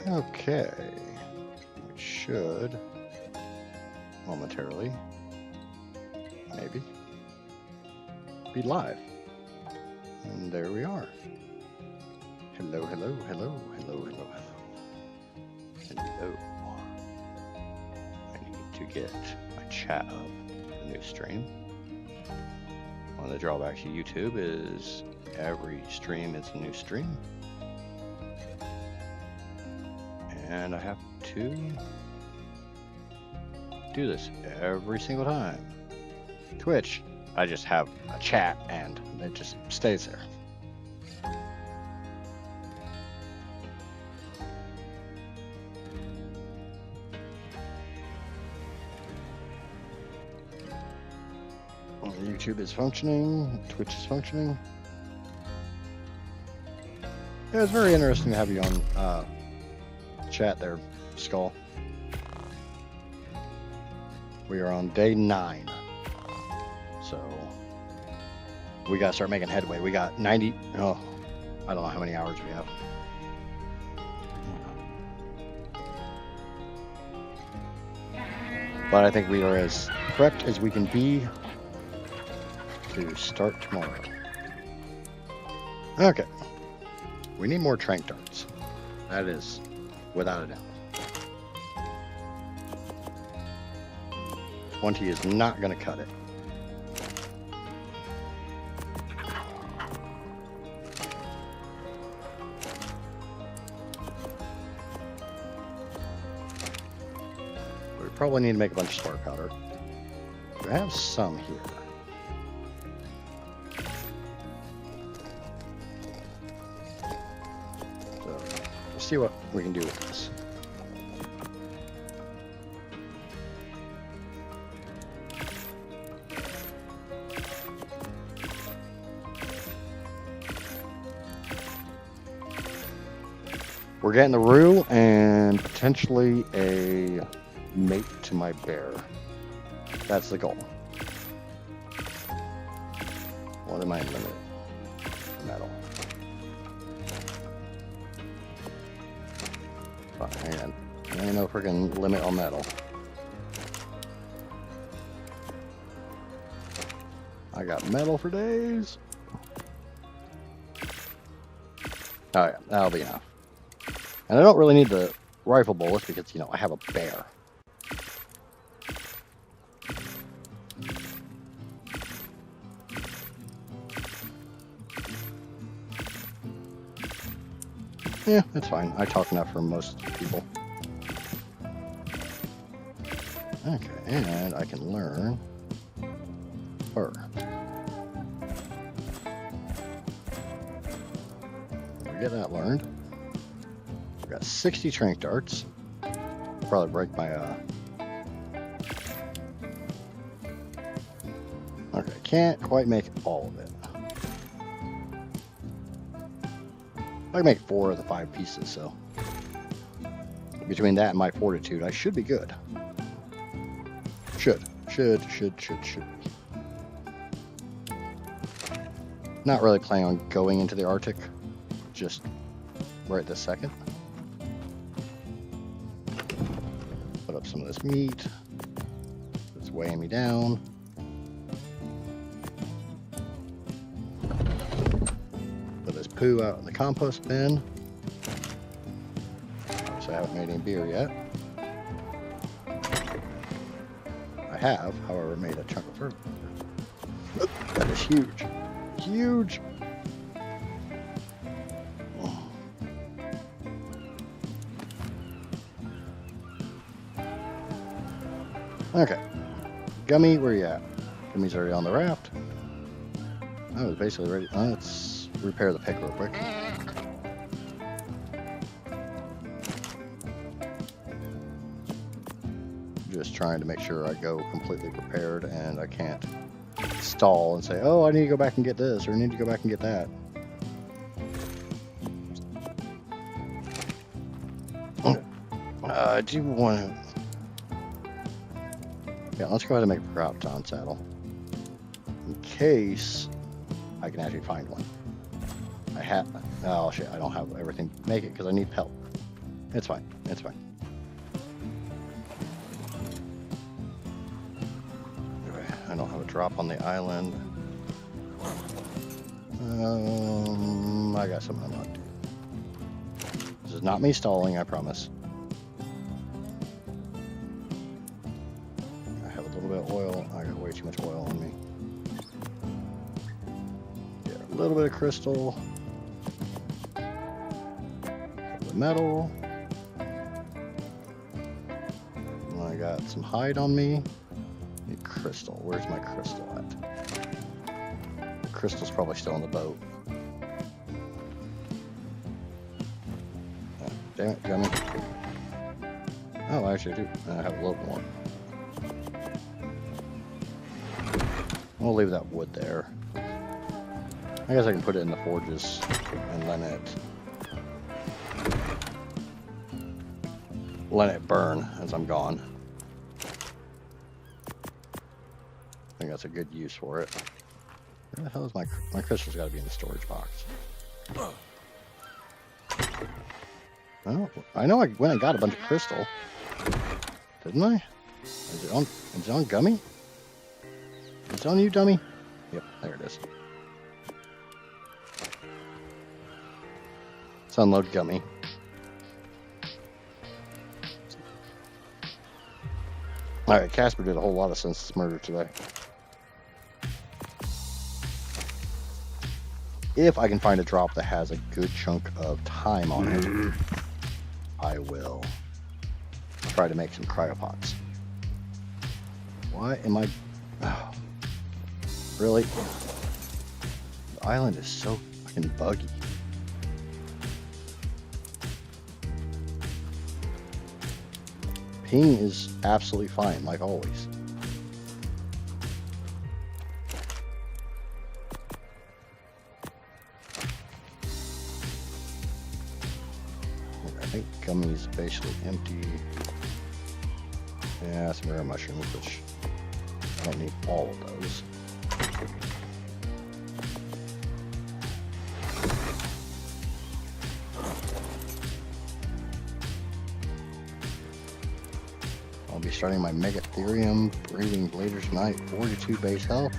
Okay, we should momentarily, maybe, be live. And there we are. Hello, hello, hello, hello, hello, hello. Hello. I need to get my chat up for the new stream. One of the drawbacks of YouTube is every stream is a new stream. And I have to do this every single time. Twitch, I just have a chat and it just stays there. YouTube is functioning, Twitch is functioning. Yeah, it's very interesting to have you on chat there, Skull. We are on day 9. So we gotta start making headway. We got 90, oh, I don't know how many hours we have. But I think we are as prepped as we can be to start tomorrow. Okay. We need more trank darts. That is without a doubt. 20 is not going to cut it. We probably need to make a bunch of spark powder. We have some here. So, let's see what we can do with this. We're getting the rue and potentially a mate to my bear. That's the goal. What am I limited? Metal. Hang on. I don't know if we're going to limit on metal. I got metal for days. Oh yeah, that'll be enough. And I don't really need the rifle bullets because, you know, I have a bear. Yeah, that's fine. I talk enough for most people. Okay, and I can learn fur. We get that learned. We got 60 trank darts. Probably break my Okay, can't quite make all of it. I can make 4 of the 5 pieces, so between that and my fortitude, I should be good. Should. Not really planning on going into the Arctic, just right this second. Put up some of this meat. It's weighing me down. Put this poo out in the compost bin. Obviously I haven't made any beer yet. I have, however, made a chunk of fertilizer. That is huge. Huge. Okay. Gummy, where you at? Gummy's already on the raft. I was basically ready. Let's repair the pick real quick. Just trying to make sure I go completely prepared and I can't stall and say, oh, I need to go back and get this, or I need to go back and get that. I do want to... Yeah, let's go ahead and make a crop ton saddle. In case I can actually find one. I have... Oh, shit, I don't have everything to make it because I need pelt. It's fine. It's fine. Okay, I don't have a drop on the island. I got something I'm not doing. This is not me stalling, I promise. I have a little bit of oil. I got way too much oil on me. Yeah, a little bit of crystal. The metal. And I got some hide on me. Need crystal. Where's my crystal at? The crystal's probably still in the boat. Oh, damn it, gummy. Oh, I actually do. I have a little more. We'll leave that wood there. I guess I can put it in the forges and let it burn as I'm gone. I think that's a good use for it. Where the hell is my crystal's got to be in the storage box. Oh, I know I went and got a bunch of crystal, didn't I? Is it on gummy? Is it on you, dummy? Yep, there it is. Let's unload gummy. Alright, Casper did a whole lot of senseless murder today. If I can find a drop that has a good chunk of time on it, I will try to make some cryopods. Why am I... Oh, really? The island is so fucking buggy. Ping is absolutely fine, like always. I think gummy's basically empty. Yeah, some rare mushrooms, which I don't need all of those. I'll be starting my Megatherium breeding later tonight. 42 base health.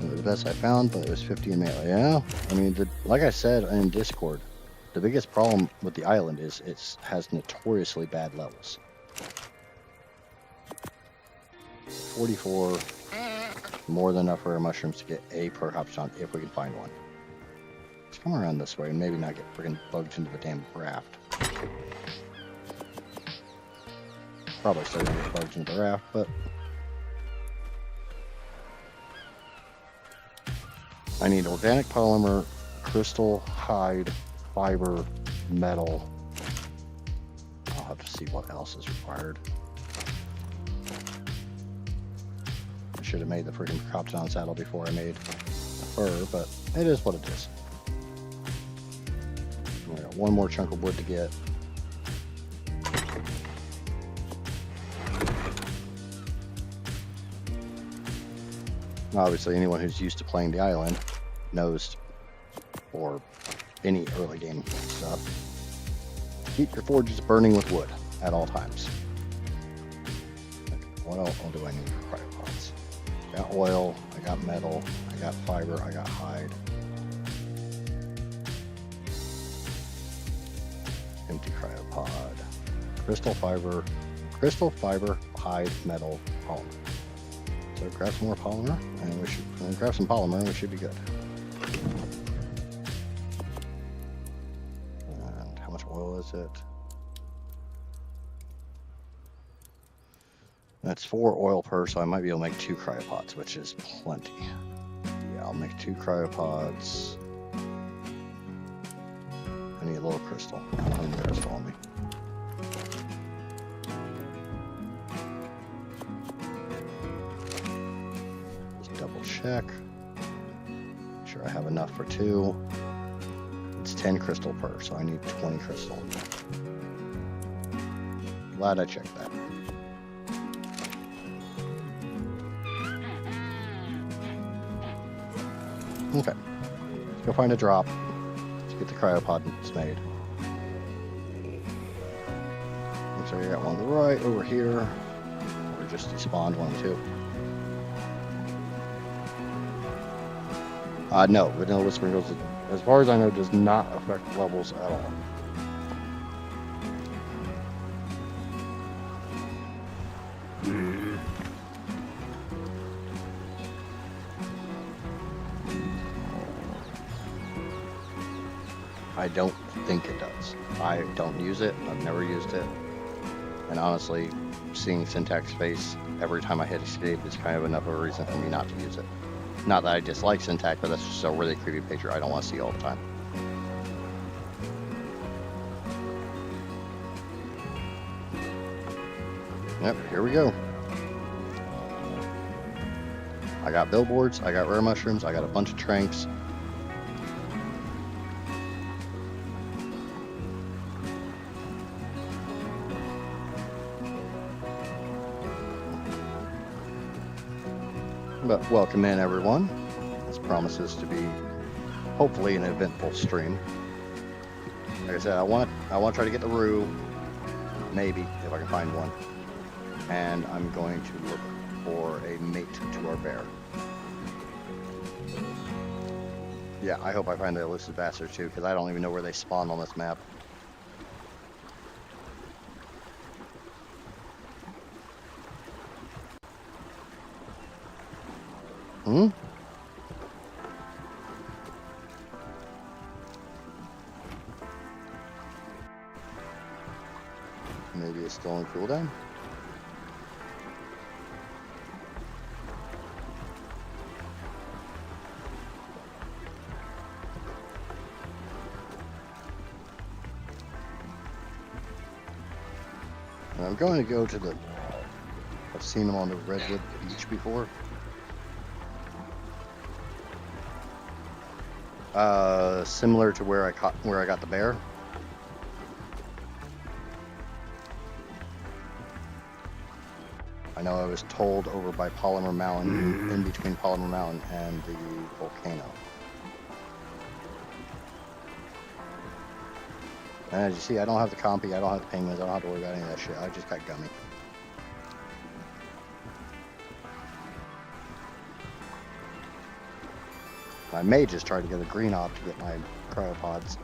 It was the best I found, but it was 50 in melee. Yeah, I mean, like I said in Discord, the biggest problem with the island is it has notoriously bad levels. 44, more than enough rare mushrooms to get a per hopstone if we can find one. Let's come around this way and maybe not get freaking bugged into the damn raft. Probably still gonna get bugged into the raft, but I need organic polymer, crystal, hide, fiber, metal. I'll have to see what else is required. I should have made the freaking Cropton saddle before I made the fur, but it is what it is. We got one more chunk of wood to get. Obviously, anyone who's used to playing the island knows, or any early game stuff, keep your forges burning with wood at all times. Okay, what else do I need for cryopods? I got oil, I got metal, I got fiber, I got hide. Empty cryopod. Crystal fiber, hide, metal, polymer. So grab some more polymer, and we should grab some polymer, and we should be good. And how much oil is it? That's 4 oil per, so I might be able to make 2 cryopods, which is plenty. Yeah, I'll make 2 cryopods. I need a little crystal. I don't need the crystal on me. Check. Make sure I have enough for 2. It's 10 crystal per, so I need 20 crystal. Glad I checked that. Okay. Let's go find a drop. Let's get the cryopod made. Looks like I got one right over here. Or just despawned one too. No, vanilla whispering goes, as far as I know, does not affect levels at all. I don't think it does. I don't use it. I've never used it. And honestly, seeing Syntax face every time I hit escape is kind of enough of a reason for me not to use it. Not that I dislike Syntax, but that's just a really creepy picture I don't want to see all the time. Yep, here we go. I got billboards, I got rare mushrooms, I got a bunch of tranks. But welcome in, everyone. This promises to be hopefully an eventful stream. Like I said, I want to try to get the Roo, maybe if I can find one, and I'm going to look for a mate to our bear. Yeah, I hope I find the elusive bastard too, because I don't even know where they spawn on this map. Hmm? Maybe it's still on cooldown? And I'm going to go to the... I've seen them on the Redwood Beach before. Similar to where I got the bear. I know I was told over by Polymer Mountain, in between Polymer Mountain and the volcano. And as you see, I don't have the compy, I don't have the penguins, I don't have to worry about any of that shit. I just got Gummy. I may just try to get a green op to get my cryopods.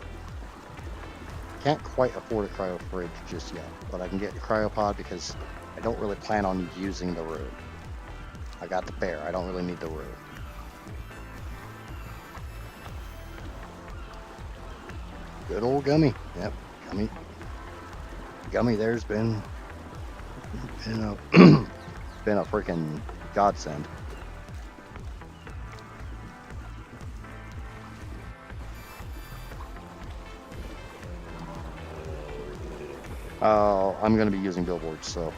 Can't quite afford a cryo fridge just yet, but I can get a cryopod because I don't really plan on using the Roo. I got the bear, I don't really need the Roo. Good old Gummy. Yep, Gummy. Gummy there's been a been a freaking godsend. I'm going to be using billboards, so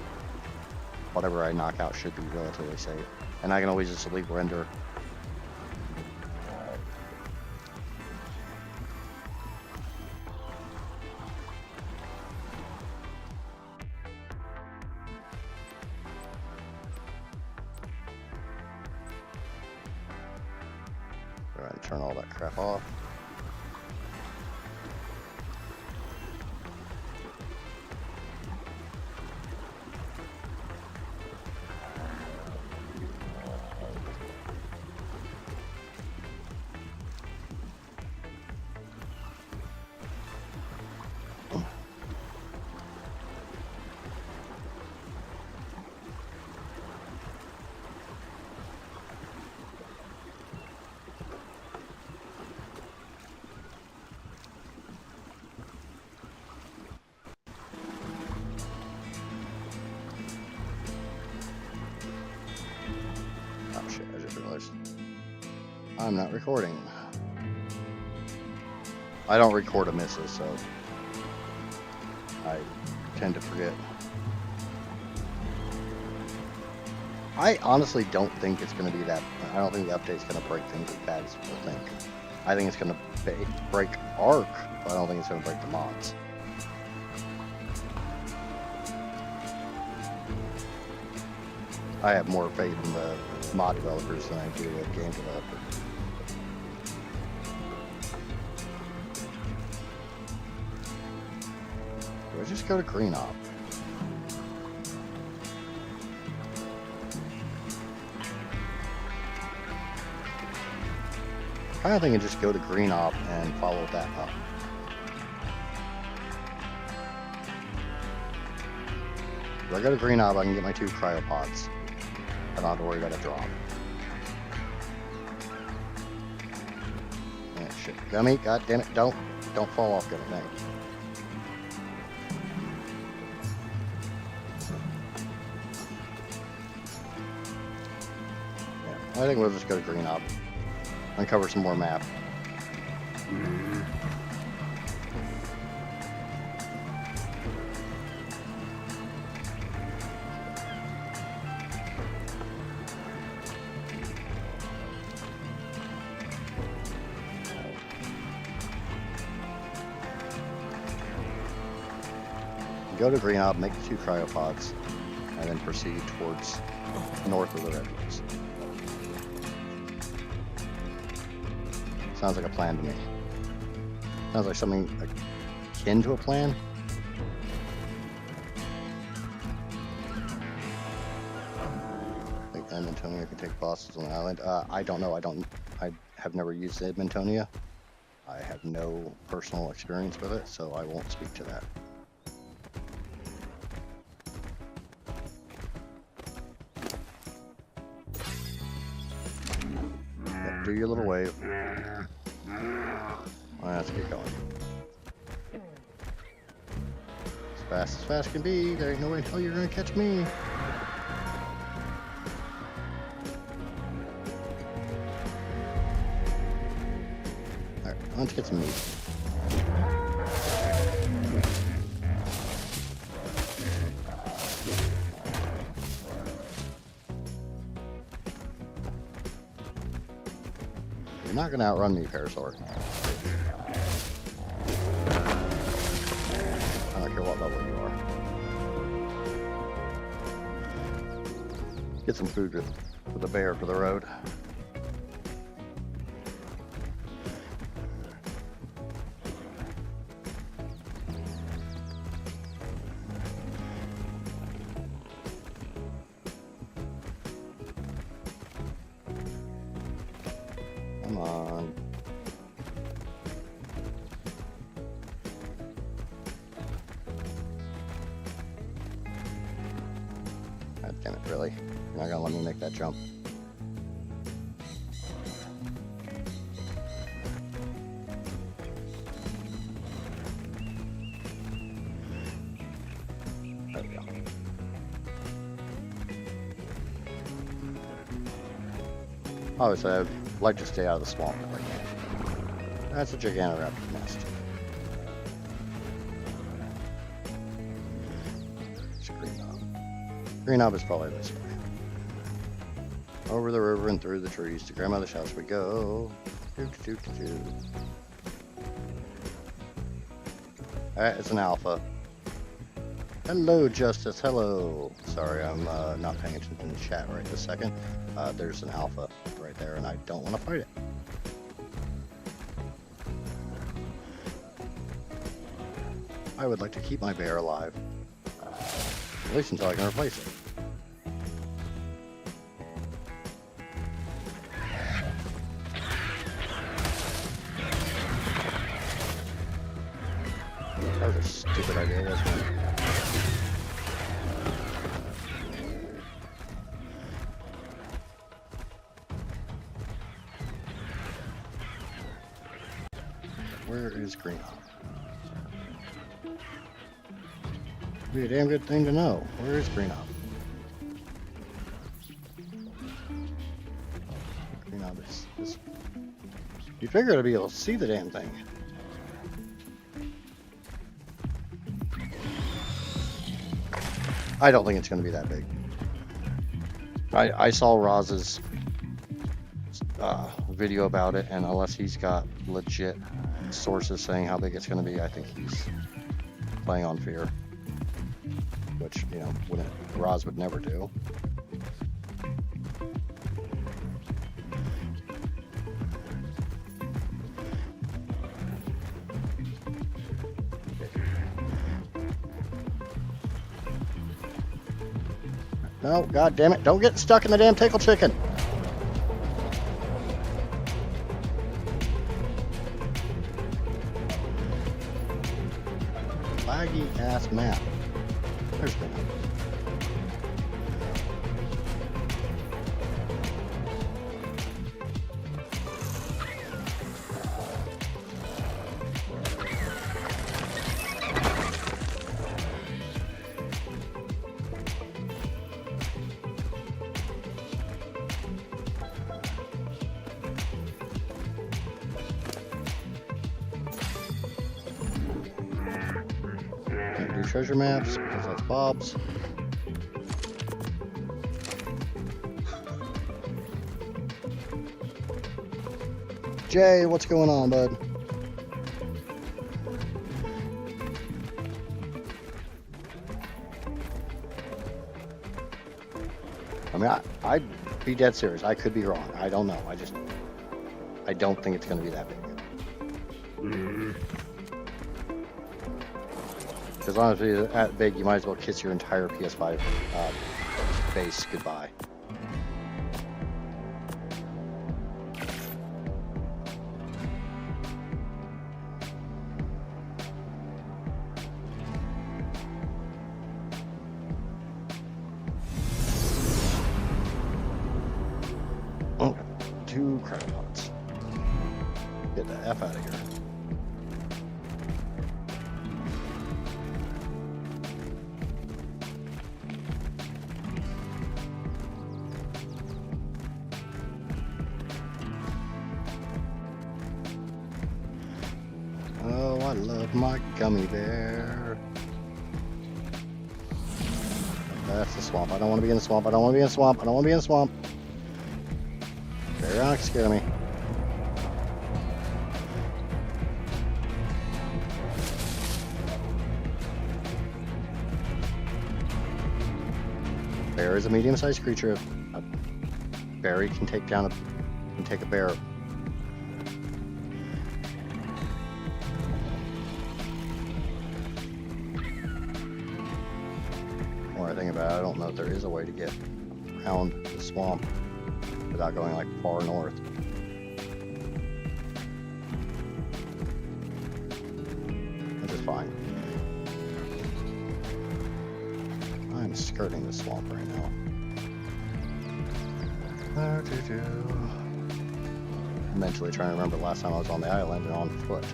whatever I knock out should be relatively safe. And I can always just leave render. Go ahead and turn all that crap off. Oh shit, I just realized I'm not recording. I don't record a misses, so I tend to forget. I honestly don't think it's going to be that. I don't think the update's going to break things as bad as people think. I think it's going to break ARK, but I don't think it's going to break the mods. I have more faith in the mod developers than I do the game developers. Do I just go to green op? kind of thinking just go to green op and follow that up. If I go to green op, I can get my 2 cryopods. I don't have to worry about a drop. Oh, shit. Gummy, god damn it, don't fall off, Gummy, thank you. Yeah, I think we'll just go to green op. Uncover some more map. Go to green op, make the 2 cryopods, and then proceed towards north of the refuge. Sounds like a plan to me. Sounds like something akin to a plan. I think Edmontonia can take bosses on the island. I don't know. I have never used Edmontonia. I have no personal experience with it, so I won't speak to that. Do your little wave. Let's get going. As fast can be. There ain't no way in hell you're gonna catch me. Alright, let's get some meat. You're not gonna outrun me, Parasaur. I don't care what level you are. Get some food for the bear for the road. Come on. God damn it, really? You're not gonna let me make that jump. There we go. Obviously, I'd like to stay out of the swamp if I can. That's a Gigantoraptor nest. It's green knob. Green knob is probably this way. Over the river and through the trees to grandmother's house we go. Alright, it's an alpha. Hello, Justice. Hello. Sorry, I'm not paying attention to the chat right this second. There's an alpha right there, and I don't want to fight it. I would like to keep my bear alive. At least until I can replace it. That was a stupid idea, wasn't it? Where is green? Be a damn good thing to know. Where is green op? Green op is. You figure to be able to see the damn thing. I don't think it's going to be that big. I saw Roz's video about it, and unless he's got legit sources saying how big it's going to be, I think he's playing on fear, which, you know, Roz would never do. No, god damn it, don't get stuck in the damn tickle chicken. ass map. There's the map. Can't do treasure maps because that's Bob's. Jay, what's going on, bud? I mean, I'd be dead serious. I could be wrong. I don't know. I don't think it's going to be that big. Because honestly, that big, you might as well kiss your entire PS5 base goodbye. Oh, 2 credit pots. Get the F out of here. Oh, I love my gummy bear. That's the swamp. I don't want to be in the swamp. I don't want to be in the swamp. I don't want to be in the swamp. Bear not scare me. Bear is a medium-sized creature. A berry can take down can take a bear. More I think about it, I don't know if there is a way to get around the swamp without going like far north. Which is fine. I'm skirting the swamp right now. I'm mentally trying to remember the last time I was on the island and on foot.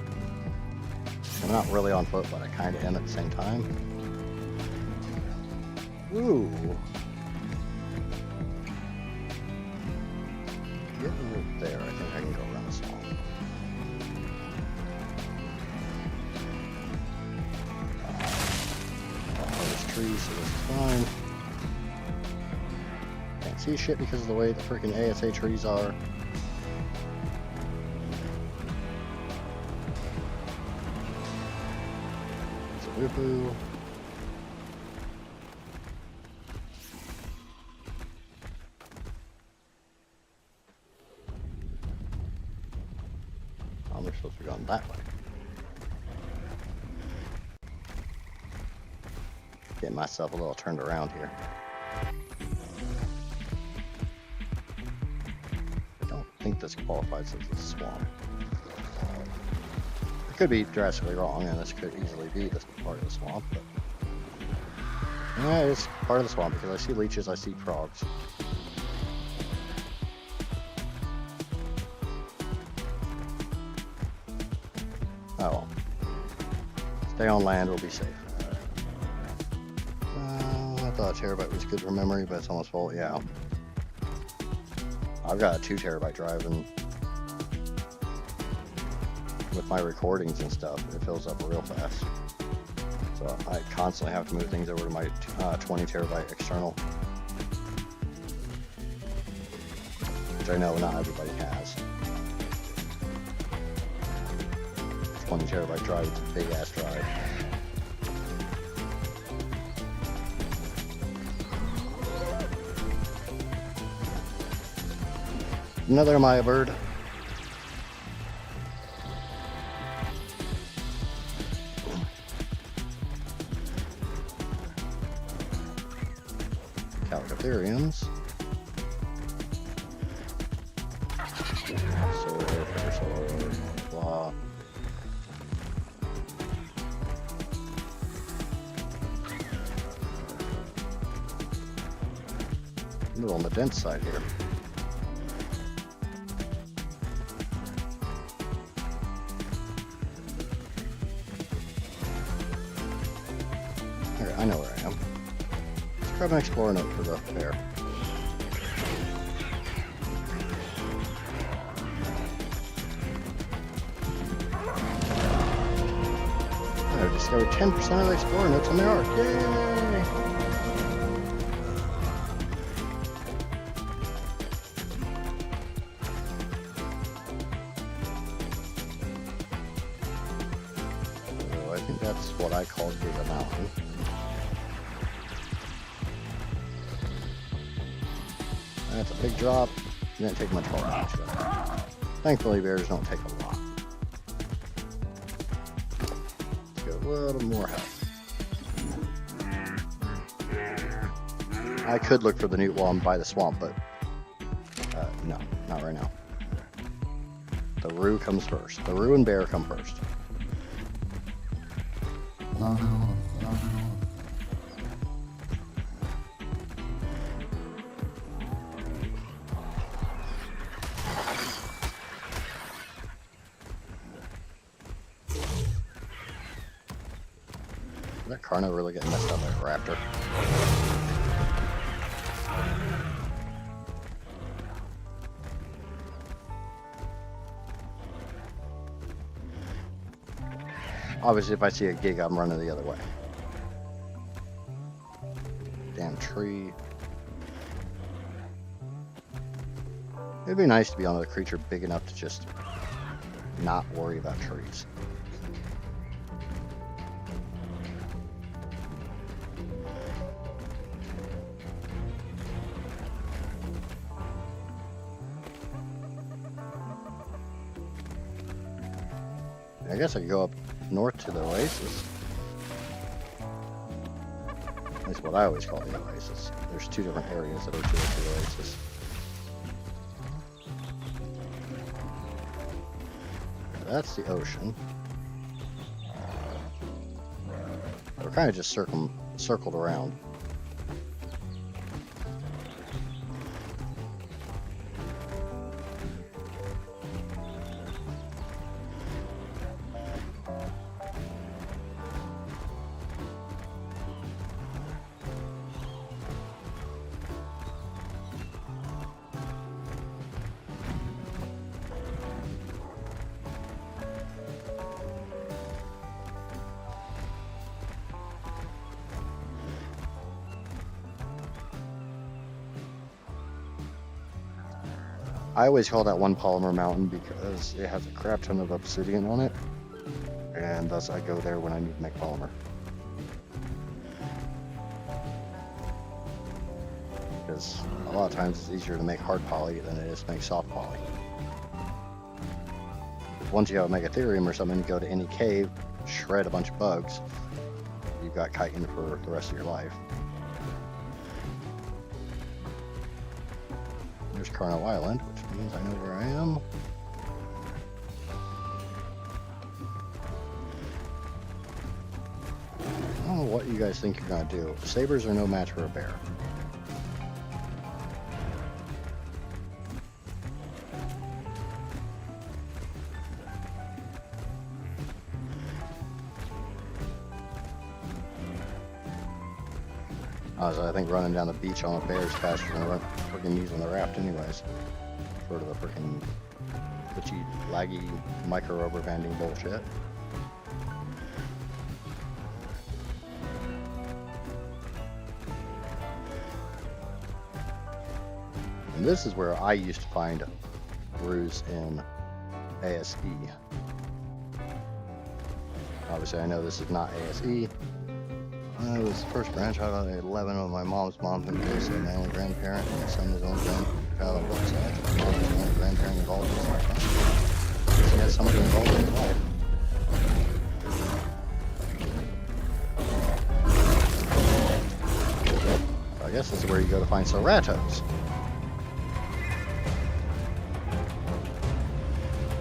I'm not really on foot, but I kind of am at the same time. Ooh. Get over there. I think I can go around the swamp. There's trees, so this is fine. Can't see shit because of the way the freaking ASA trees are. It's a woohoo. We're supposed to be going that way. Getting myself a little turned around here. I don't think this qualifies as a swamp. It could be drastically wrong, and this could easily be this part of the swamp, but yeah, it's part of the swamp because I see leeches, I see frogs. Oh well. Stay on land, we'll be safe. I thought a terabyte was good for memory, but it's almost full. Yeah. I've got a 2 terabyte drive, and with my recordings and stuff, it fills up real fast. So I constantly have to move things over to my 20 terabyte external. Which I know not everybody has. 20 terabyte drive, it's a big ass drive. Another Maya bird. Calcatheriums. Sword, blah. A little on the dense side here. Okay, I know where I am. Let's grab an explorer note for the bear. I discovered 10% of the explorer notes on the ARK. Yay! So I think that's what I call Giga Mountain. That's a big drop. Didn't take much fall damage though. Thankfully, bears don't take a lot. Let's get a little more health. I could look for the newt while I'm by the swamp, but no, not right now. The roo comes first. The roo and bear come first. That Carno really getting messed up by a raptor. Obviously, if I see a gig, I'm running the other way. Damn tree. It'd be nice to be on a creature big enough to just not worry about trees. I guess I could go up north to the oasis. That's what I always call the oasis. There's two different areas that are to the oasis. That's the ocean. We're kind of just circled around. I always call that one Polymer Mountain because it has a crap ton of obsidian on it, and thus I go there when I need to make polymer. Because a lot of times it's easier to make hard poly than it is to make soft poly. Once you have a Megatherium or something, you go to any cave, shred a bunch of bugs, you've got chitin for the rest of your life. There's Carno Island, which means I know where I am. I don't know what you guys think you're gonna do. Sabers are no match for a bear. I think running down the beach on a bear's faster than freaking using the raft anyways. Sort of a freaking glitchy, laggy, micro rubber banding bullshit. And this is where I used to find roos in ASE. Obviously I know this is not ASE. I was the first grandchild out of 11 of my mom's and Casey, my only grandparent, and my son is the only grandchild on both sides. My mom was the only grandparent involved in his life. He had somebody involved in his life. So I guess this is where you go to find Ceratos.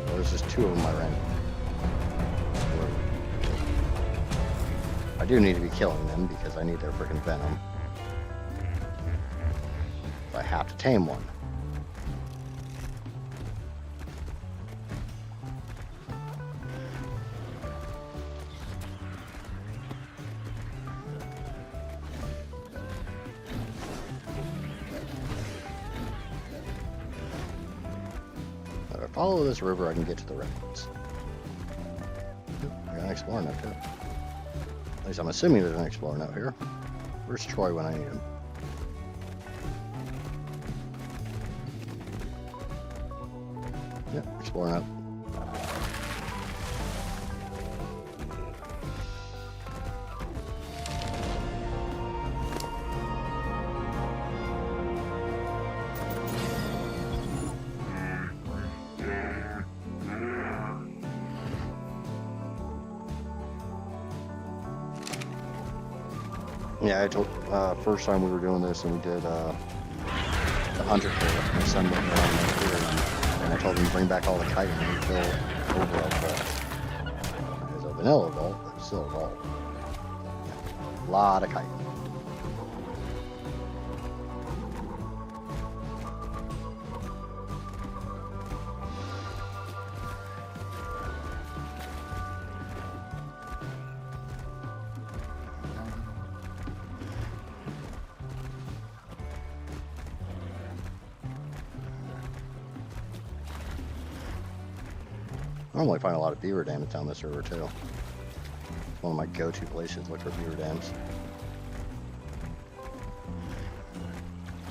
There's just two of them I ran. I do need to be killing them because I need their freaking venom. If I have to tame one. If I follow this river, I can get to the redwoods. I got an explorer note here. At least I'm assuming there's an explorer note here. Where's Troy when I need him? Yep, explorer note. Yeah, I told first time we were doing this, and we did the hunter trail. My son went around here, and I told him to bring back all the chitin and fill over a vault. It's a vanilla vault, but still a vault. A lot of chitin. I normally find a lot of beaver dams down this river too. It's one of my go-to places to look for beaver dams.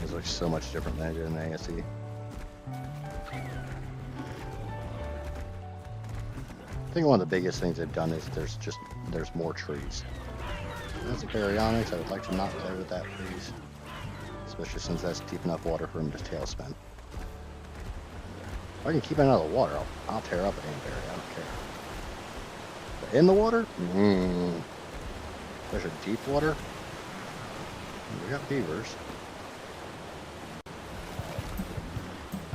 It looks so much different than it did in the ASE. I think one of the biggest things they've done is there's more trees. That's a baryonyx. I would like to not play with that, please. Especially since that's deep enough water for him to tailspin. If I can keep it out of the water, I'll tear up a damn berry. I don't care. But in the water? Especially deep water? We got beavers. I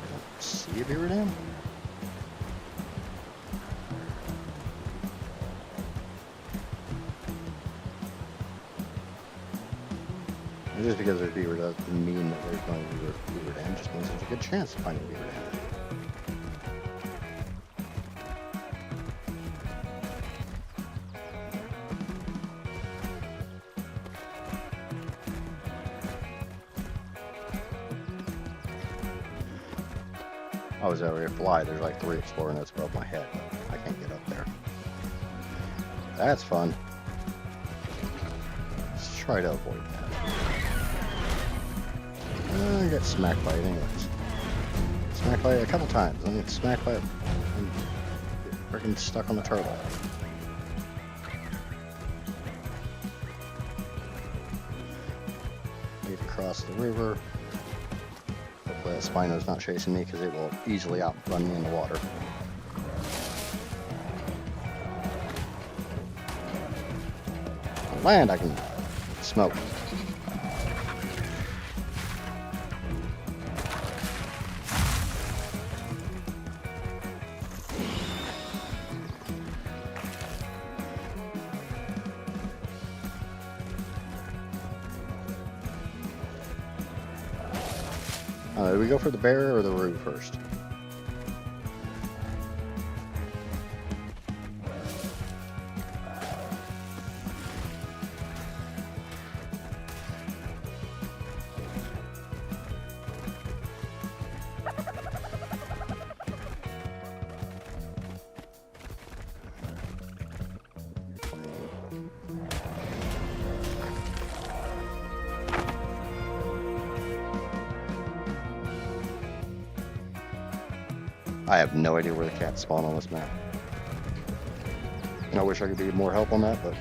don't see a beaver dam. And just because there's beaver doesn't mean that there's going to be a beaver dam. It just means there's a good chance of finding a beaver dam. I was over here fly. There's like 3 explorer notes above my head. I can't get up there. That's fun. Let's try to avoid that. I got smacked by it anyways. Smacked by it a couple times. I get smacked by it and get freaking stuck on the turtle. Need to cross the river. Hopefully that Spino's not chasing me because it will easily outrun me in the water. On land I can smoke. Do we go for the bear or the root first? I have no idea where the cats spawn on this map. And I wish I could be more help on that, but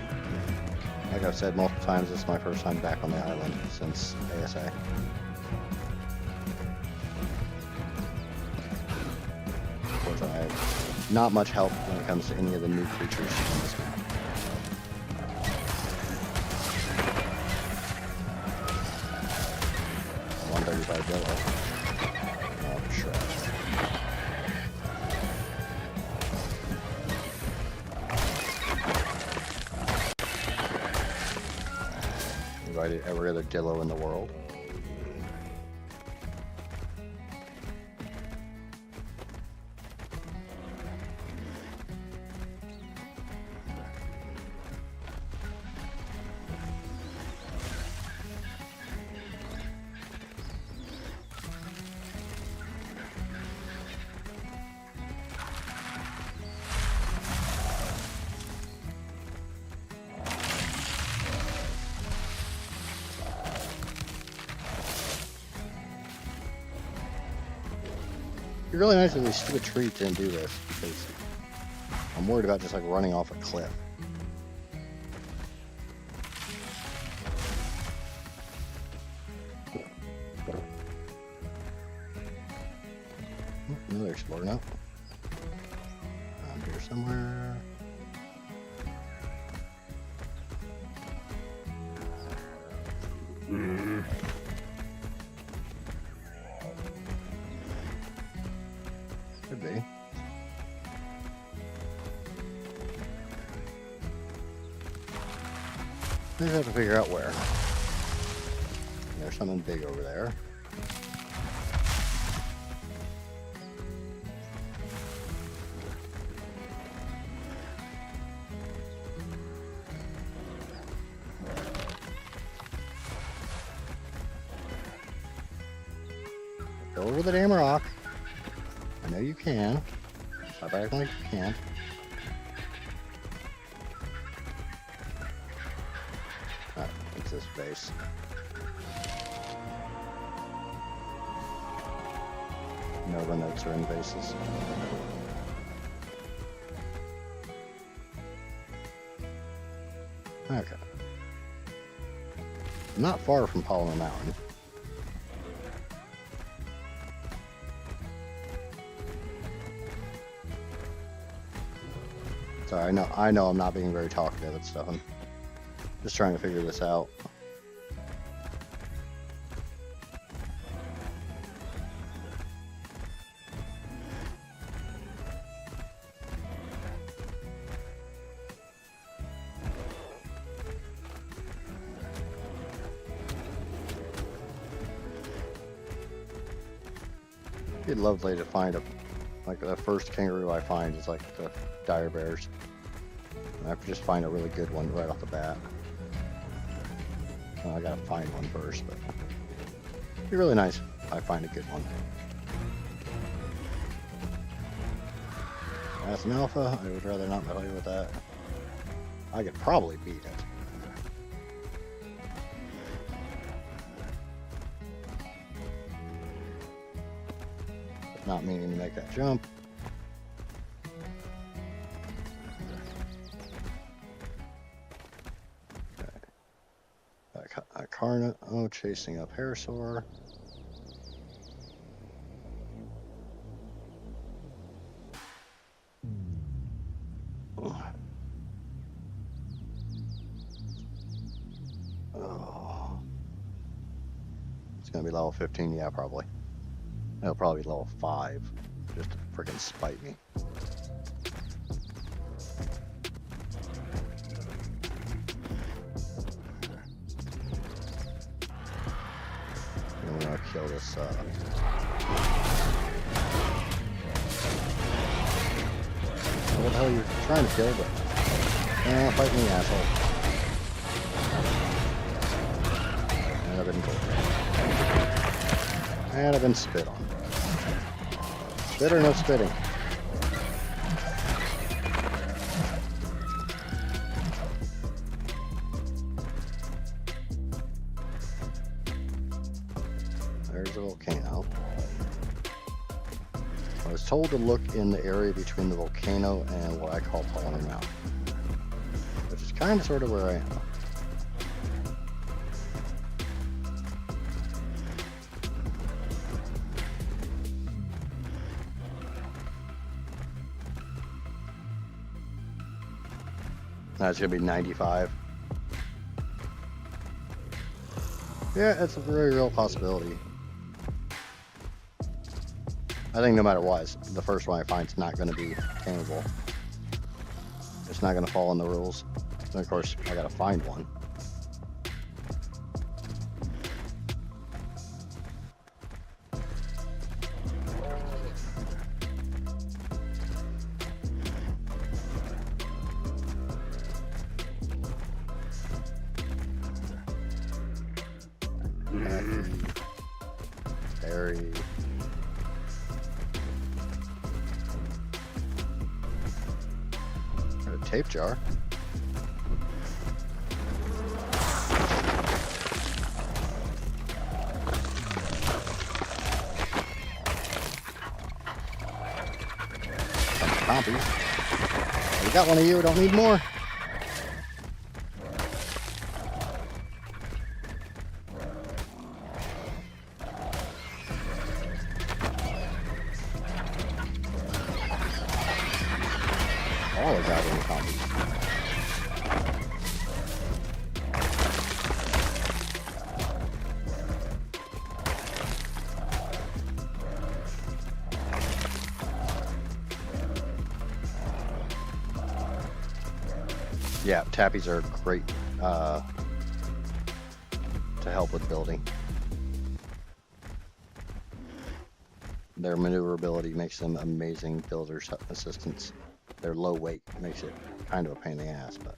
like I've said multiple times, this is my first time back on the island since ASA. Unfortunately, I have not much help when it comes to any of the new creatures on this map. $135 yellow. Oh, trash. Invited every other Dillo in the world. be really nice if these stupid trees didn't do this, because I'm worried about just like running off a cliff. Another explorer now. Around here somewhere. Could be. I just have to figure out where. There's something big over there. Go over the damn rock. I know you can. Stop acting like you can't. Alright, what's this base? Nova notes are in bases. Okay. Not far from Polymer Mountain. Sorry, I know I'm not being very talkative and stuff. I'm just trying to figure this out. It'd be lovely to find like the first kangaroo I find is like the dire bears. I have to just find a really good one right off the bat. Well, I gotta find one first, but it'd be really nice if I find a good one. That's an alpha. I would rather not play with that. I could probably beat it. But not meaning to make that jump. Carna, oh, chasing up Parasaur. Oh. It's gonna be level 15, yeah, probably. It'll probably be level 5, just to freaking spite me. Kill this, what the hell are you trying to kill, but fight me, asshole. And I've been killed. And I've been spit on. Spit or no spitting? There's a volcano. I was told to look in the area between the volcano and what I call Polymer Mountain, which is kind of sort of where I am. That's gonna be 95. Yeah, it's a very real possibility. I think no matter what, the first one I find is not going to be tameable. It's not going to fall in the rules. And of course, I got to find one. Berry. Got a tape jar. compies. We got one of you, we don't need more. All I got in the compies. Yeah, tappies are great to help with building. Their maneuverability makes them amazing builders' assistants. Their low weight makes it kind of a pain in the ass, but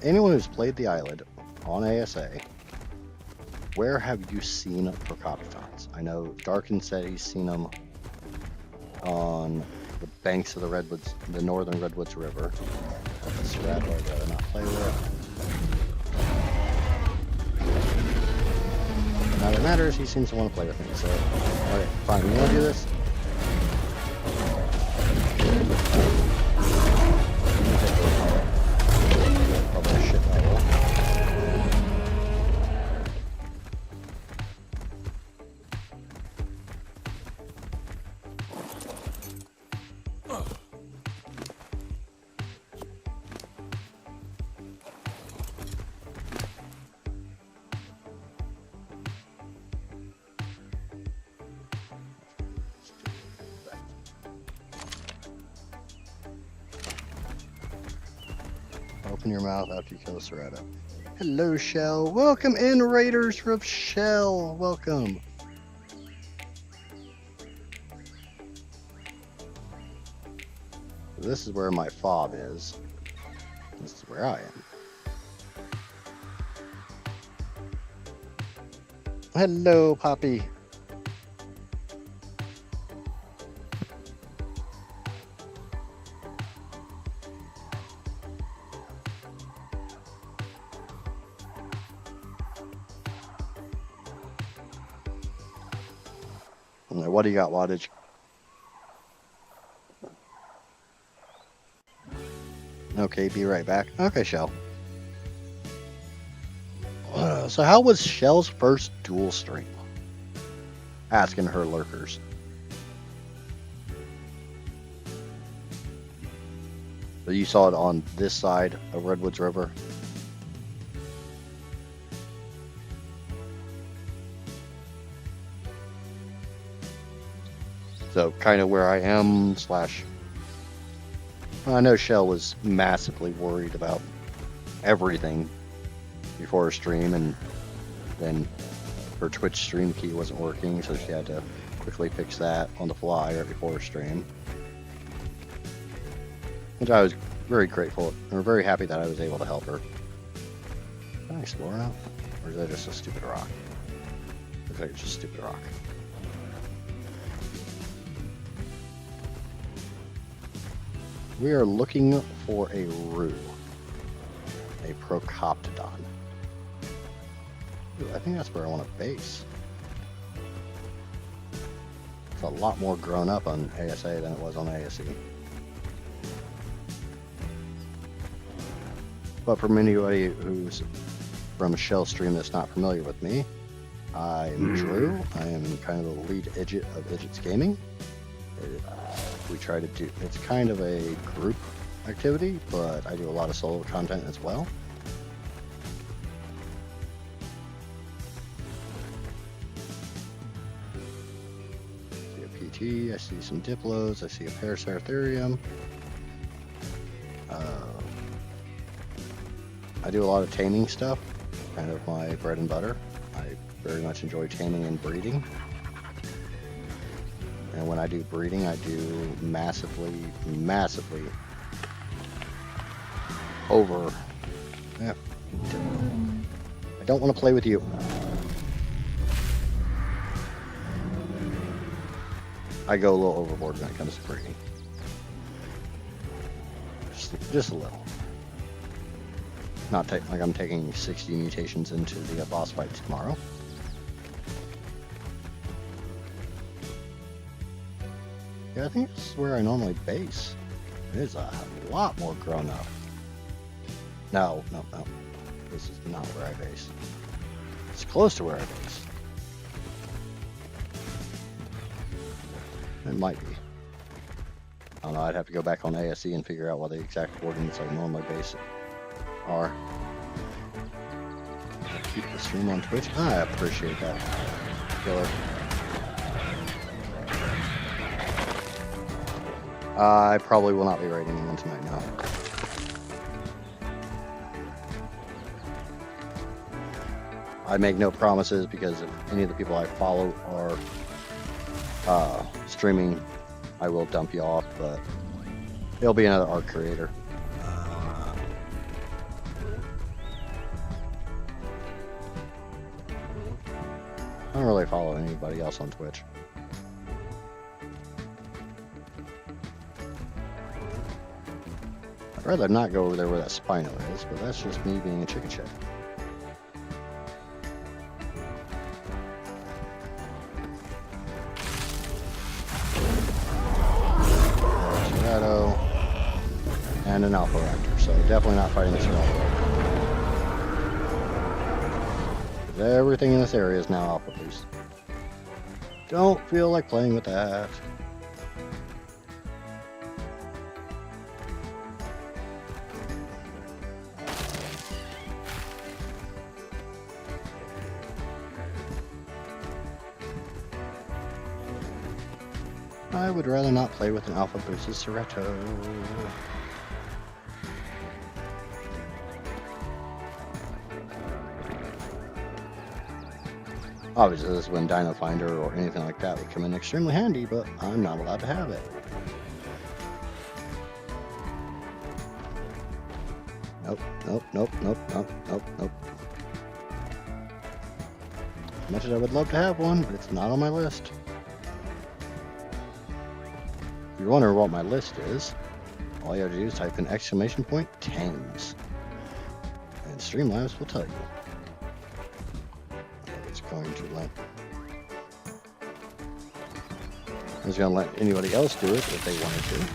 anyone who's played the island on ASA, where have you seen Procopions? I know Darkin said he's seen them on the banks of the Redwoods, the northern Redwoods River. That's a rat I'd rather not play with. Now that matters, he seems to want to play with me, so alright, fine, you wanna do this? Probably a shit level. Open your mouth after you kill a Serrata. Hello, Shell. Welcome in, Raiders from Shell. Welcome. This is where my fob is. This is where I am. Hello, Poppy. What do you got, Wattage? Okay, be right back. Okay, Shell. So how was Shell's first dual stream? Asking her lurkers. So you saw it on this side of Redwoods River? So kind of where I am slash... I know Shell was massively worried about everything before her stream, and then her Twitch stream key wasn't working, so she had to quickly fix that on the fly right before her stream. Which I was very grateful, or very happy that I was able to help her. Can I explore out? Or is that just a stupid rock? Looks like it's just a stupid rock. We are looking for a rue. A Procoptodon. Ooh, I think that's where I want to base. It's a lot more grown up on ASA than it was on ASE. But for anybody who's from a Shell stream that's not familiar with me, I'm Drew. I am kind of the lead Idjit of Idjits Gaming. We try to do, it's kind of a group activity, but I do a lot of solo content as well. I see a PT, I see some Diplos, I see a Paraceratherium. I do a lot of taming stuff, kind of my bread and butter. I very much enjoy taming and breeding. And when I do breeding, I do massively over. Yeah. I don't want to play with you. I go a little overboard when it comes to breeding. Just a little. Not like I'm taking 60 mutations into the boss fight tomorrow. Yeah, I think this is where I normally base. It is a lot more grown up. No. This is not where I base. It's close to where I base. It might be. I don't know, I'd have to go back on ASE and figure out what the exact coordinates I normally base are. Keep the stream on Twitch. I appreciate that, Killer. I probably will not be raiding anyone tonight now. I make no promises because if any of the people I follow are streaming, I will dump you off, but it'll be another ARK creator. I don't really follow anybody else on Twitch. I'd rather not go over there where that Spino is, but that's just me being a chicken shit. Shadow and an Alpha Raptor, so definitely not fighting this Alpha Raptor. Everything in this area is now Alpha Beast. Don't feel like playing with that. I would rather not play with an Alpha boosted Ceretto. Obviously, this is when Dino Finder or anything like that would come in extremely handy, but I'm not allowed to have it. Nope. As much as I would love to have one, but it's not on my list. If you're wondering what my list is, all you have to do is type in !tames. And Streamlabs will tell you. It's going to let. I was going to let anybody else do it if they wanted to.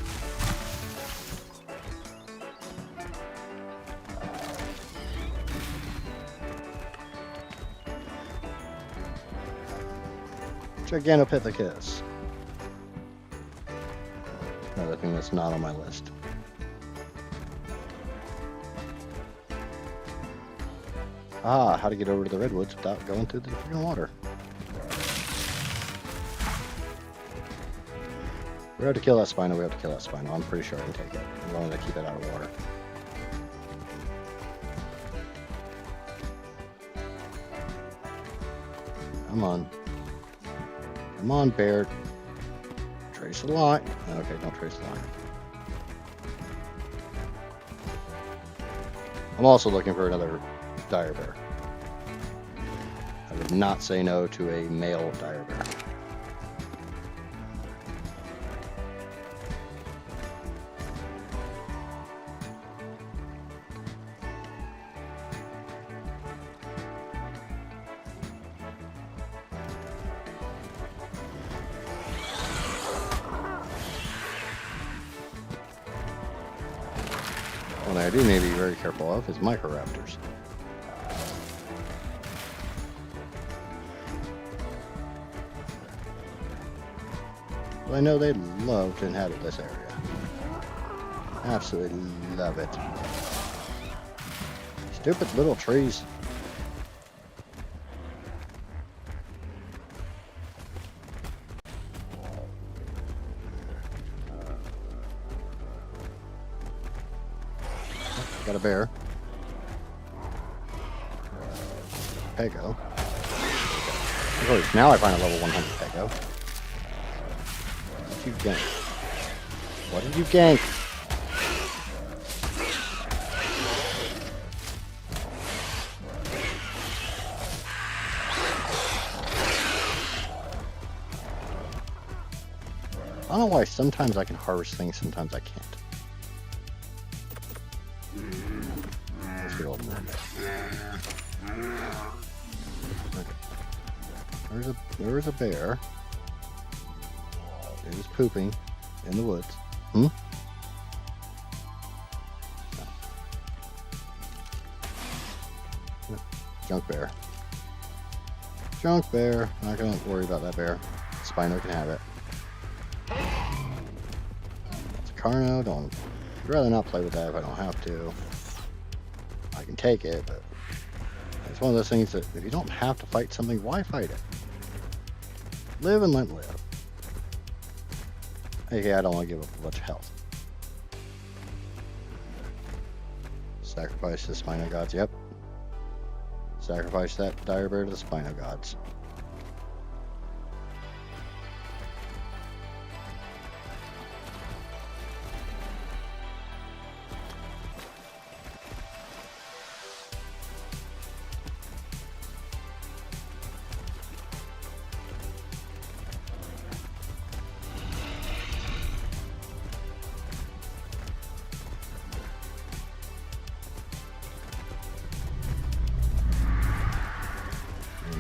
Giganopithecus. Another thing that's not on my list. Ah, how to get over to the redwoods without going through the freaking water. We have to kill that Spino, I'm pretty sure I can take it, as long as I keep it out of water. Come on. Come on, bear. Trace the line. Okay, don't trace the line. I'm also looking for another dire bear. I would not say no to a male dire bear. What I do need to be very careful of is microraptors. Well, I know they love to inhabit this area. Absolutely love it. Stupid little trees. Got a bear. Pego. Now I find a level 100 Pego. What did you gank? What did you gank? I don't know why sometimes I can harvest things, sometimes I can't. Let's get a little more in there. Okay. There's a bear. It is pooping in the woods. Hmm? No. Junk bear. Junk bear. Not gonna worry about that bear. Spino can have it. That's a Carno. I'd rather not play with that if I don't have to. I can take it, but it's one of those things that if you don't have to fight something, why fight it? Live and let live. Hey, I don't want to give up a bunch of health. Sacrifice the Spino Gods, yep. Sacrifice that dire bear to the Spino Gods.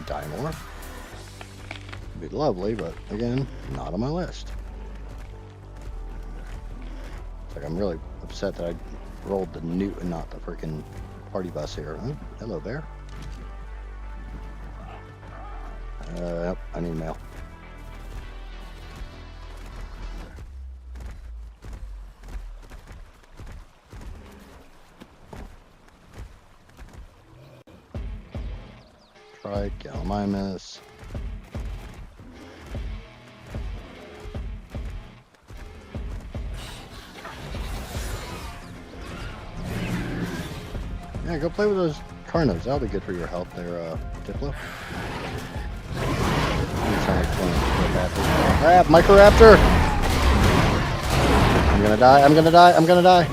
Die more. Would be lovely, but again, not on my list. It's like I'm really upset that I rolled the newt and not the freaking party bus here. Oh, hello, bear. Yep, I need mail. Gallimimus. Yeah, go play with those Carnos. That'll be good for your health there, Diplo. Crap, Microraptor! I'm gonna die, I'm gonna die, I'm gonna die.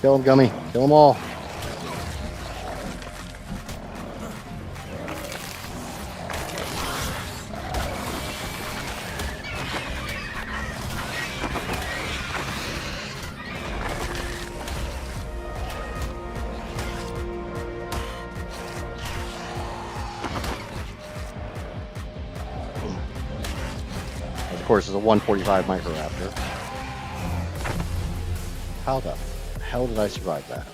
Kill him, Gummy. Kill them all. Of course, it's a 145 Microraptor. How the hell did I survive that?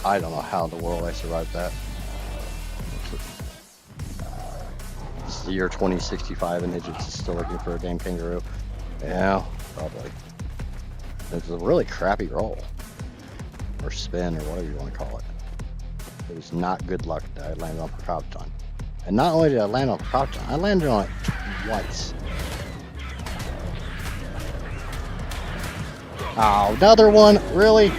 I don't know how in the world I survived that. This is the year 2065 and Idjits is still looking for a damn kangaroo. Yeah, probably. It's a really crappy roll. Or spin, or whatever you want to call it. It was not good luck that I landed on Procopton. And not only did I land on Procopton, I landed on it twice. Oh, another one? Really?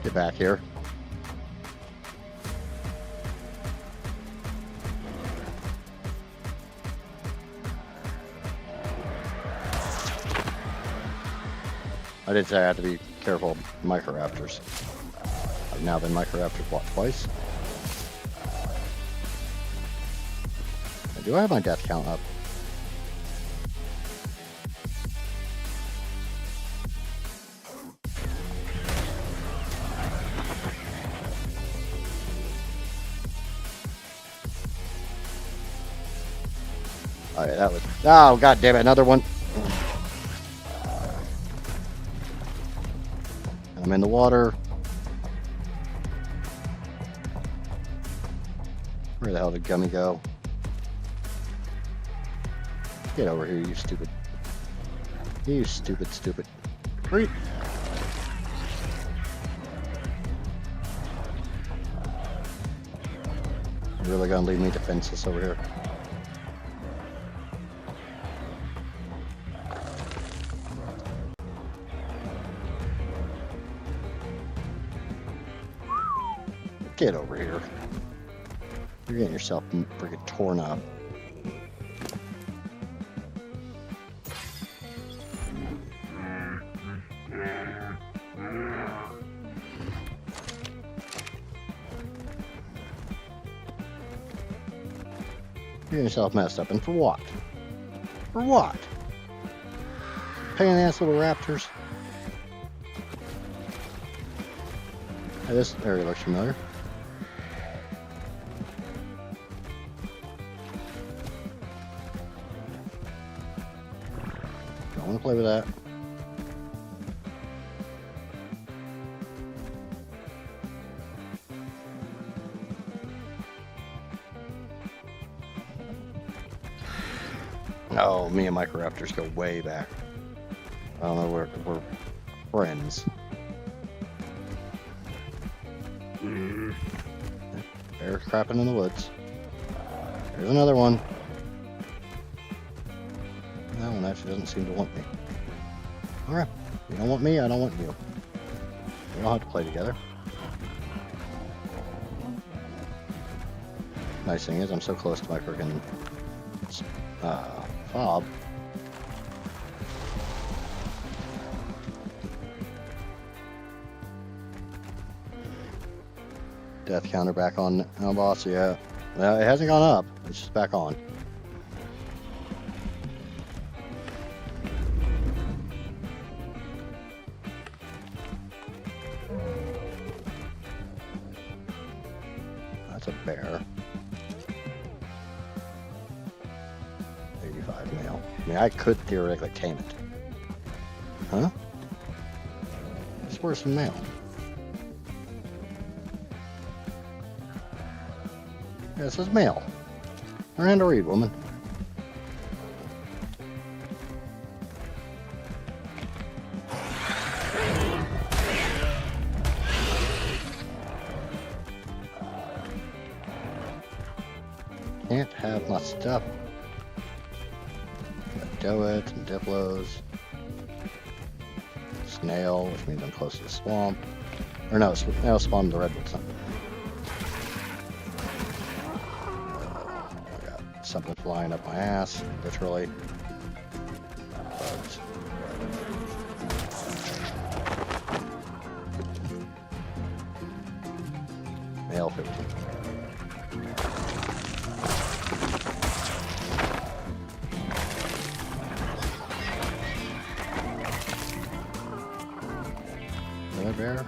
Get back here. I did say I had to be careful of Microraptors. I've now been Microraptors, what, twice? Do I have my death count up? Oh, yeah, that was... Oh, god damn it, another one. I'm in the water. Where the hell did Gummy go? Get over here, you stupid. You stupid. Creep. You're really gonna leave me defenseless over here? Get over here. You're getting yourself freaking torn up. You're getting yourself messed up, and for what? For what? Pain in the ass little raptors. Hey, this area looks familiar. Don't want to play with that. Oh, me and Microraptors go way back. I don't know, we're friends. Bear's crapping in the woods. There's another one. That one actually doesn't seem to want me. Alright, you don't want me, I don't want you. We don't have to play together. Nice thing is I'm so close to my freaking fob. Death counter back on now, boss. Yeah, it hasn't gone up. It's just back on. That's a bear. 85 male. I mean, I could theoretically tame it. Huh? It's worse than male. Yeah, it says male. Learn to read, woman. Can't have my stuff. Doets and diplos. Snail, which means I'm close to the swamp. Or no, snail spawned in the redwood something. I got something flying up my ass, literally. Bugs. Male 15. Bear.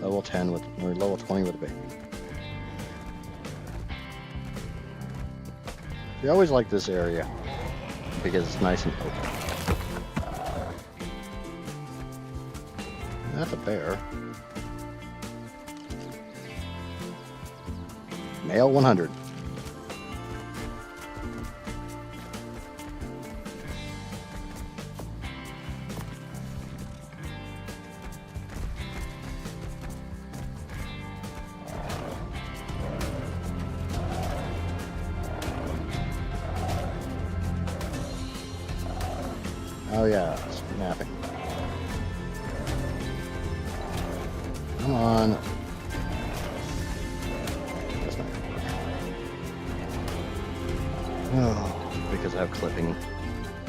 Level 10 with, or level 20 with a baby. We always like this area because it's nice and open. That's a bear. Male 100. Oh yeah, it's napping. Come on. That's not gonna work. Oh, because I have clipping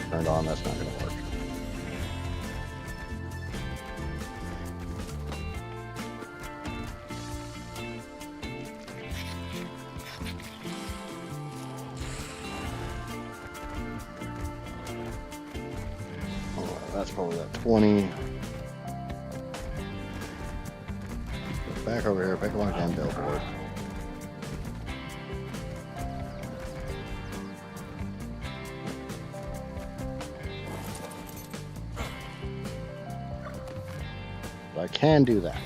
turned on, that's not gonna work. That's probably that 20. Back over here, pick up my damn billboard. So I can do that.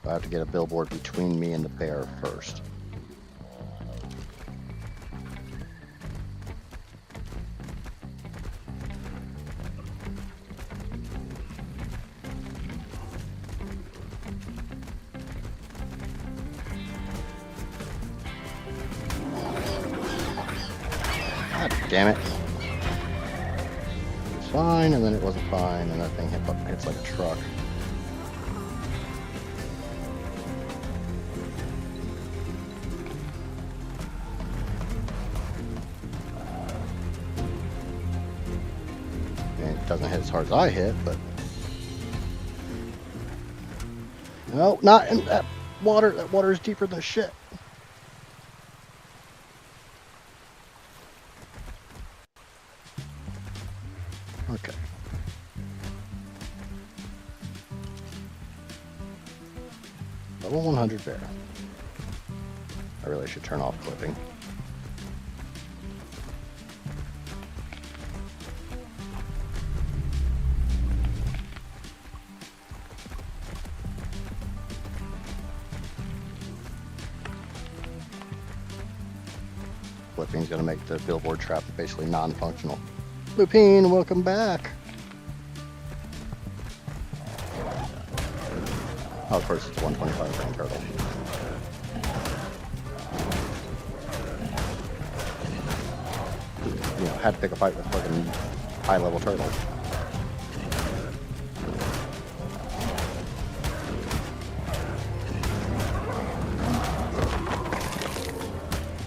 I have to get a billboard between me and the bear first. God damn it. It was fine, and then it wasn't fine, and that thing hits like a truck. It doesn't hit as hard as I hit, but... No, not in that water. That water is deeper than shit. Okay. Level 100 bear. I really should turn off clipping. Clipping's gonna make the billboard trap basically non-functional. Lupine, welcome back. Oh, of course, it's a 125 grain turtle. You know, had to pick a fight with fucking high-level turtles.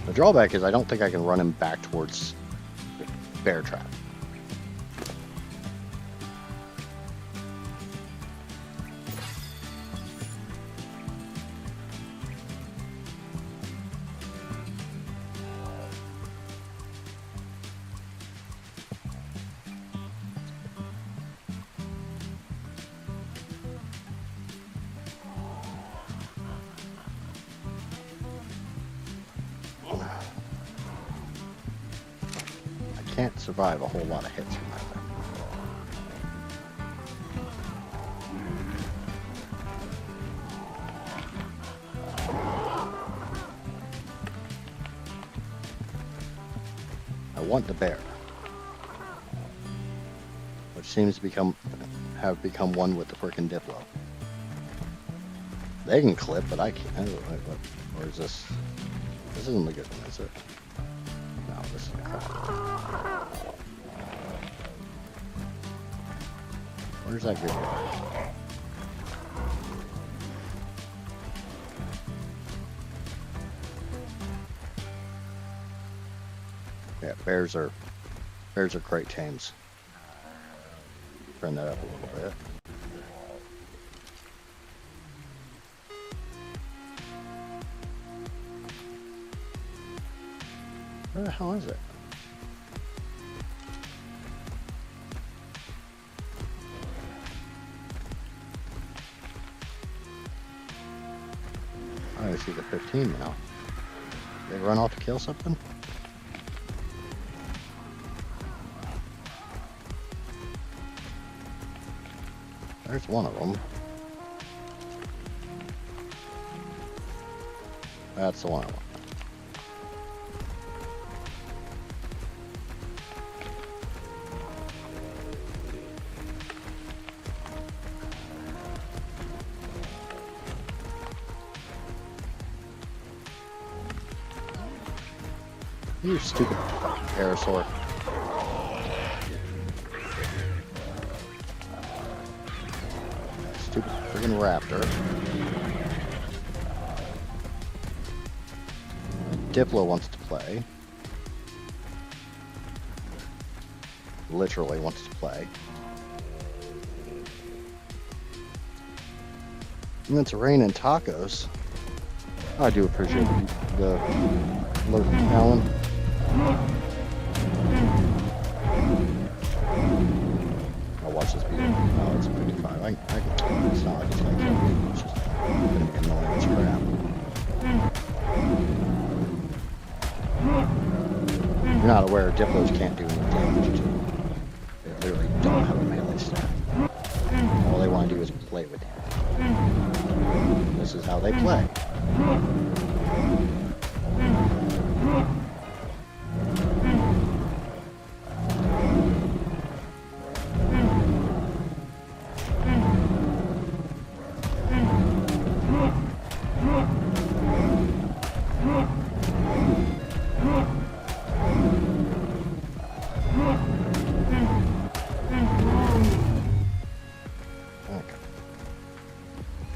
The drawback is I don't think I can run him back towards the bear trap. Can't survive a whole lot of hits from that thing. I want the bear, which seems to have become one with the frickin' Diplo. They can clip, but I can't. Or is this? This isn't the good one, is it? No, this is the crap. Where's that good guy? Yeah, bears are great tames. Turn that up a little bit. Where the hell is it? I see the 15 now. They run off to kill something? There's one of them. That's the one I want. You stupid fucking parasaur. Stupid friggin' raptor. Diplo wants to play. Literally wants to play. And it's raining tacos. I do appreciate the alert, Alan. I'll watch this video. Oh, it's 55. I can kill it. It's not like it's like it's just gonna be annoying as crap. You're not aware Diplos can't do anything. They literally don't have a melee stat. All they want to do is play with you. This is how they play.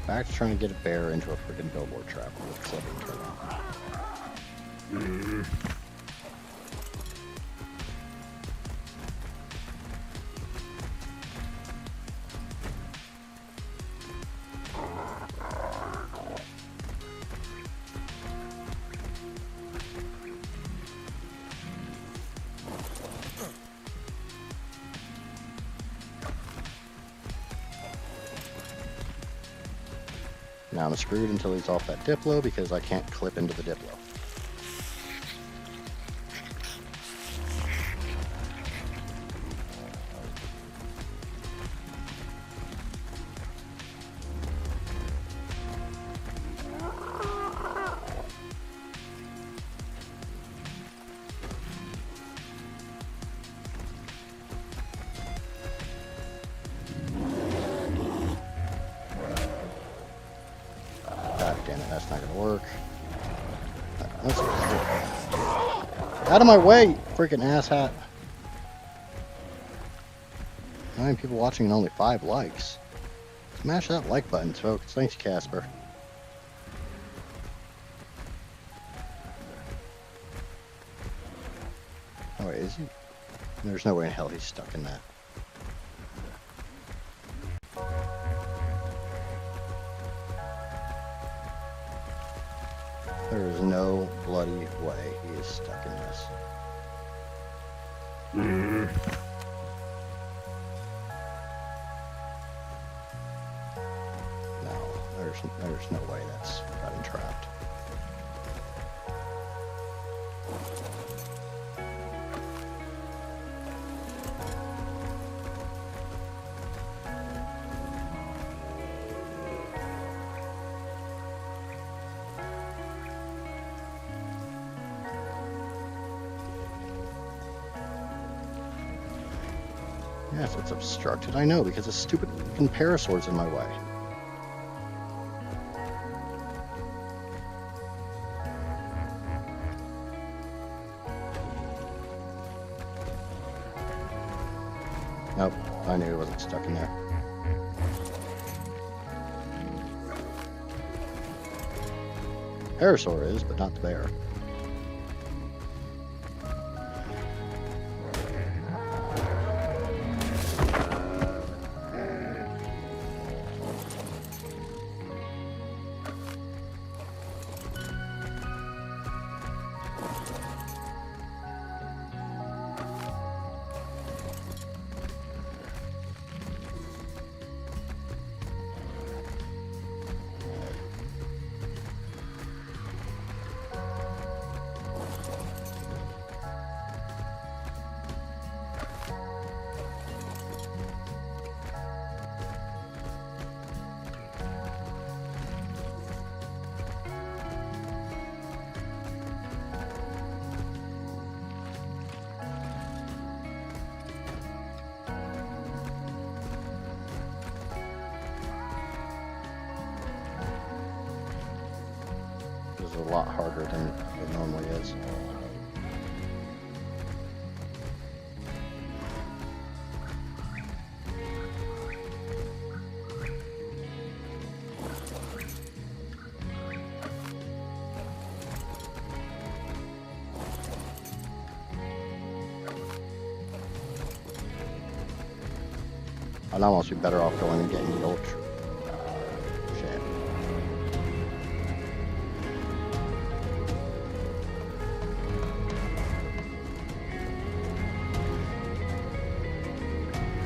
Back to trying to get a bear into a freaking billboard trap with slipping turtle. Now I'm screwed until he's off that Diplo because I can't clip into the Diplo. Damn it, that's not gonna work. Out of my way, freaking asshat. 9 people watching and only 5 likes. Smash that like button, folks. Thanks, Casper. Oh, wait, is he? There's no way in hell he's stuck in that. There is no bloody way he is stuck in this. No, there's no way that's gotten trapped. Yes, it's obstructed. I know, because a stupid fucking parasaur's in my way. Nope, I knew it wasn't stuck in there. Parasaur is, but not the bear. This is a lot harder than it normally is. I'd almost be better off going and getting the ultra. Shit.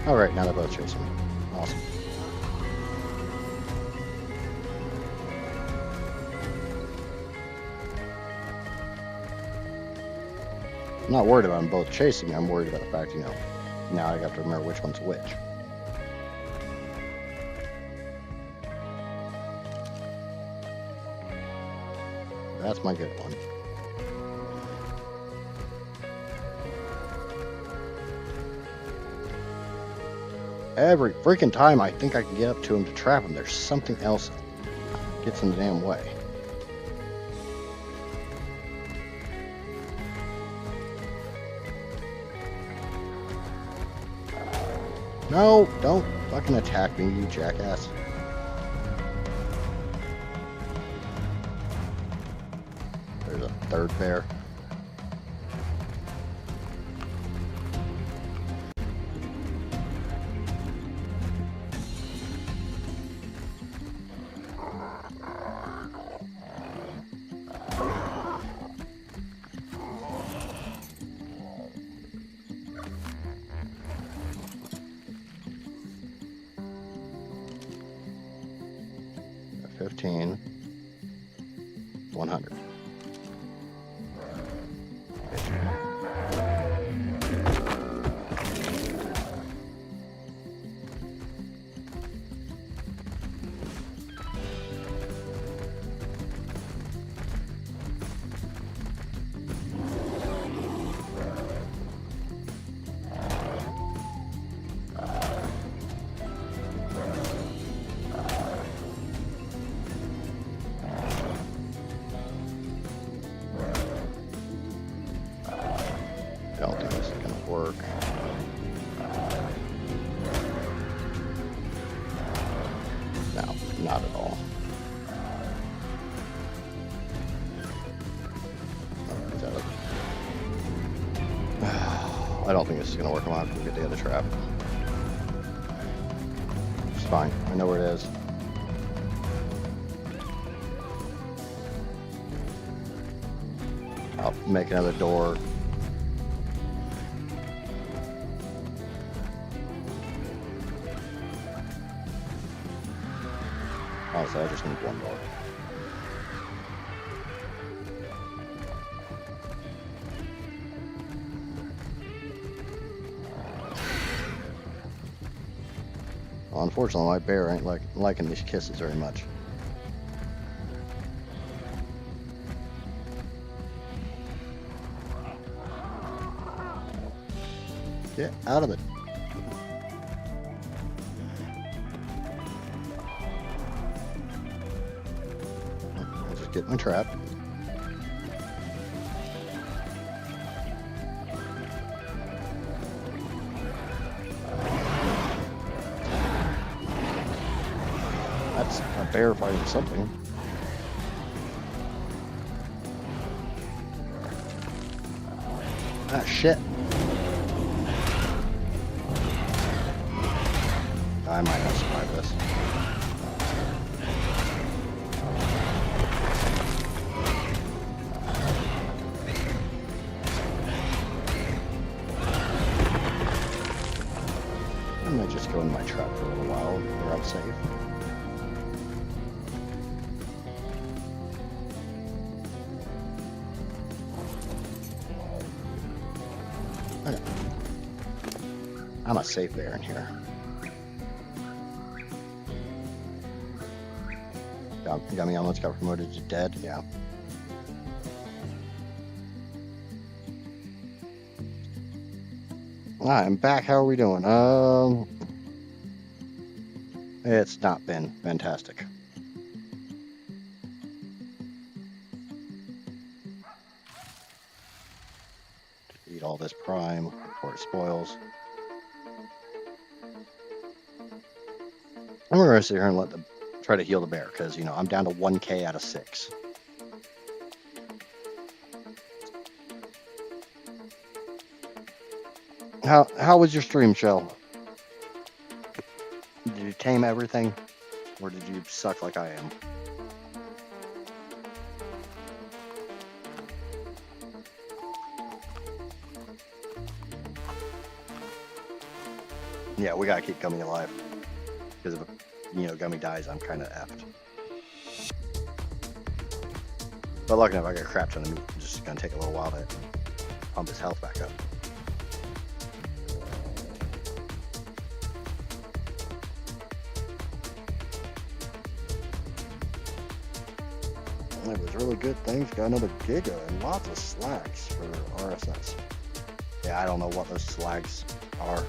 Alright, now they're both chasing me. Awesome. I'm not worried about them both chasing me. I'm worried about the fact, you know, now I got to remember which one's which. That's my good one. Every freaking time I think I can get up to him to trap him, there's something else that gets in the damn way. No, don't fucking attack me, you jackass. There's a third bear. $15, $100. I don't think this is gonna work. No, not at all. I don't think this is gonna work. I'm gonna have to get the other trap. It's fine. I know where it is. I'll make another door. Honestly, I just need one door. Well, unfortunately, my bear ain't liking these kisses very much. Get out of it. I'll just get my trap. That's a bear fighting something. Ah, shit. I might not survive this. I might just go in my trap for a little while where I'm safe. Okay. I'm a safe bear in here. Gummy almost got promoted to dead, yeah. Alright, I'm back. How are we doing? It's not been fantastic. Eat all this prime before it spoils. I'm gonna sit here and try to heal the bear, because, you know, I'm down to 1k out of 6. How was your stream, Shell? Did you tame everything? Or did you suck like I am? Yeah, we gotta keep Gummy alive. Because if, you know, Gummy dies, I'm kind of effed. But lucky enough, I got a crap ton of meat. It's just gonna take a little while to pump his health back up. It was really good things. Got another Giga and lots of slacks for RSS. Yeah, I don't know what those slags are.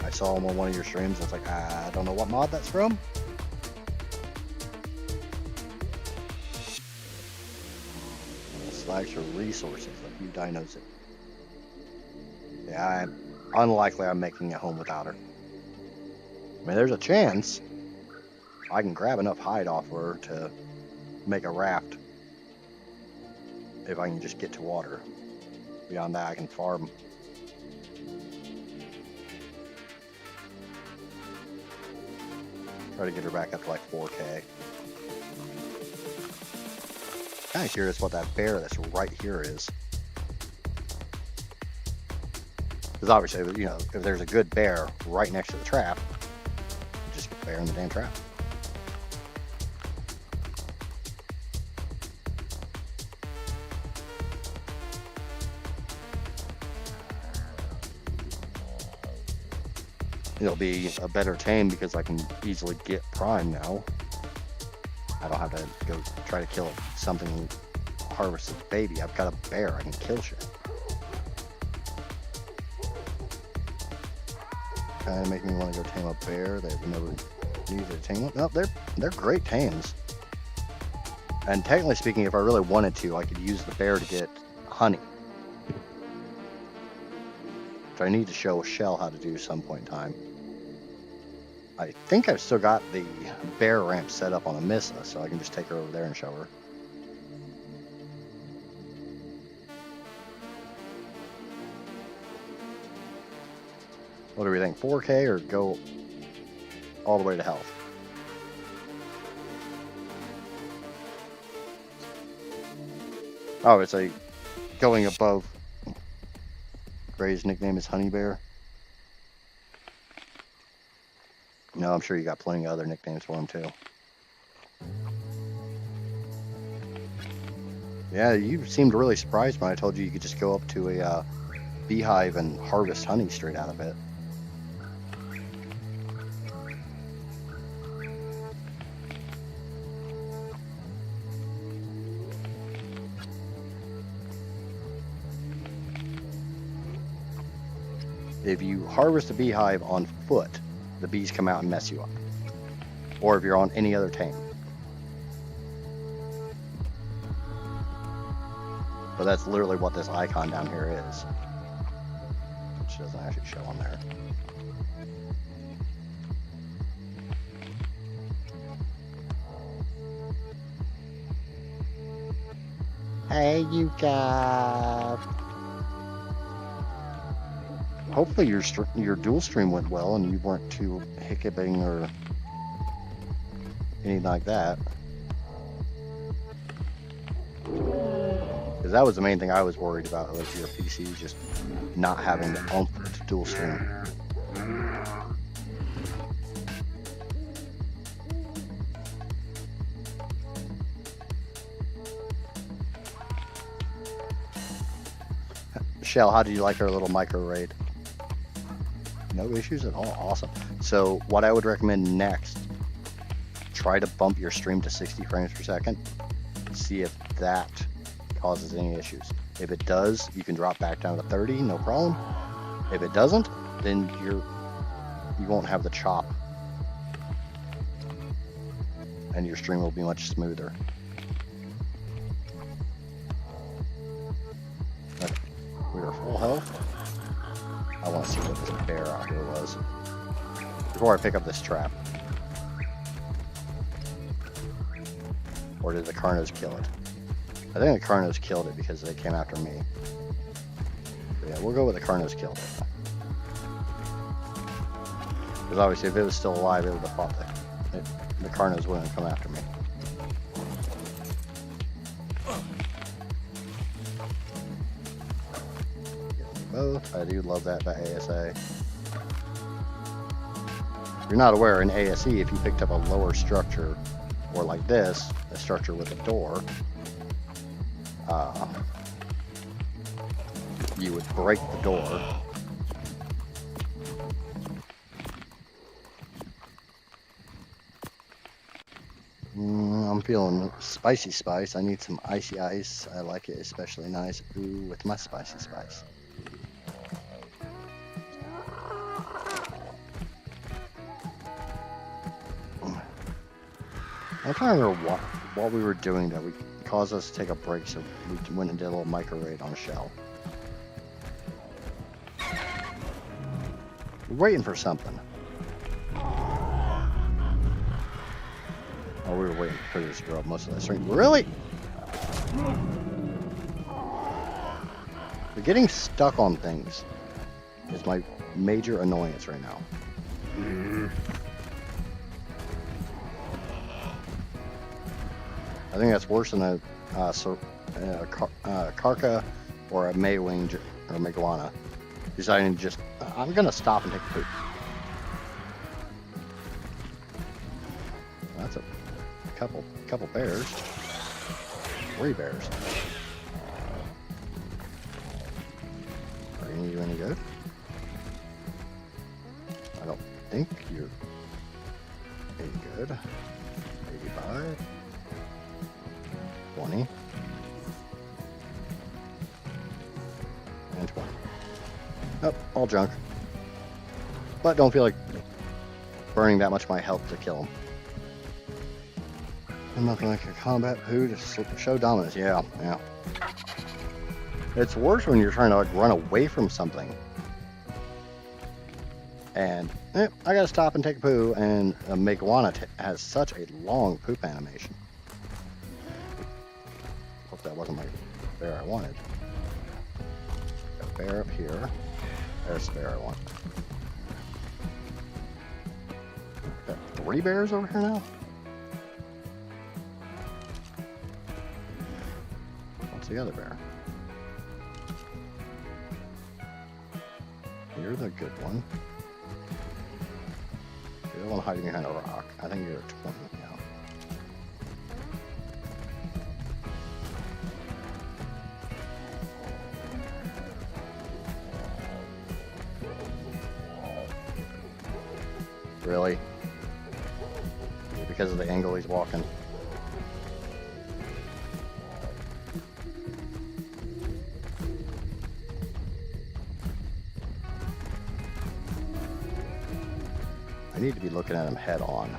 I saw them on one of your streams. I was like, I don't know what mod that's from. Slags are resources, like you dinos it. Yeah, unlikely I'm making it home without her. I mean, there's a chance I can grab enough hide off her to make a raft if I can just get to water. Beyond that, I can farm. Try to get her back up to like 4K. Kind of curious what that bear that's right here is. Because obviously, you know, if there's a good bear right next to the trap, just get the bear in the damn trap. It'll be a better tame because I can easily get prime now. I don't have to go try to kill something, harvest its baby. I've got a bear, I can kill shit. Kind of make me want to go tame a bear. They've never used a tame one. No, they're great tames. And technically speaking, if I really wanted to, I could use the bear to get honey. Which I need to show Shell how to do some point in time. I think I've still got the bear ramp set up on Amissa, so I can just take her over there and show her. What do we think? 4K or go all the way to health? Oh, it's a going above. Gray's nickname is Honey Bear. No, I'm sure you got plenty of other nicknames for him too. Yeah, you seemed really surprised when I told you you could just go up to a beehive and harvest honey straight out of it. If you harvest a beehive on foot, the bees come out and mess you up. Or if you're on any other tame. But that's literally what this icon down here is. Which doesn't actually show on there. Hey, you guys. Hopefully your dual stream went well and you weren't too hiccuping or anything like that. Because that was the main thing I was worried about, was your PC just not having the oomph to dual stream. Shell, how did you like our little micro raid? No issues at all. Awesome. So what I would recommend next, try to bump your stream to 60 frames per second. See if that causes any issues. If it does, you can drop back down to 30, no problem. If it doesn't, then you won't have the chop. And your stream will be much smoother. Okay. We are full health. I want to see what this bear out here was before I pick up this trap. Or did the Carnos kill it? I think the Carnos killed it because they came after me. So yeah, we'll go with the Carnos killed it. Because obviously if it was still alive, it would have fought the Carnos wouldn't come after me. Both. I do love that ASA. If you're not aware, in ASE, if you picked up a lower structure, or like this, a structure with a door, you would break the door. I'm feeling spicy spice. I need some icy ice. I like it especially nice. Ooh, with my spicy spice. I'm trying to remember what we were doing that would cause us to take a break, so we went and did a little micro raid on a shell. We're waiting for something. Oh, we were waiting for this to grow up most of that string. Really? But getting stuck on things is my major annoyance right now. I think that's worse than a Karka or a Maywing or Megawana deciding to just, I'm gonna stop and take a poop. That's a couple bears. 3 bears. Are you any good? I don't think you're any good. 85. 20. And 20. Oh, all junk. But don't feel like burning that much of my health to kill him. I'm nothing like a combat poo to show dominance. Yeah. It's worse when you're trying to like run away from something. And I gotta stop and take a poo, and a Megawana has such a long poop animation. Hope that wasn't my bear I wanted. Got a bear up here. There's the bear I want. Got 3 bears over here now? What's the other bear? You're the good one. You're the one hiding behind a rock. I think you're a 20 now. Really? Because of the angle he's walking. I need to be looking at him head on.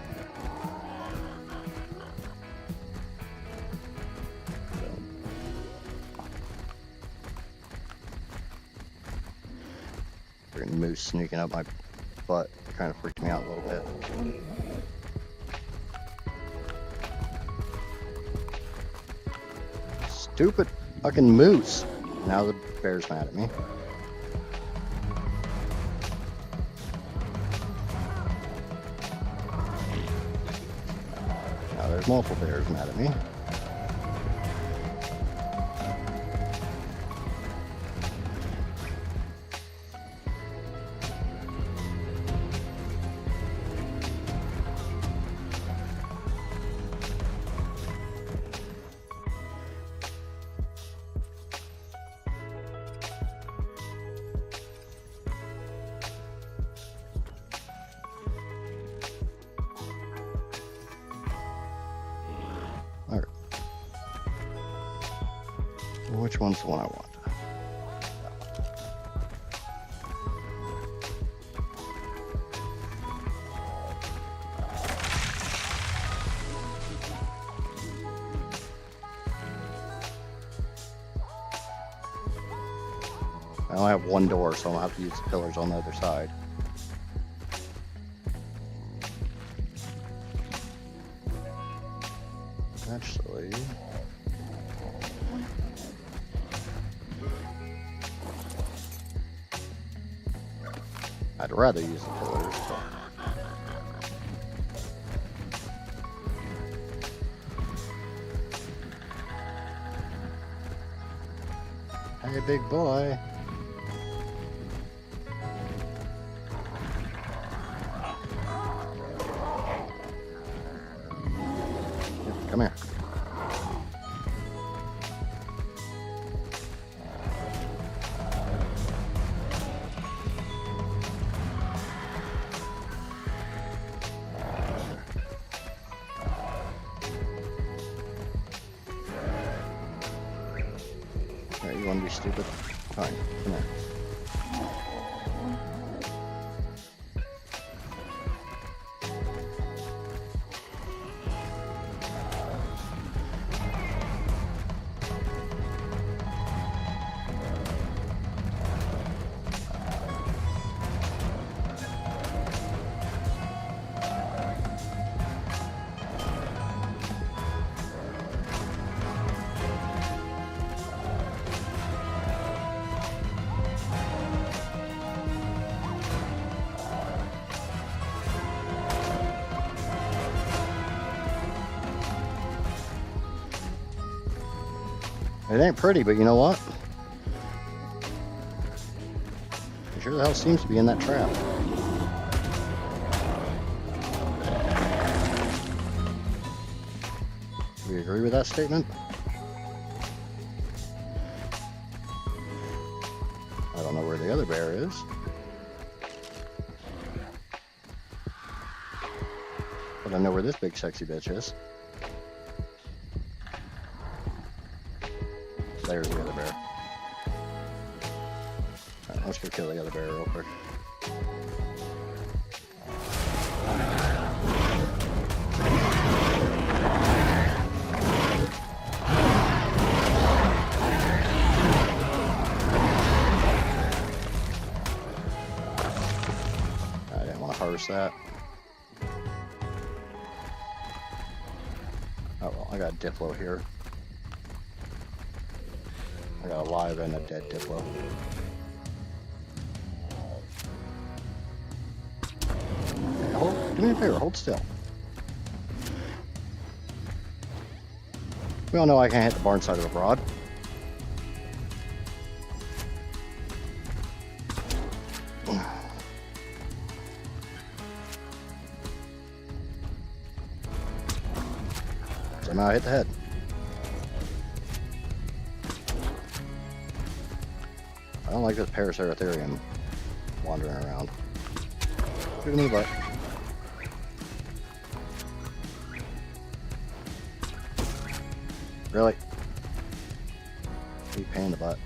Freaking moose sneaking up my butt kind of freaked me out a little bit. Stupid fucking moose. Now the bear's mad at me. Now there's multiple bears mad at me. Alright. Which one's the one I want? I only have one door, so I'll have to use the pillars on the other side. Actually, I'd rather use the pillars. But... Hey, big boy. Come here. you stupid. Fine, come here. It ain't pretty, but you know what? It sure the hell seems to be in that trap. Do we agree with that statement? I don't know where the other bear is. But I know where this big sexy bitch is. There's the other bear. Alright, let's go kill the other bear real quick. I didn't want to harvest that. Oh well, I got a Diplo here. I got a live and a dead Diplo. Hey, do me a favor, hold still. We all know I can't hit the barn side of a broad. Somehow I hit the head. I don't like this Paraceratherium wandering around. Shoot him in the butt. Really? Keep pain in the butt.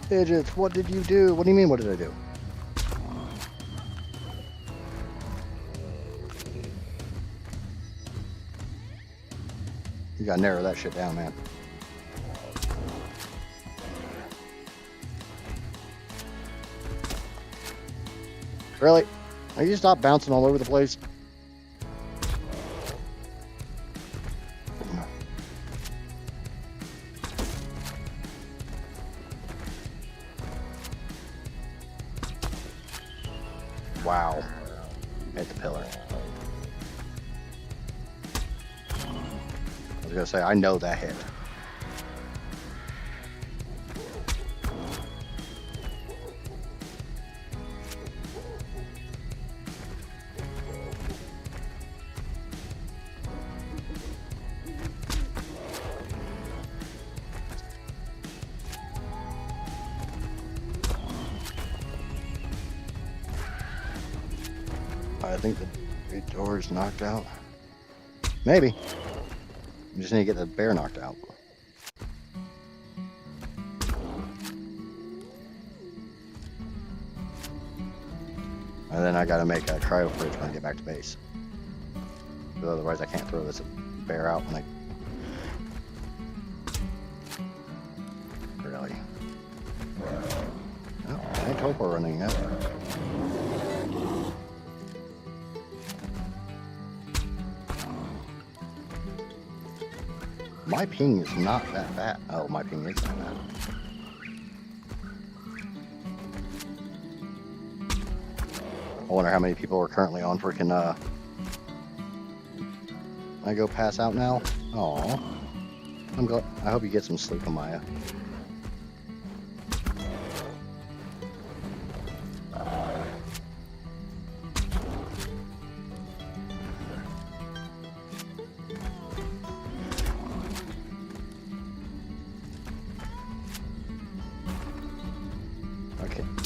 Idjits, what did you do? What do you mean, what did I do? You gotta narrow that shit down, man. Really? Are you stop bouncing all over the place? Wow. Hit the pillar. I was gonna say, I know that hit. I think the door is knocked out. Maybe. We just need to get the bear knocked out. And then I gotta make a cryo fridge when I get back to base. Because otherwise I can't throw this bear out when I... Really? Oh, I ain't Topo running yet. My ping is not that bad. Oh, my ping is that bad. I wonder how many people are currently on freaking, I go pass out now? Aw. I hope you get some sleep, Amaya.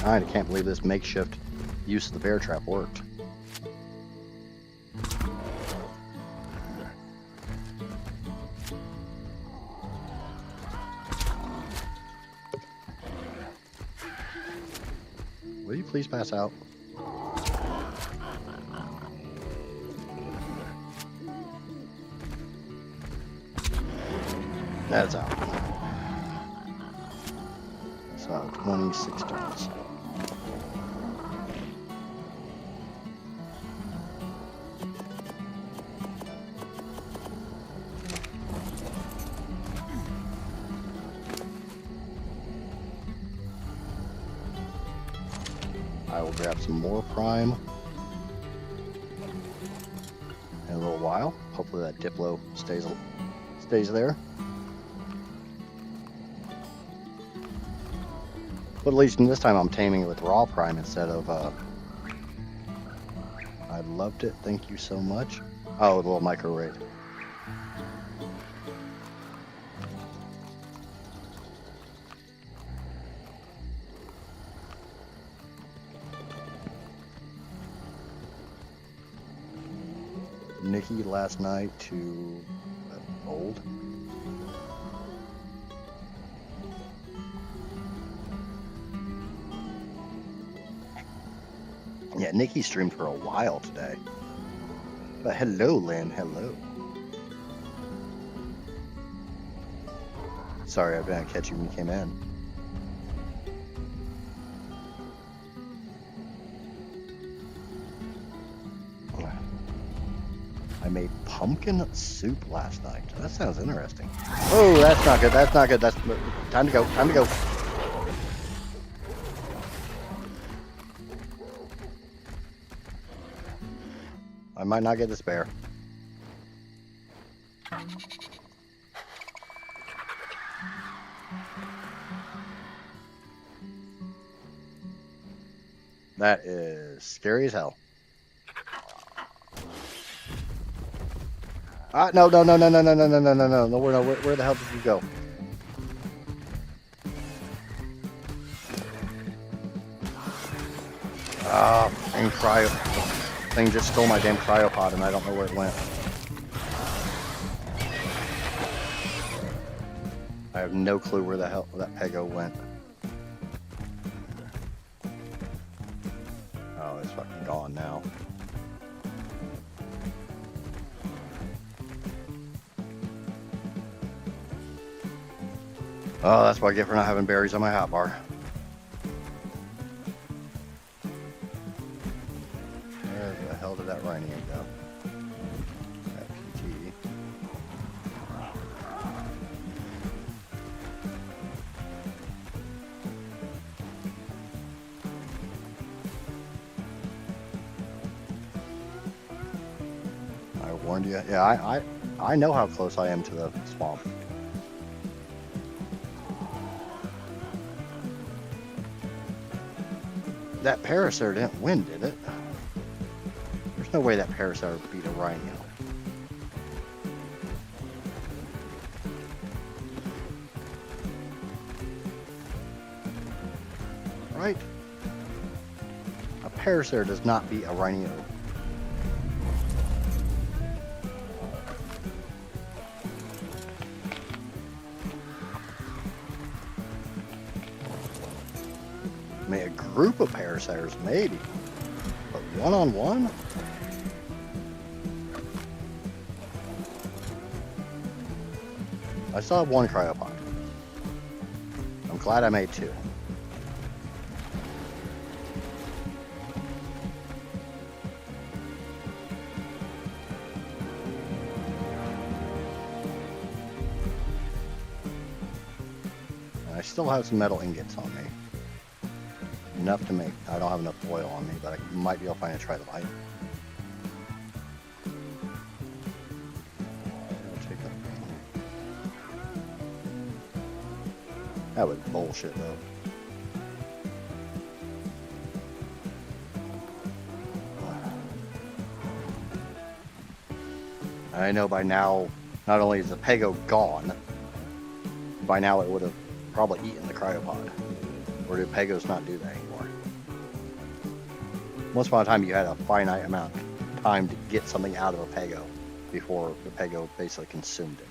I can't believe this makeshift use of the bear trap worked. please pass out? That's out. So 26 turns. I will grab some more prime in a little while. Hopefully that Diplo stays there. But at least this time I'm taming it with raw prime instead of I loved it, thank you so much. Oh, a little micro raid. Nikki last night to old. Yeah, Nikki streamed for a while today. But hello, Lynn. Hello. Sorry, I didn't catch you when you came in. I made pumpkin soup last night. That sounds interesting. Oh, that's not good. That's not good. That's time to go. Time to go. I might not get this bear. That is scary as hell. No, no, no, no, no, no, no, no, no, no, no, no, where the hell did you go? And cryo thing just stole my damn cryopod and I don't know where it went. I have no clue where the hell that Pego went. Oh, it's fucking gone now. Oh, that's what I get for not having berries on my hotbar. Where the hell did that rhino go? That PT. I warned you. Yeah, I know how close I am to the swamp. That Parasaur didn't win, did it? There's no way that Parasaur beat a rhino. Right? A Parasaur does not beat a rhino. I mean, a group of Parasaurs, maybe. But one-on-one? I still have one cryopod. I'm glad I made two. And I still have some metal ingots on me. Enough to make. I don't have enough oil on me, but I might be able to find a trilobite. That was bullshit, though. I know by now, not only is the Pego gone, by now it would have probably eaten the cryopod. Or do Pegos not do that anymore? Once upon a time, you had a finite amount of time to get something out of a Pego before the Pego basically consumed it.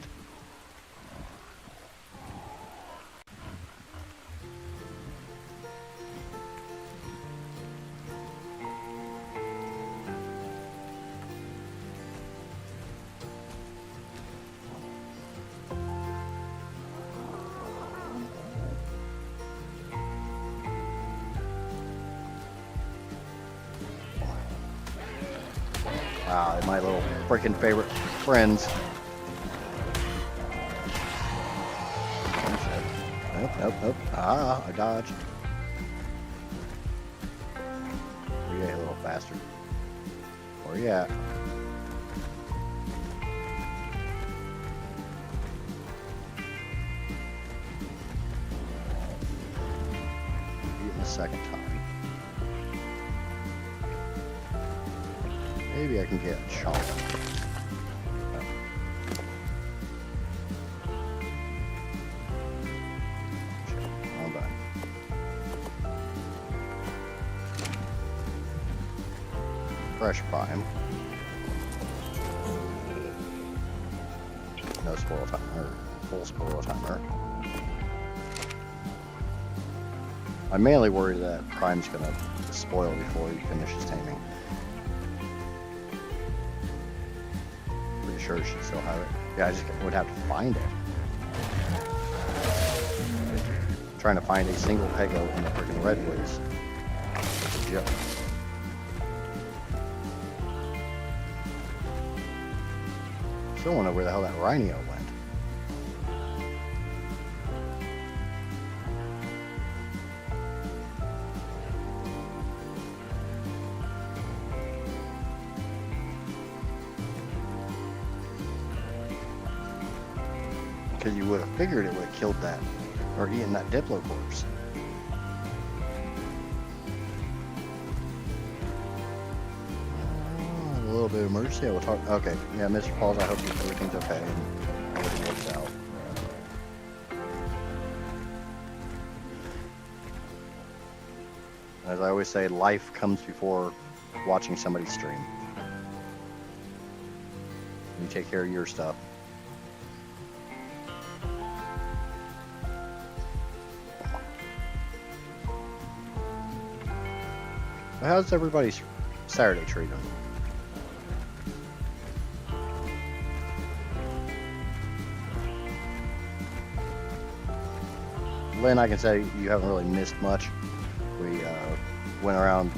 Ah, my little freaking favorite friends. Nope, nope, nope. Ah, I dodged. Where you at, little bastard? Where you at? Eating the second time. Maybe I can get a shot. I'm done. Fresh prime. No spoil timer. Full spoil timer. I'm mainly worried that prime's gonna spoil before he finishes taming. Pretty sure she still have it. Yeah, I just would have to find it. Trying to find a single pego in the freaking redwoods. It's a joke. Still wonder where the hell that rhino went. Because you would have figured it would have killed that, or eaten that Diplo corpse. A little bit of emergency. I will talk. Okay, yeah, Mr. Pauls. I hope everything's okay and everything works out. As I always say, life comes before watching somebody stream. You take care of your stuff. How's everybody's Saturday treating? Lynn, I can say you haven't really missed much. We went around,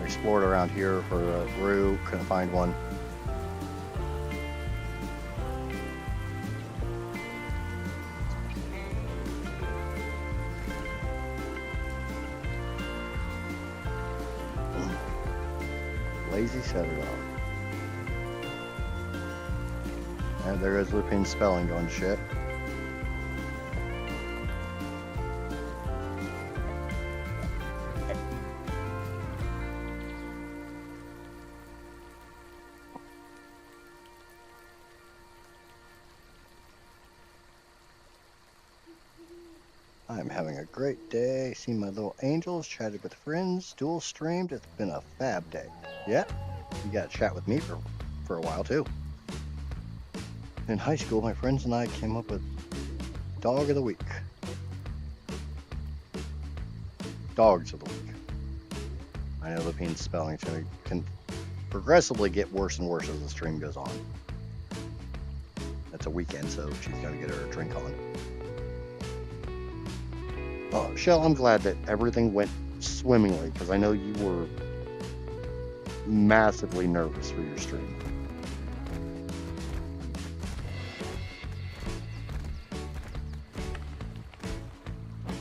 explored around here for a rue, couldn't find one. Lazy setter dog. And there goes Lupin's spelling going to shit. I'm having a great day. Seen my little angels, chatted with friends, dual streamed. It's been a fab day. Yeah, you got to chat with me for a while too. In high school, my friends and I came up with Dog of the Week. Dogs of the Week. I know Lupin's spelling can progressively get worse and worse as the stream goes on. It's a weekend, so she's got to get her a drink on. Shell, I'm glad that everything went swimmingly, because I know you were massively nervous for your stream.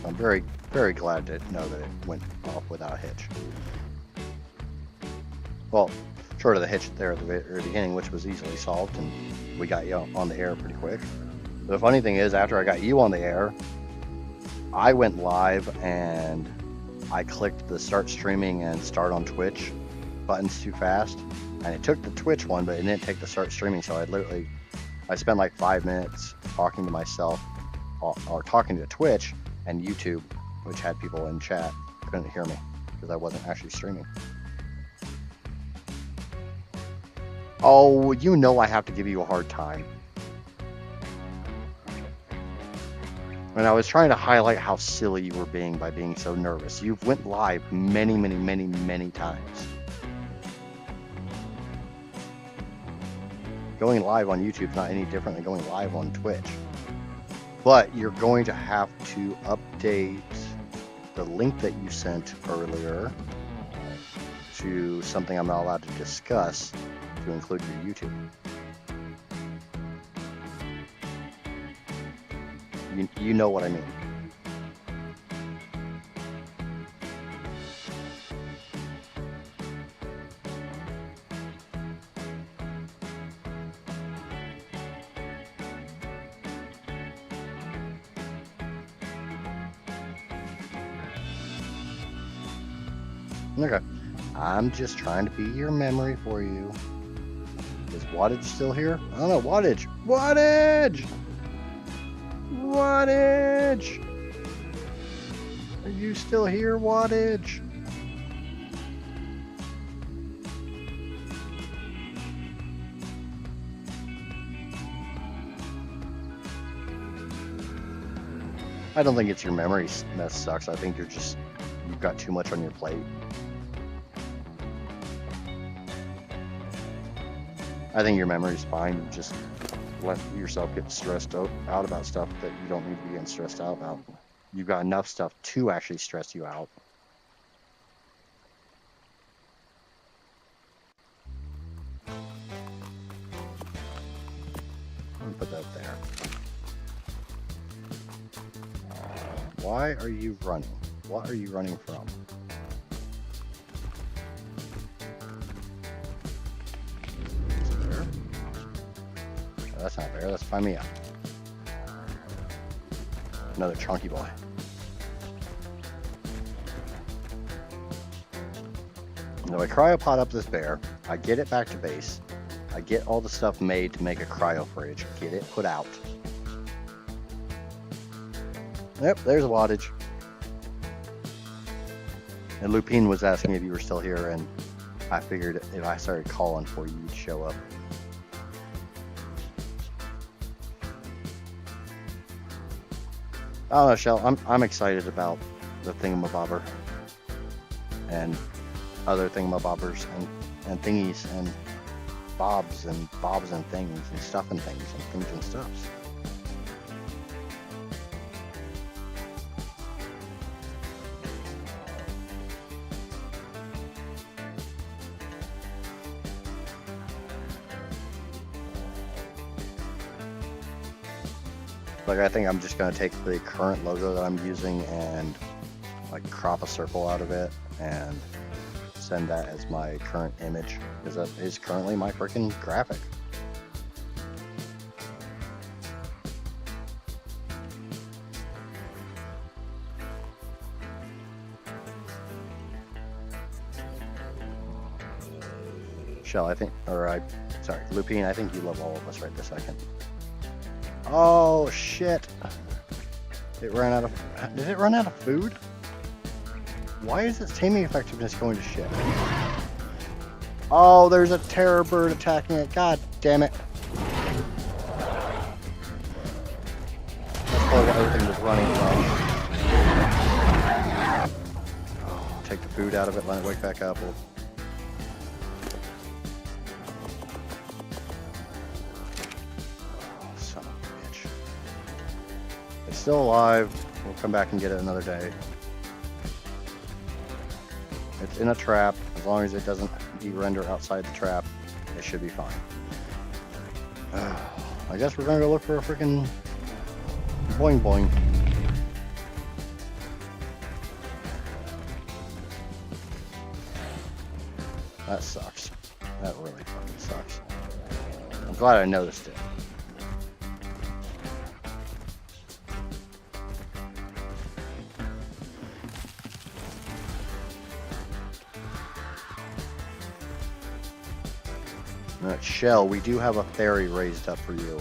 I'm very, very glad to know that it went off without a hitch. Well, short of the hitch there at the very beginning, which was easily solved, and we got you on the air pretty quick. The funny thing is, after I got you on the air, I went live and I clicked the start streaming and start on Twitch buttons too fast, and it took the Twitch one, but it didn't take the start streaming. So I spent like 5 minutes talking to myself, or talking to Twitch and YouTube, which had people in chat, couldn't hear me because I wasn't actually streaming. Oh, you know I have to give you a hard time. And I was trying to highlight how silly you were being by being so nervous. You went live many, many, many, many times. Going live on YouTube is not any different than going live on Twitch. But you're going to have to update the link that you sent earlier to something I'm not allowed to discuss to include your YouTube. You know what I mean. Okay. I'm just trying to be your memory for you. Is Wattage still here? I don't know. Wattage! Wattage! Wattage! Are you still here, Wattage? I don't think it's your memory that sucks. I think you've got too much on your plate. I think your memory's fine. You just let yourself get stressed out about stuff that you don't need to be getting stressed out about. You've got enough stuff to actually stress you out. Let me put that there. Why are you running? What are you running from? That's not fair. Let's find me out. Another chunky boy. Now I cryopod up this bear. I get it back to base. I get all the stuff made to make a cryo fridge. Get it put out. Yep, there's a wattage. And Lupine was asking if you were still here, and I figured if I started calling for you, you'd show up. I don't know, Shell. I'm excited about the thingamabobber and other thingamabobbers and thingies and bobs and things and stuff and things and things and stuffs. Like, I think I'm just going to take the current logo that I'm using and like crop a circle out of it and send that as my current image, because that is currently my freaking graphic. Shell, sorry, Lupine, I think you love all of us right this second. Oh shit! Did it run out of food? Why is its taming effectiveness going to shit? Oh, there's a terror bird attacking it. God damn it! That's probably what everything was running from. Oh, take the food out of it, let it wake back up. Still alive. We'll come back and get it another day. It's in a trap. As long as it doesn't de-render outside the trap, it should be fine. I guess we're gonna go look for a freaking boing boing. That sucks. That really fucking sucks. I'm glad I noticed it. Shell, we do have a ferry raised up for you.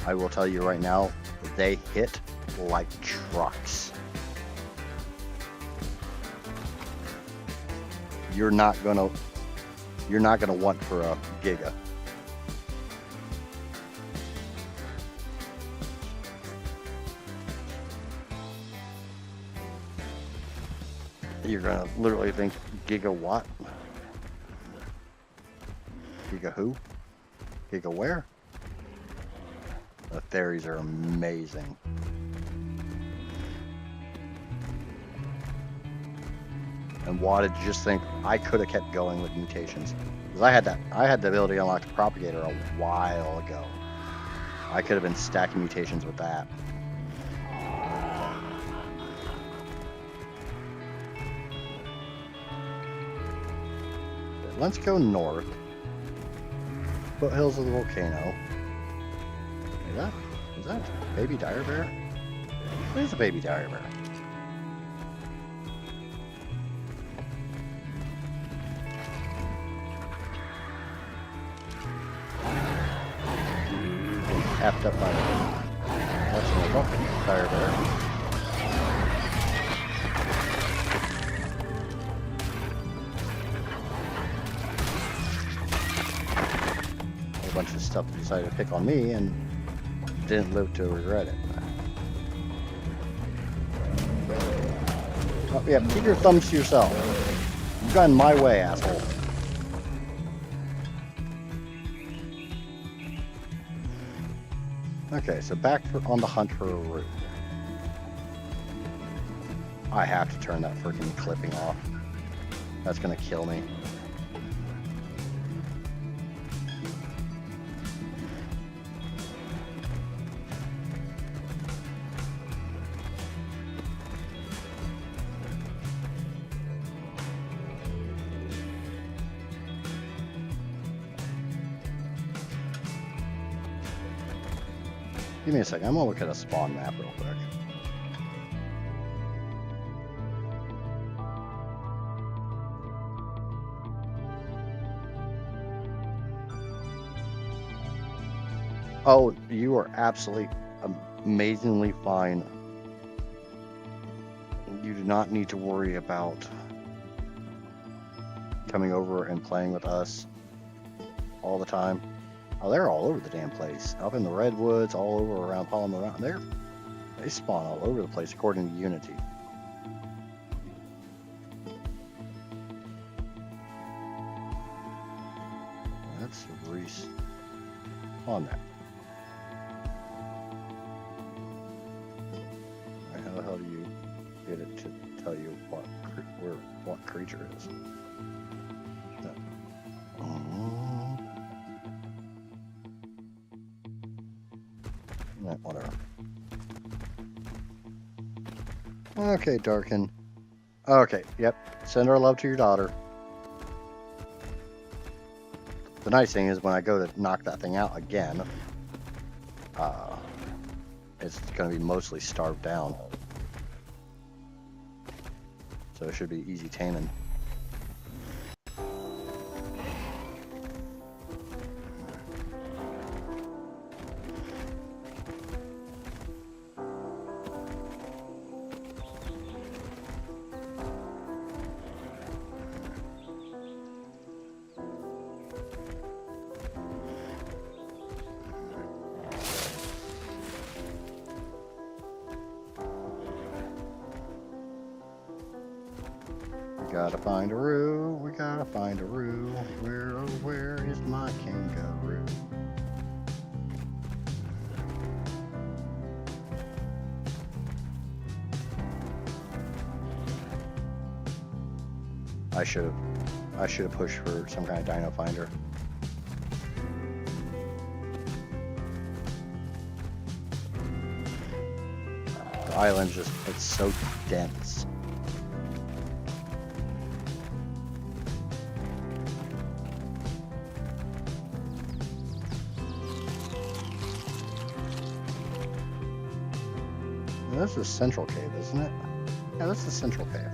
I will tell you right now, they hit like trucks. You're not gonna want for a Giga. You're gonna literally think Giga what? Giga who? Giga where? The fairies are amazing. And And why did you just think I could have kept going with mutations? Because I had the ability to unlock the propagator a while ago. I could have been stacking mutations with that. Let's go north. Foothills of the volcano. Is that a baby dire bear? It is a baby dire bear. Effed up by what's in the book? Dire bear. A bunch of stuff that decided to pick on me and didn't live to regret it. Oh, yeah, keep your thumbs to yourself. You've gone my way, asshole. Okay, so back on the hunt for a route. I have to turn that freaking clipping off. That's gonna kill me. Give me a second. I'm gonna look at a spawn map real quick. Oh, you are absolutely amazingly fine. You do not need to worry about coming over and playing with us all the time. Oh, they're all over the damn place. Up in the redwoods, all over around Palmer Mountain. They spawn all over the place according to Unity. That's Reese on that. How the hell do you get it to tell you what creature is? Whatever. Okay, Darkin. Okay, yep. Send our love to your daughter. The nice thing is when I go to knock that thing out again, it's going to be mostly starved down. So it should be easy taming. Gotta find a roo, we gotta find a roo. Where is my kangaroo? I should have pushed for some kind of dino finder. The island's it's so dense. That's the central cave, isn't it? Yeah, that's the central cave.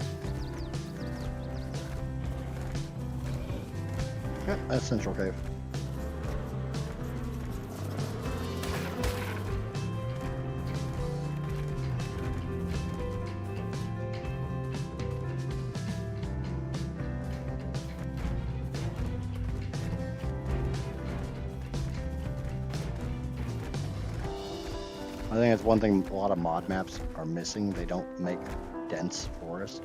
Yep, that's central cave. I think that's one thing a lot of mod maps are missing. They don't make dense forest.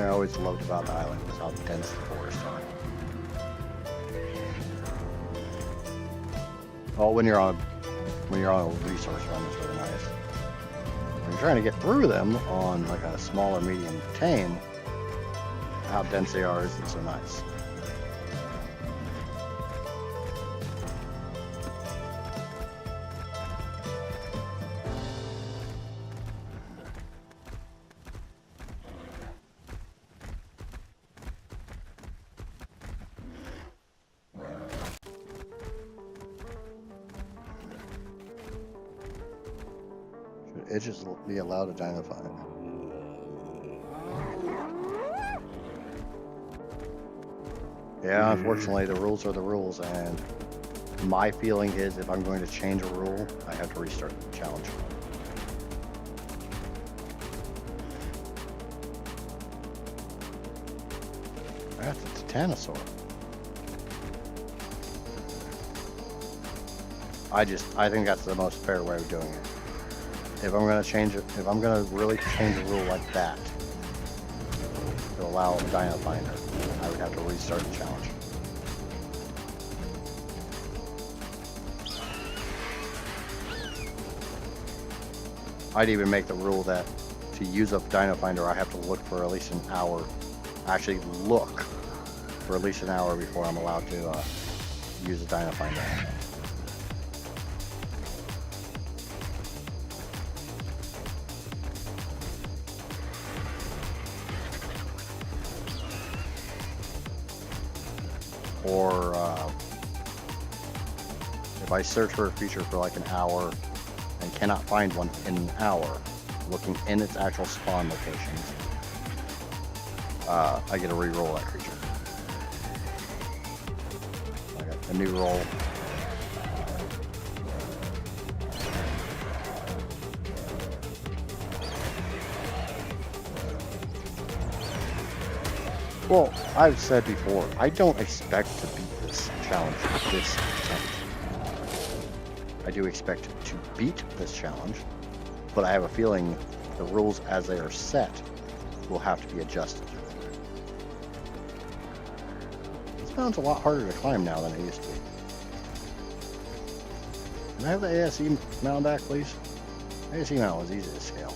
thing I always loved about the island was how dense the forests are. Well, when you're on a resource run, it's really nice. When you're trying to get through them on like a small or medium tame, how dense they are isn't so nice. Should Idjits be allowed to identify it? Yeah, unfortunately, the rules are the rules, and my feeling is if I'm going to change a rule, I have to restart the challenge. That's a titanosaur. I think that's the most fair way of doing it. If I'm going to change it, if I'm going to really change a rule like that to allow a dino finder, I would have to restart the challenge. I'd even make the rule that to use a dino finder, I have to look for at least an hour. Actually, look for at least an hour before I'm allowed to use a dino finder. Or if I search for a creature for like an hour and cannot find one in an hour, looking in its actual spawn locations, I get to re-roll that creature. I got a new roll. Well, I've said before, I don't expect to beat this challenge this attempt. I do expect to beat this challenge, but I have a feeling the rules as they are set will have to be adjusted. This mountain's a lot harder to climb now than it used to be. Can I have the ASE mountain back, please? ASE mountain was easy to scale.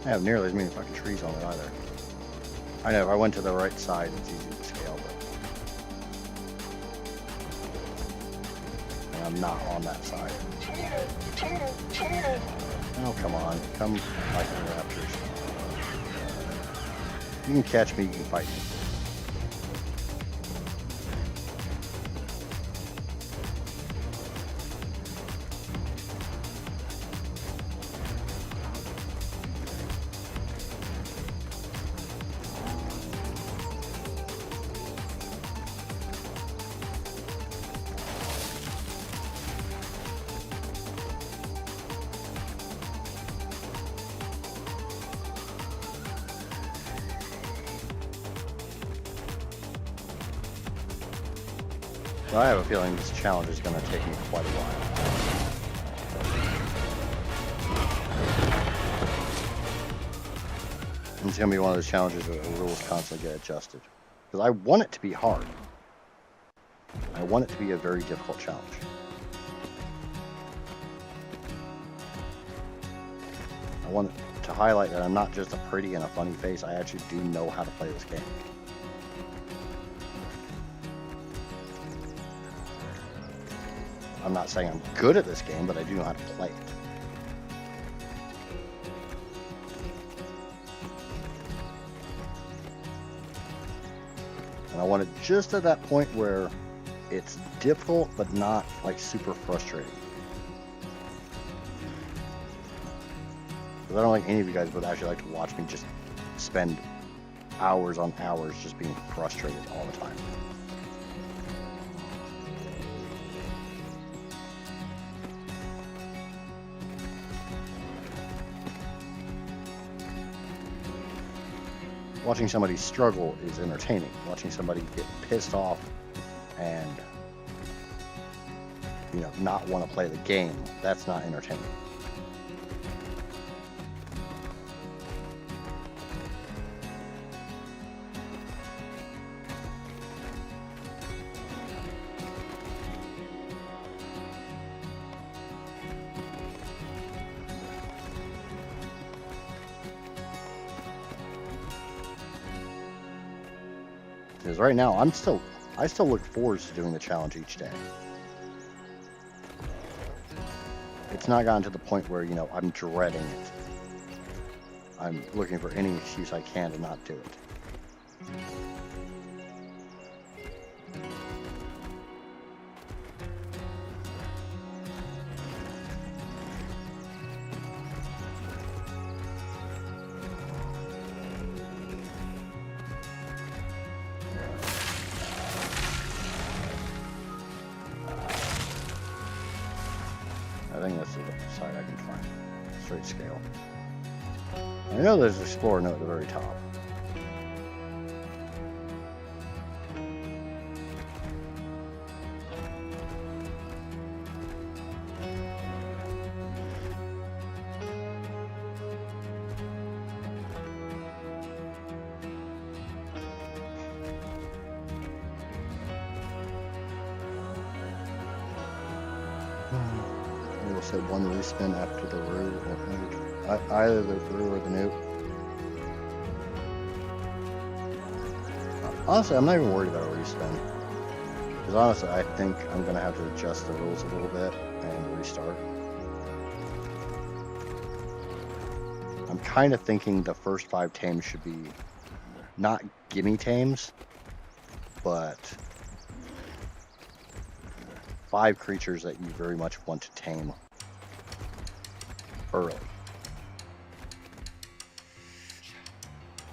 I have nearly as many fucking trees on it either. I know if I went to the right side, it's easy to scale, but and I'm not on that side. Oh, come on. Come fight the raptors. You can catch me, you can fight me. So I have a feeling this challenge is going to take me quite a while. It's going to be one of those challenges where the rules constantly get adjusted. Because I want it to be hard. I want it to be a very difficult challenge. I want to highlight that I'm not just a pretty and a funny face, I actually do know how to play this game. I'm not saying I'm good at this game, but I do know how to play it. And I want it just at that point where it's difficult, but not like super frustrating. Because I don't think any of you guys would actually like to watch me just spend hours on hours just being frustrated all the time. Watching somebody struggle is entertaining. Watching somebody get pissed off and, you know, not want to play the game, that's not entertaining. Because right now, I still look forward to doing the challenge each day. It's not gotten to the point where, you know, I'm dreading it. I'm looking for any excuse I can to not do it. I think that's the side I can find. Straight scale. I know there's an Explorer note at the very top. We will say one respin after the root or nuke. Either the root or the nuke. Honestly, I'm not even worried about a respin. Because honestly, I think I'm going to have to adjust the rules a little bit and restart. I'm kind of thinking the first 5 tames should be not gimme tames, but 5 creatures that you very much want to tame early.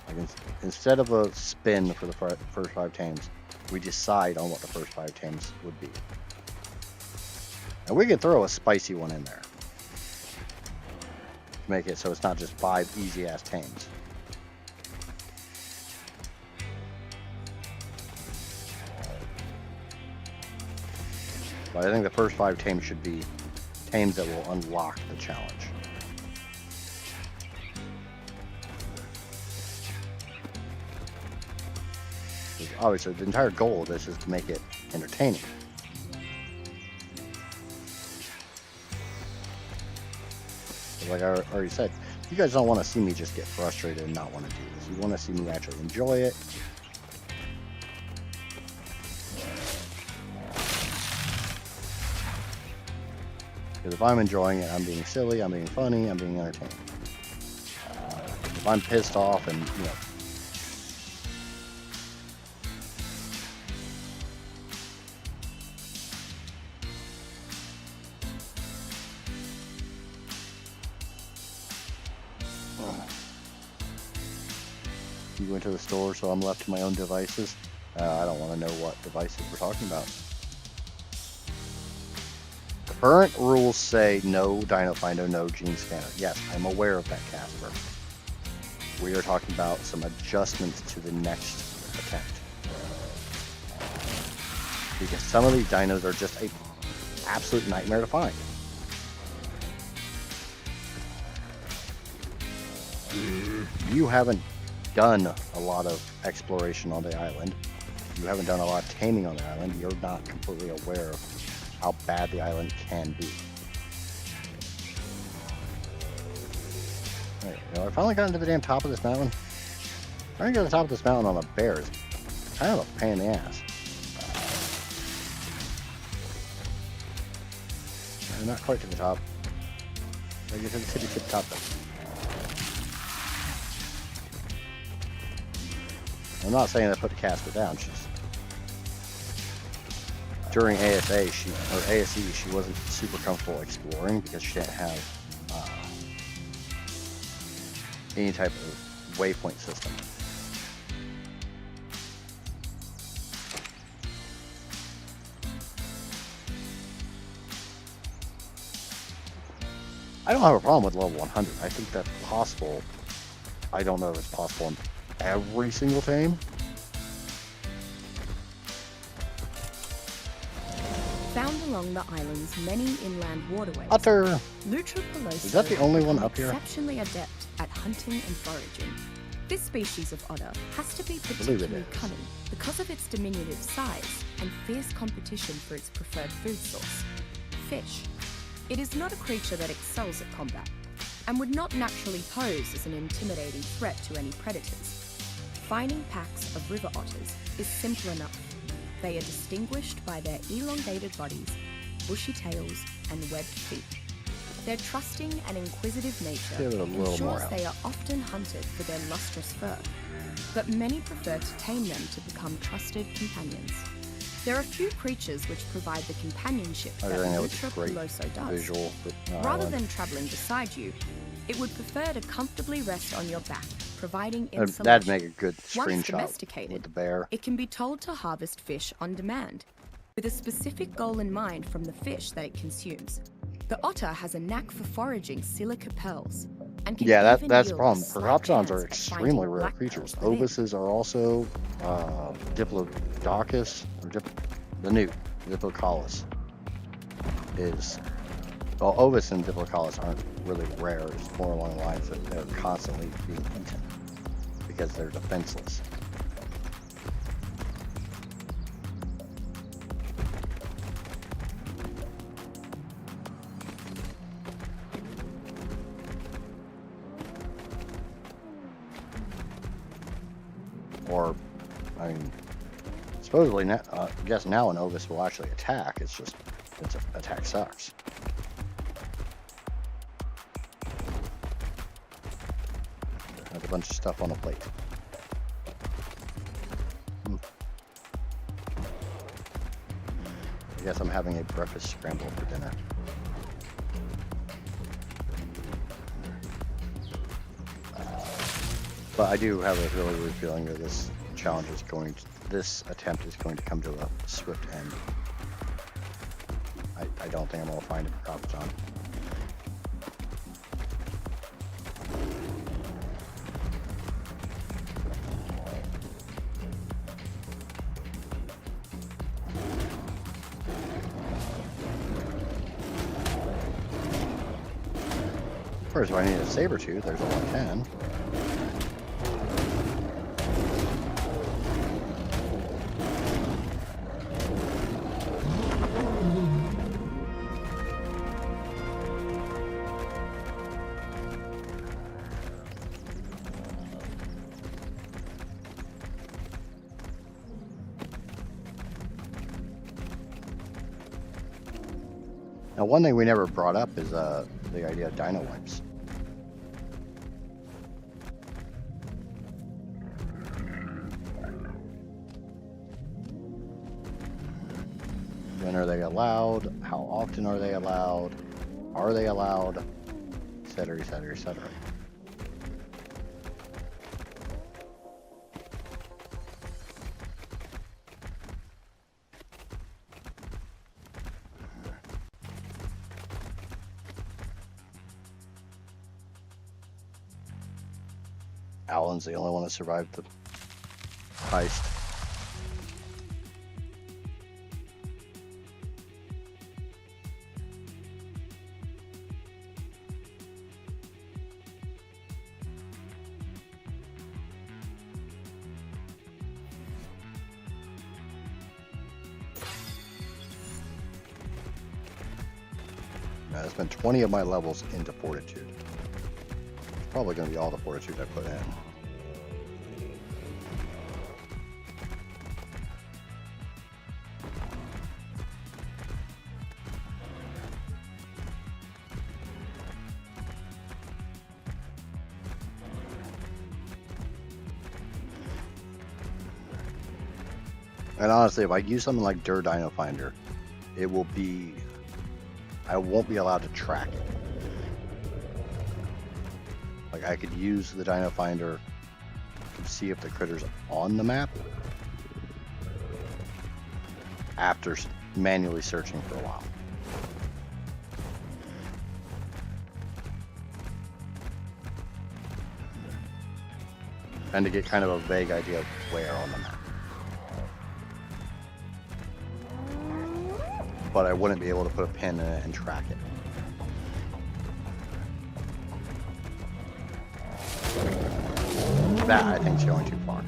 Like instead of a spin for the first 5 tames, we decide on what the first 5 tames would be. And we could throw a spicy one in there. Make it so it's not just 5 easy ass tames. But I think the first 5 tames should be tames that will unlock the challenge. Obviously, the entire goal of this is to make it entertaining. Like I already said, you guys don't want to see me just get frustrated and not want to do this. You want to see me actually enjoy it. Because if I'm enjoying it, I'm being silly, I'm being funny, I'm being entertaining. If I'm pissed off and, you know, you went to the store, so I'm left to my own devices. I don't want to know what devices we're talking about. The current rules say no Dino Finder, no Gene Scanner. Yes, I'm aware of that, Casper. We are talking about some adjustments to the next attempt. Because some of these dinos are just an absolute nightmare to find. You haven't done a lot of exploration on the island. You haven't done a lot of taming on the island. You're not completely aware of how bad the island can be. Right, you know, I finally got to the damn top of this mountain. Trying to get to the top of this mountain on a bear is kind of a pain in the ass. Not quite to the top. I get to the tippy tip top though. I'm not saying I put the Casper down. She's during ASE she wasn't super comfortable exploring because she didn't have any type of waypoint system. I don't have a problem with level 100. I think that's possible. I don't know if it's possible in every single tame. Found along the island's many inland waterways, Otter! Lutra pelosa Is that the only one up here? exceptionally adept at hunting and foraging. This species of otter has to be believe it particularly is. cunning because of its diminutive size and fierce competition for its preferred food source, fish. It is not a creature that excels at combat and would not naturally pose as an intimidating threat to any predators. Finding packs of river otters is simple enough. They are distinguished by their elongated bodies, bushy tails, and webbed feet. Their trusting and inquisitive nature ensures they are often hunted for their lustrous fur, but many prefer to tame them to become trusted companions. There are few creatures which provide the companionship that Ultra Coloso does. Rather than traveling beside you, it would prefer to comfortably rest on your back, providing insulation. That'd make a good Once screenshot domesticated, with the bear. it can be told to harvest fish on demand, with a specific goal in mind from the fish that it consumes. The otter has a knack for foraging silica pearls, and can that's even the yield problem. a slight Perhoptons are chance at extremely finding rare black creatures. pearls within. Ovises are also Diplodocus, or the new Diplocalus is. Well, Ovis and Diplocalus aren't really rare. It's more along the lines that they're constantly being eaten because they're defenseless. Or, I mean, supposedly, I guess now an Ovis will actually attack. It's just, its attack sucks. There's a bunch of stuff on the plate. I guess I'm having a breakfast scramble for dinner. But I do have a really weird feeling that this challenge is this attempt is going to come to a swift end. I don't think I'm going to find a Perhopton. First, if I need a saber-tooth, there's only 10. Now, one thing we never brought up is the idea of dino wipes. When are they allowed? How often are they allowed? Are they allowed? Etc., etc., etc. Alan's the only one that survived the heist. Now, I spent 20 of my levels into Fortitude. It's probably going to be all the Fortitude I put in. And honestly, if I use something like Dino Finder, it will be, I won't be allowed to track it. Like, I could use the Dino Finder to see if the critter's on the map after manually searching for a while. And to get kind of a vague idea of where on the map. But I wouldn't be able to put a pin in it and track it. That, I think, is going too far.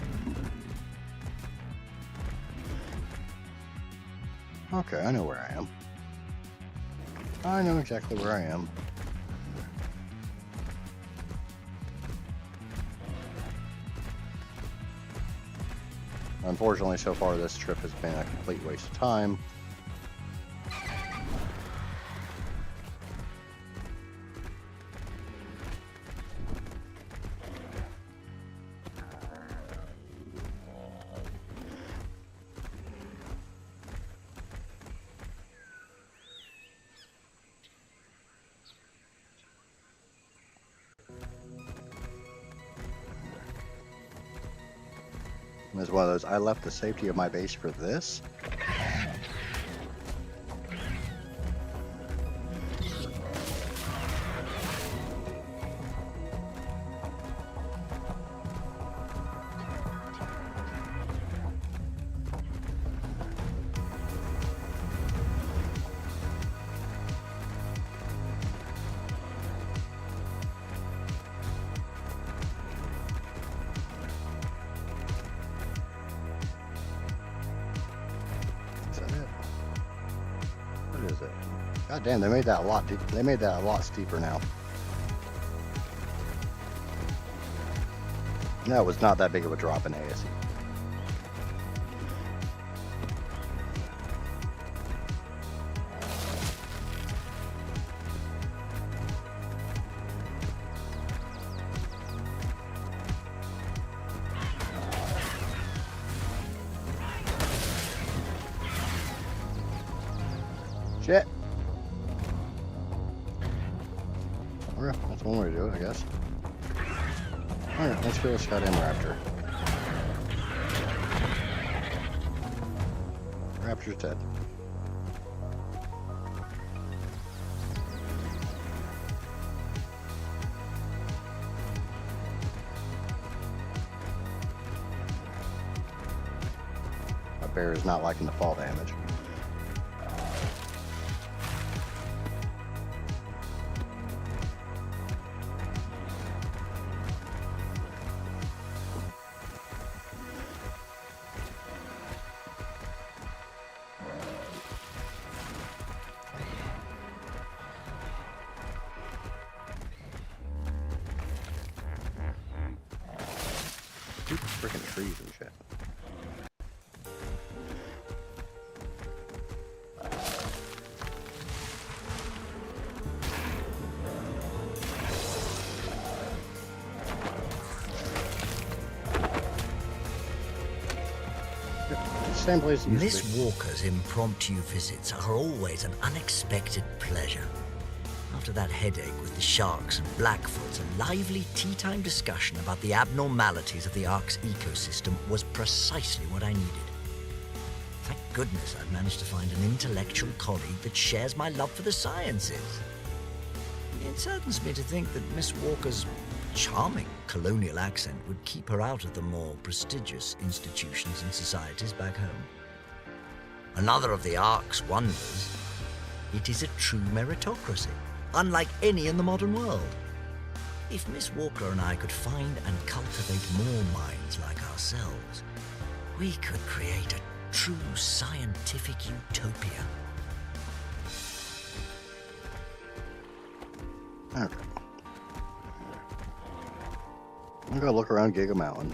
Okay, I know where I am. I know exactly where I am. Unfortunately, so far this trip has been a complete waste of time. It's one of those, I left the safety of my base for this. What is it? God damn, they made that a lot. They made that a lot steeper now. That was not that big of a drop in ASE. Shit. Okay, that's one way to do it, I guess. Alright, let's go scout in Raptor. Raptor's dead. That bear is not liking the fall damage. Freaking trees and shit. Same place. Miss Walker's impromptu visits are always an unexpected pleasure. After that headache with the sharks and Blackfoots, a lively tea-time discussion about the abnormalities of the ARK's ecosystem was precisely what I needed. Thank goodness I've managed to find an intellectual colleague that shares my love for the sciences. It saddens me to think that Miss Walker's charming colonial accent would keep her out of the more prestigious institutions and societies back home. Another of the ARK's wonders, it is a true meritocracy, unlike any in the modern world. If Miss Walker and I could find and cultivate more minds like ourselves, we could create a true scientific utopia. Okay. I'm gonna look around Giga Mountain.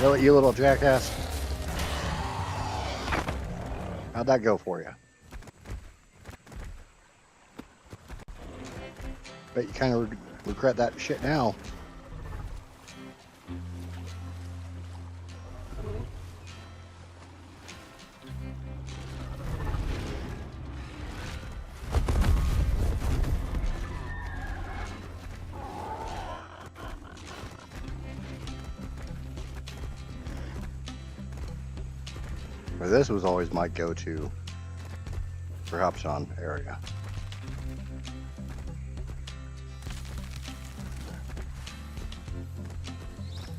Really, you little jackass? How'd that go for you? Bet you kind of regret that shit now. But this was always my go-to for Hopson area.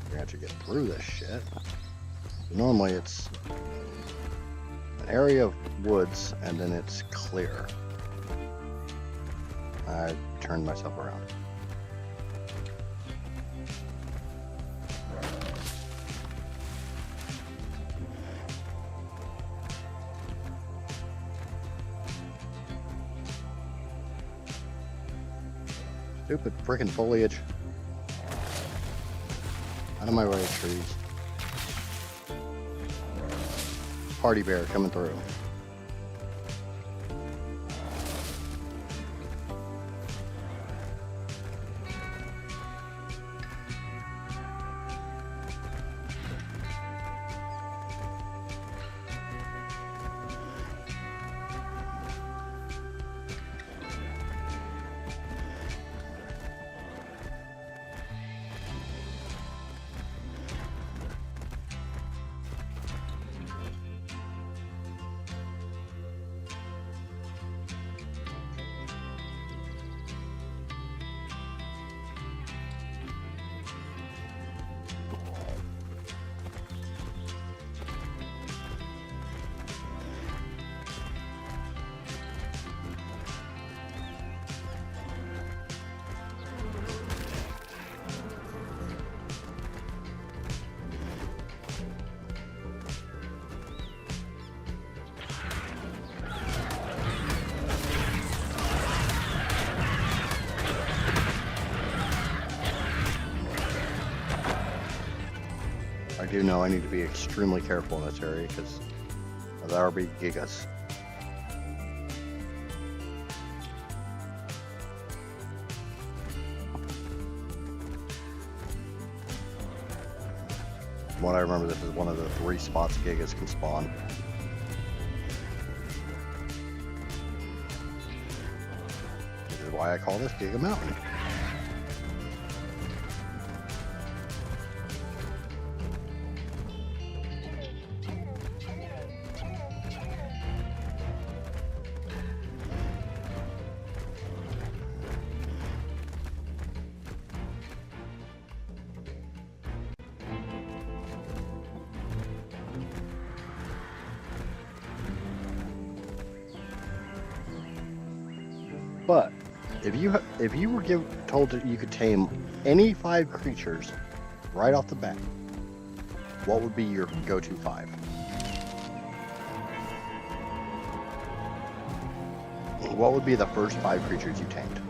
We're gonna have to get through this shit. Normally it's an area of woods, and then it's clear. I turned myself around. Stupid freaking foliage. Out of my way, trees. Party bear coming through. I do know I need to be extremely careful in this area because there are big gigas. From what I remember, this is one of the 3 spots gigas can spawn. This is why I call this Giga Mountain. But if you were told that you could tame any 5 creatures right off the bat, what would be your go-to 5? What would be the first 5 creatures you tamed?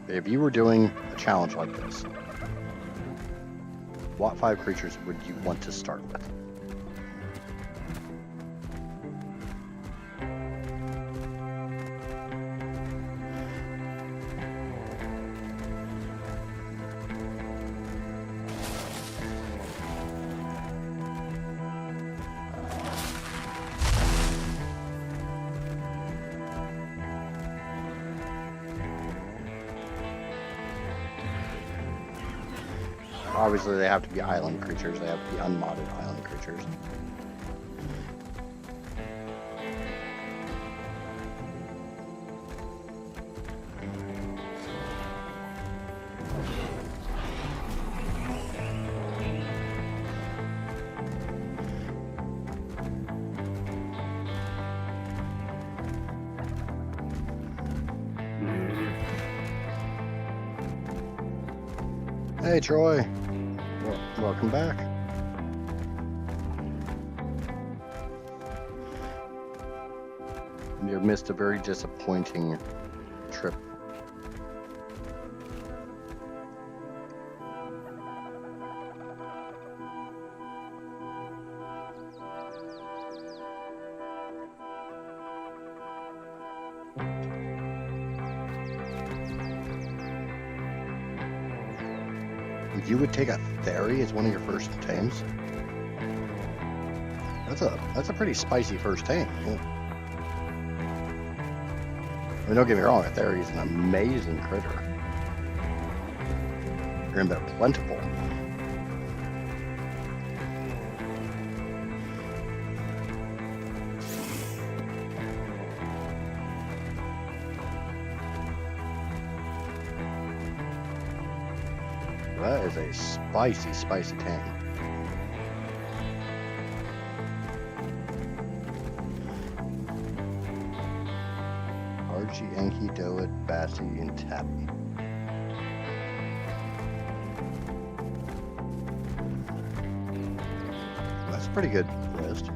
If you were doing a challenge like this, what 5 creatures would you want to start with? Obviously, they have to be island creatures. They have to be unmodded island creatures. Hey, Troy. Welcome back. You missed a very disappointing trip. You would take a Theory as one of your first tames? That's a pretty spicy first tame. Yeah. I mean, don't get me wrong, a Theory is an amazing critter. And they're plentiful. That is a spicy, spicy tame. Sushi, Enki, Doed, Bassi, and Tappy. That's a pretty good list.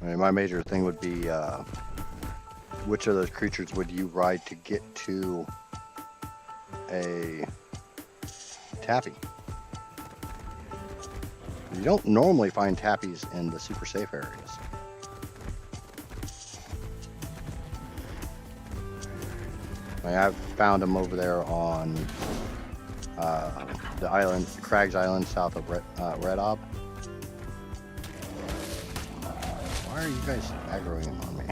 I mean, my major thing would be which of those creatures would you ride to get to a tappy? You don't normally find tappies in the super safe areas. I mean, I've found them over there on the island, Crags Island, south of Red Ob. Why are you guys aggroing on me?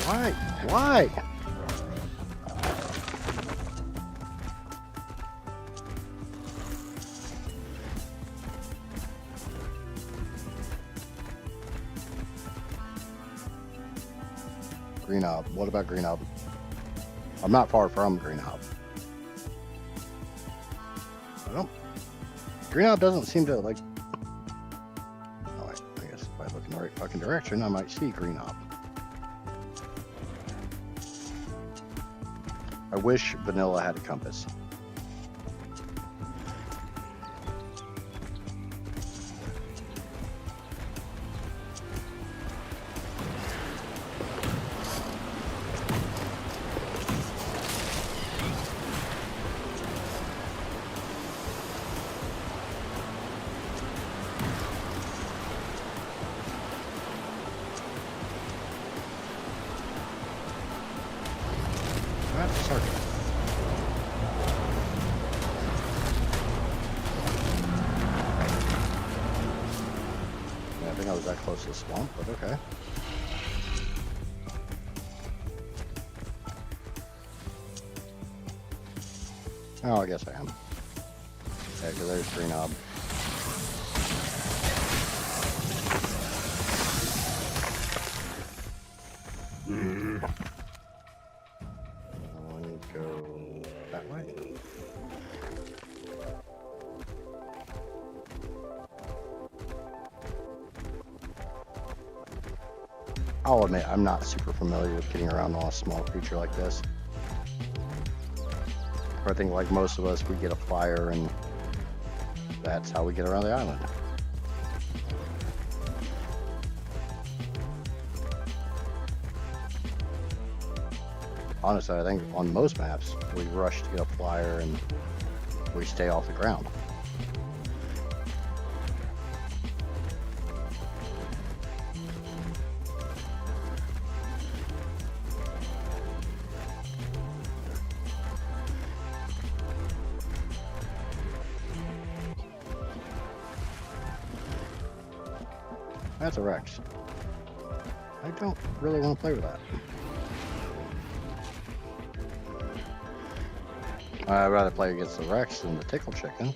Why? Why? Green Ob. What about Green Ob? I'm not far from Green Ob. Green Ob doesn't seem to like. Oh, I guess if I look in the right fucking direction, I might see Green Ob. I wish vanilla had a compass. That's sarcasm. Yeah, I think I was that close to the swamp, but okay. Oh, I guess I am. Yeah, because there's Green Ob. Go that way. I'll admit, I'm not super familiar with getting around on a small creature like this. I think like most of us, we get a flyer and that's how we get around the island. Honestly, I think on most maps, we rush to get a flyer and we stay off the ground. That's a Rex. I don't really want to play with that. I'd rather play against the Rex than the Tickle Chicken.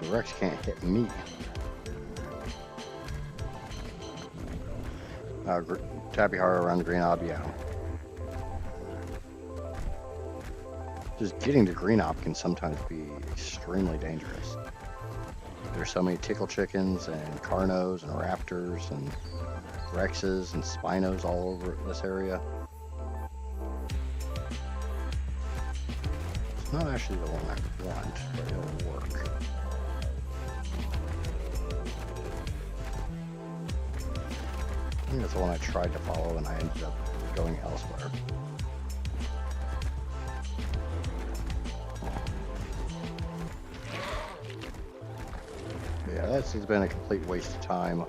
The Rex can't hit me. Tappy Heart around the Green Ob, yeah. Just getting to Green Ob can sometimes be extremely dangerous. There's so many Tickle Chickens and Carnos and Raptors and Rexes and Spinos all over this area. It's not actually the one I want, but it'll work. I think that's the one I tried to follow and I ended up going elsewhere. But yeah, this has been a complete waste of time.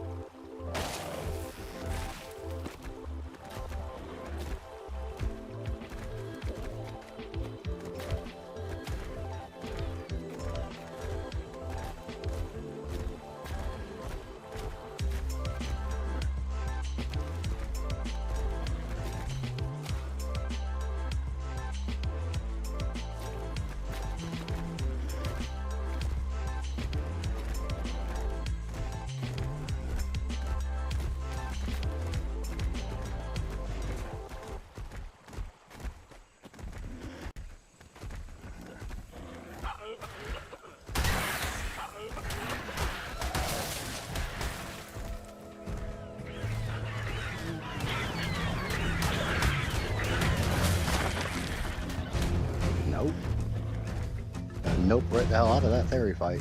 Nope, right the hell out of that fairy fight.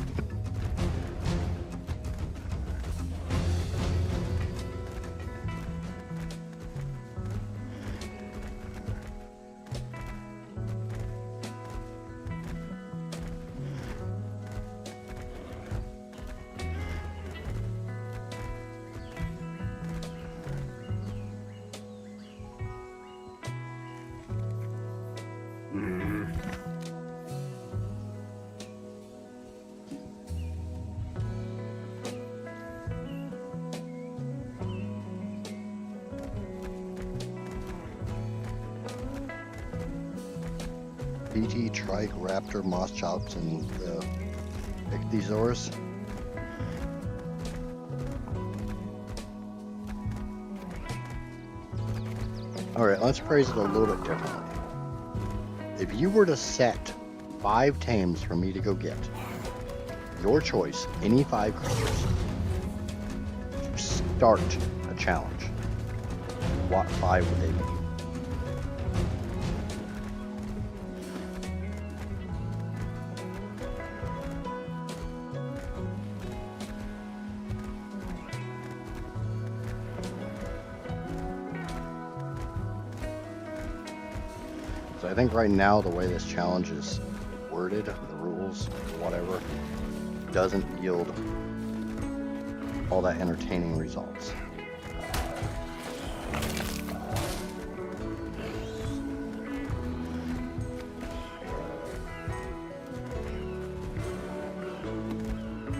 PT, trike, raptor, moss chops, and the ichthyosaurs. Alright, let's phrase it a little bit differently. If you were to set 5 tames for me to go get, your choice, any 5 creatures, to start a challenge, what 5 would they be? So I think right now the way this challenge is worded, the rules, whatever, doesn't yield all that entertaining results.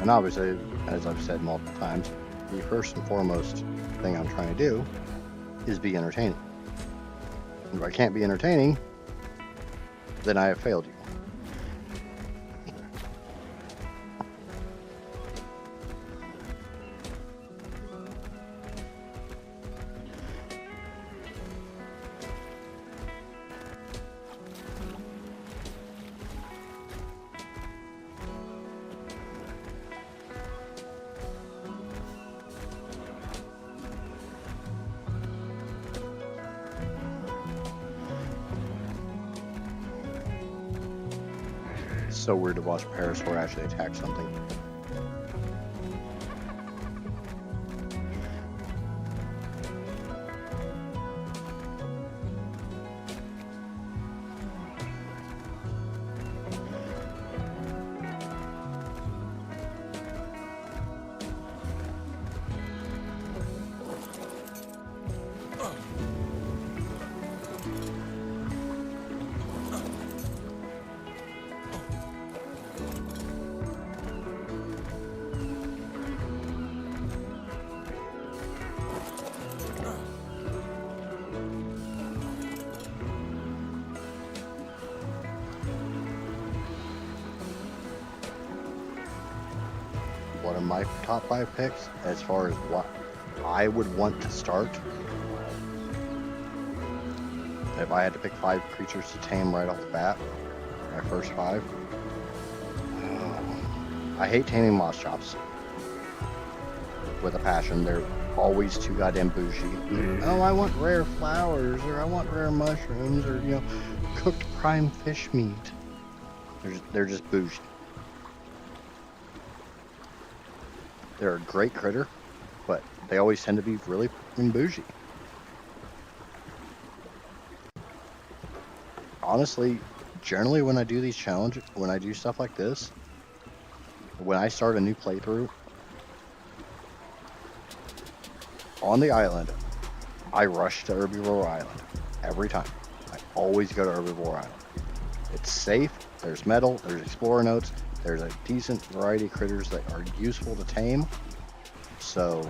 And obviously, as I've said multiple times, the first and foremost thing I'm trying to do is be entertaining. And if I can't be entertaining, then I have failed you. So weird to watch a parasaur actually attack something. One of my top 5 picks as far as what I would want to start. If I had to pick 5 creatures to tame right off the bat, my first 5. I hate taming moss chops with a passion. They're always too goddamn bougie. Oh, I want rare flowers, or I want rare mushrooms, or, you know, cooked prime fish meat. They're just bougie. They're a great critter, but they always tend to be really bougie. Honestly, generally when I do these challenges, when I do stuff like this, when I start a new playthrough, on the island, I rush to Herbivore Island every time. I always go to Herbivore Island. It's safe, there's metal, there's explorer notes, there's a decent variety of critters that are useful to tame. So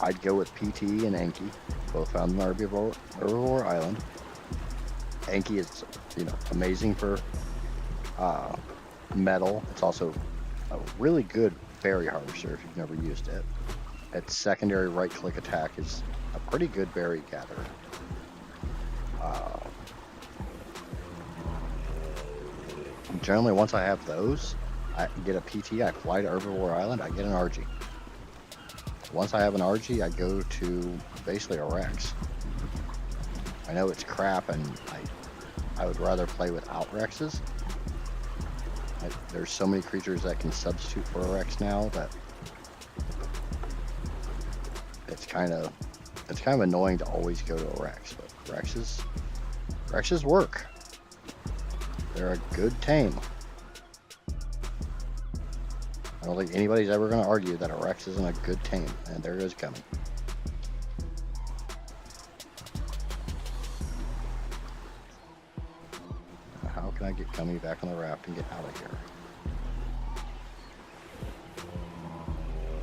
I'd go with PT and Enki, both found in Herbivore Island. Enki is, you know, amazing for metal. It's also a really good berry harvester if you've never used it. Its secondary right-click attack is a pretty good berry gatherer. Generally, once I have those, I get a PT, I fly to Herbivore Island, I get an RG. Once I have an RG, I go to basically a Rex. I know it's crap, and I would rather play without Rexes, There's so many creatures that can substitute for a Rex now that it's kind of annoying to always go to a Rex, but Rexes work. They're a good tame. I don't think anybody's ever going to argue that a Rex isn't a good tame, and there goes Gummy. How can I get Gummy back on the raft and get out of here?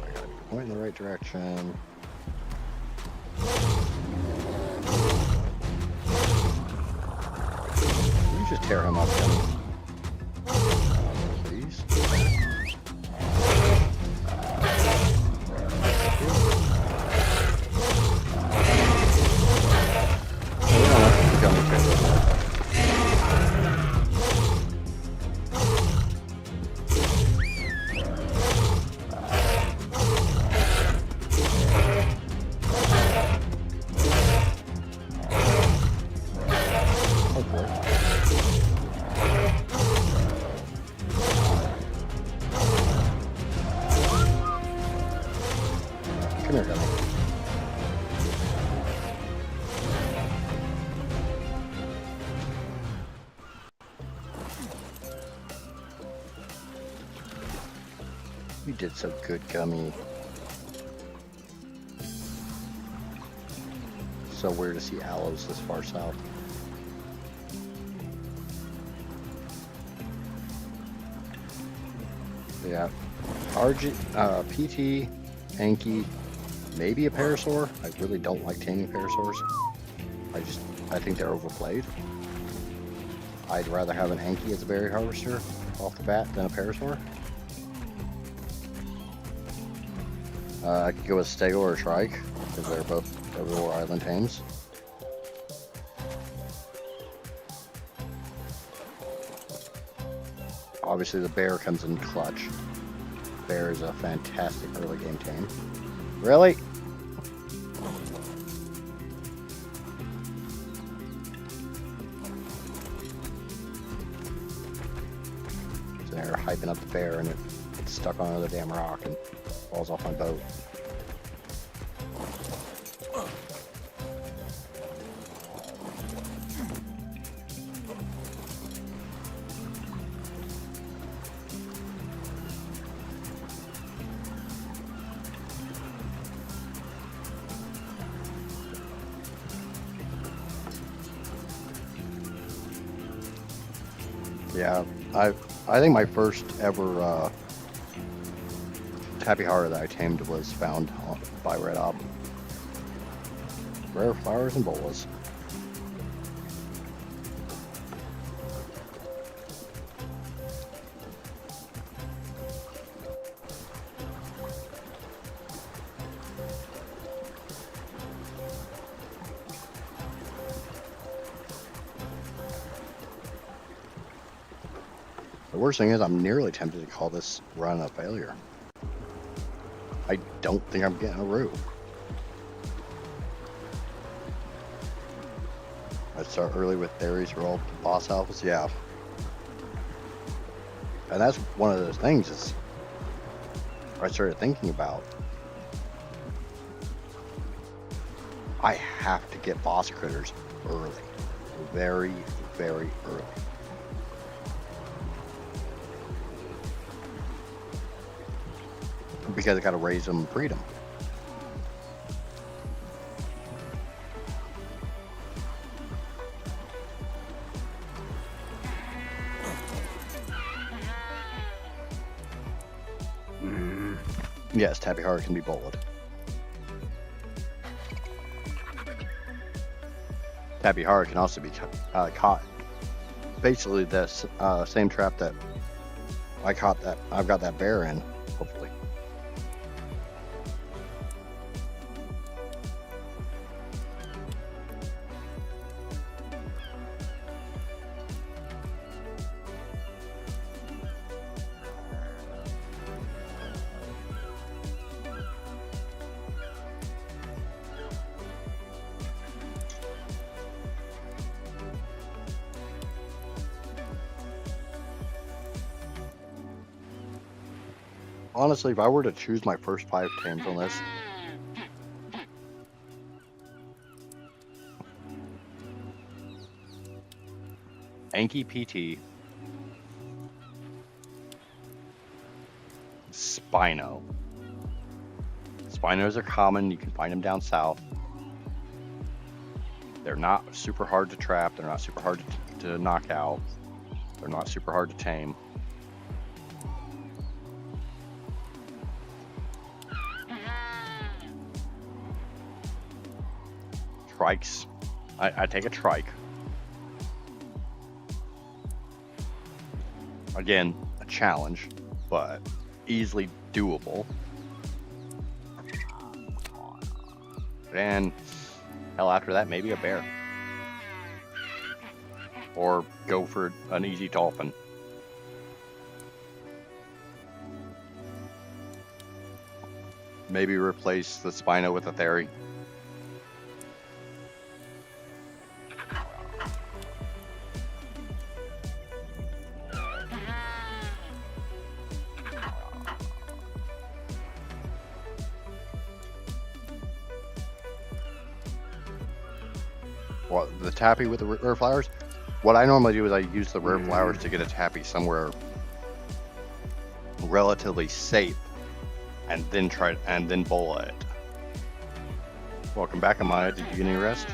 I gotta be pointing in the right direction. You just tear him up, Gummy. Please. Come here, Gummy. You did so good, Gummy. So weird to see aloes this far south. Yeah. PT, Anki, maybe a Parasaur. I really don't like taming Parasaurs. I think they're overplayed. I'd rather have an Anki as a berry harvester off the bat than a Parasaur. I could go with Stego or Shrike, because they're both Overlord Island tames. Obviously the bear comes in clutch. Bear is a fantastic early game tame. Really? So they're hyping up the bear and it's stuck on another damn rock and falls off my boat. Yeah, I think my first ever Happy Heart that I tamed was found by Red Ob. Rare flowers and bolas. The worst thing is I'm nearly tempted to call this run a failure. I don't think I'm getting a roo. I'd start early with berries for all boss alphas, yeah. And that's one of those things is I started thinking about. I have to get boss critters early. Very, very early. Because I gotta raise them and breed them. Yes, Happy Heart can be bolted. Happy Heart can also be caught. Basically, this same trap that I caught that I've got that bear in. Hopefully. honestly, if I were to choose my first 5 tames on this, Anki PT, Spino. Spinos are common. You can find them down south. They're not super hard to trap. They're not super hard to knock out. They're not super hard to tame. Trikes. I take a trike. Again, a challenge, but easily doable. And hell, after that, maybe a bear. Or go for an easy dolphin. Maybe replace the Spino with a Theory. Well, the tappy with the rare flowers. What I normally do is I use the rare flowers to get a tappy somewhere relatively safe, and then bola it. Welcome back, Amaya. Did you get any rest?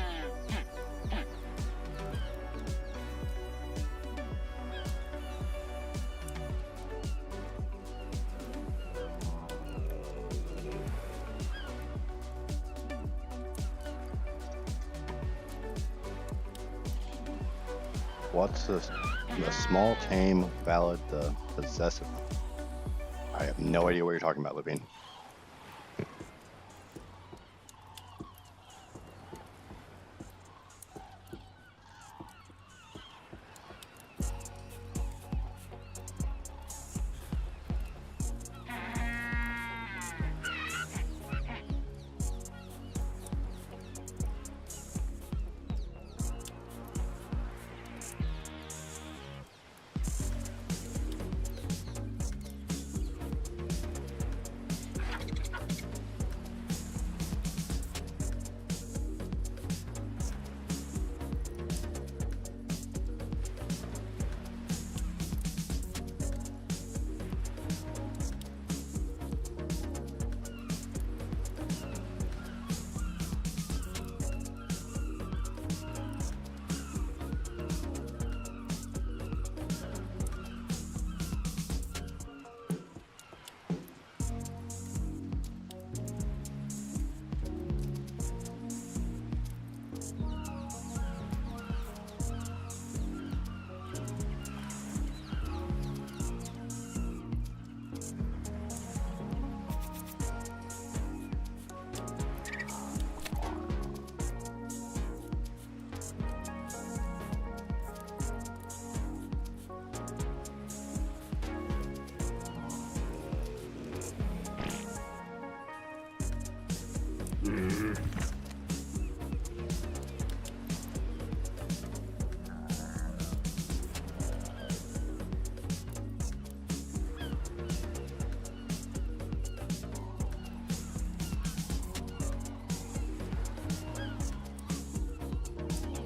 What's the small tame valid the possessive? I have no idea what you're talking about, Lupine.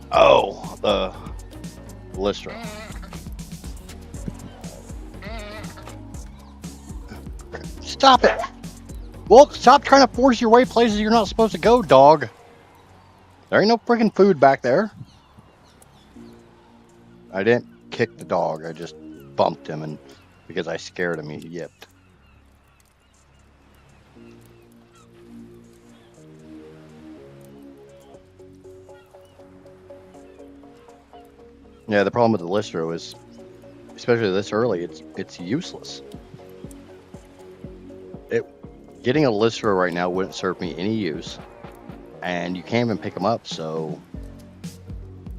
Oh, the Lystra. Stop it! Well, stop trying to force your way places you're not supposed to go, dog. There ain't no freaking food back there. I didn't kick the dog. I just bumped him, and because I scared him, he yipped. Yeah, the problem with the Lystro is, especially this early, it's useless. Getting a Lystro right now wouldn't serve me any use, and you can't even pick them up, so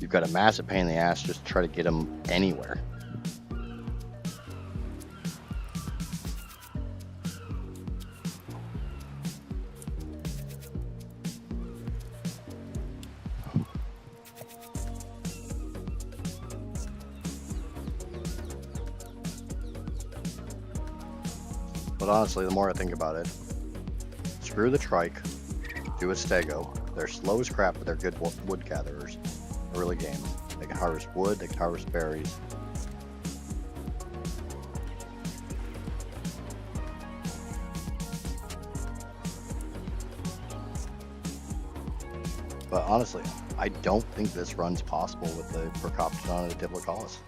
you've got a massive pain in the ass just to try to get them anywhere. But honestly, the more I think about it, screw the trike, do a stego. They're slow as crap, but they're good wood gatherers. Early game. They can harvest wood, they can harvest berries. But honestly, I don't think this run's possible with the Procoptodon and the Diplocaulus.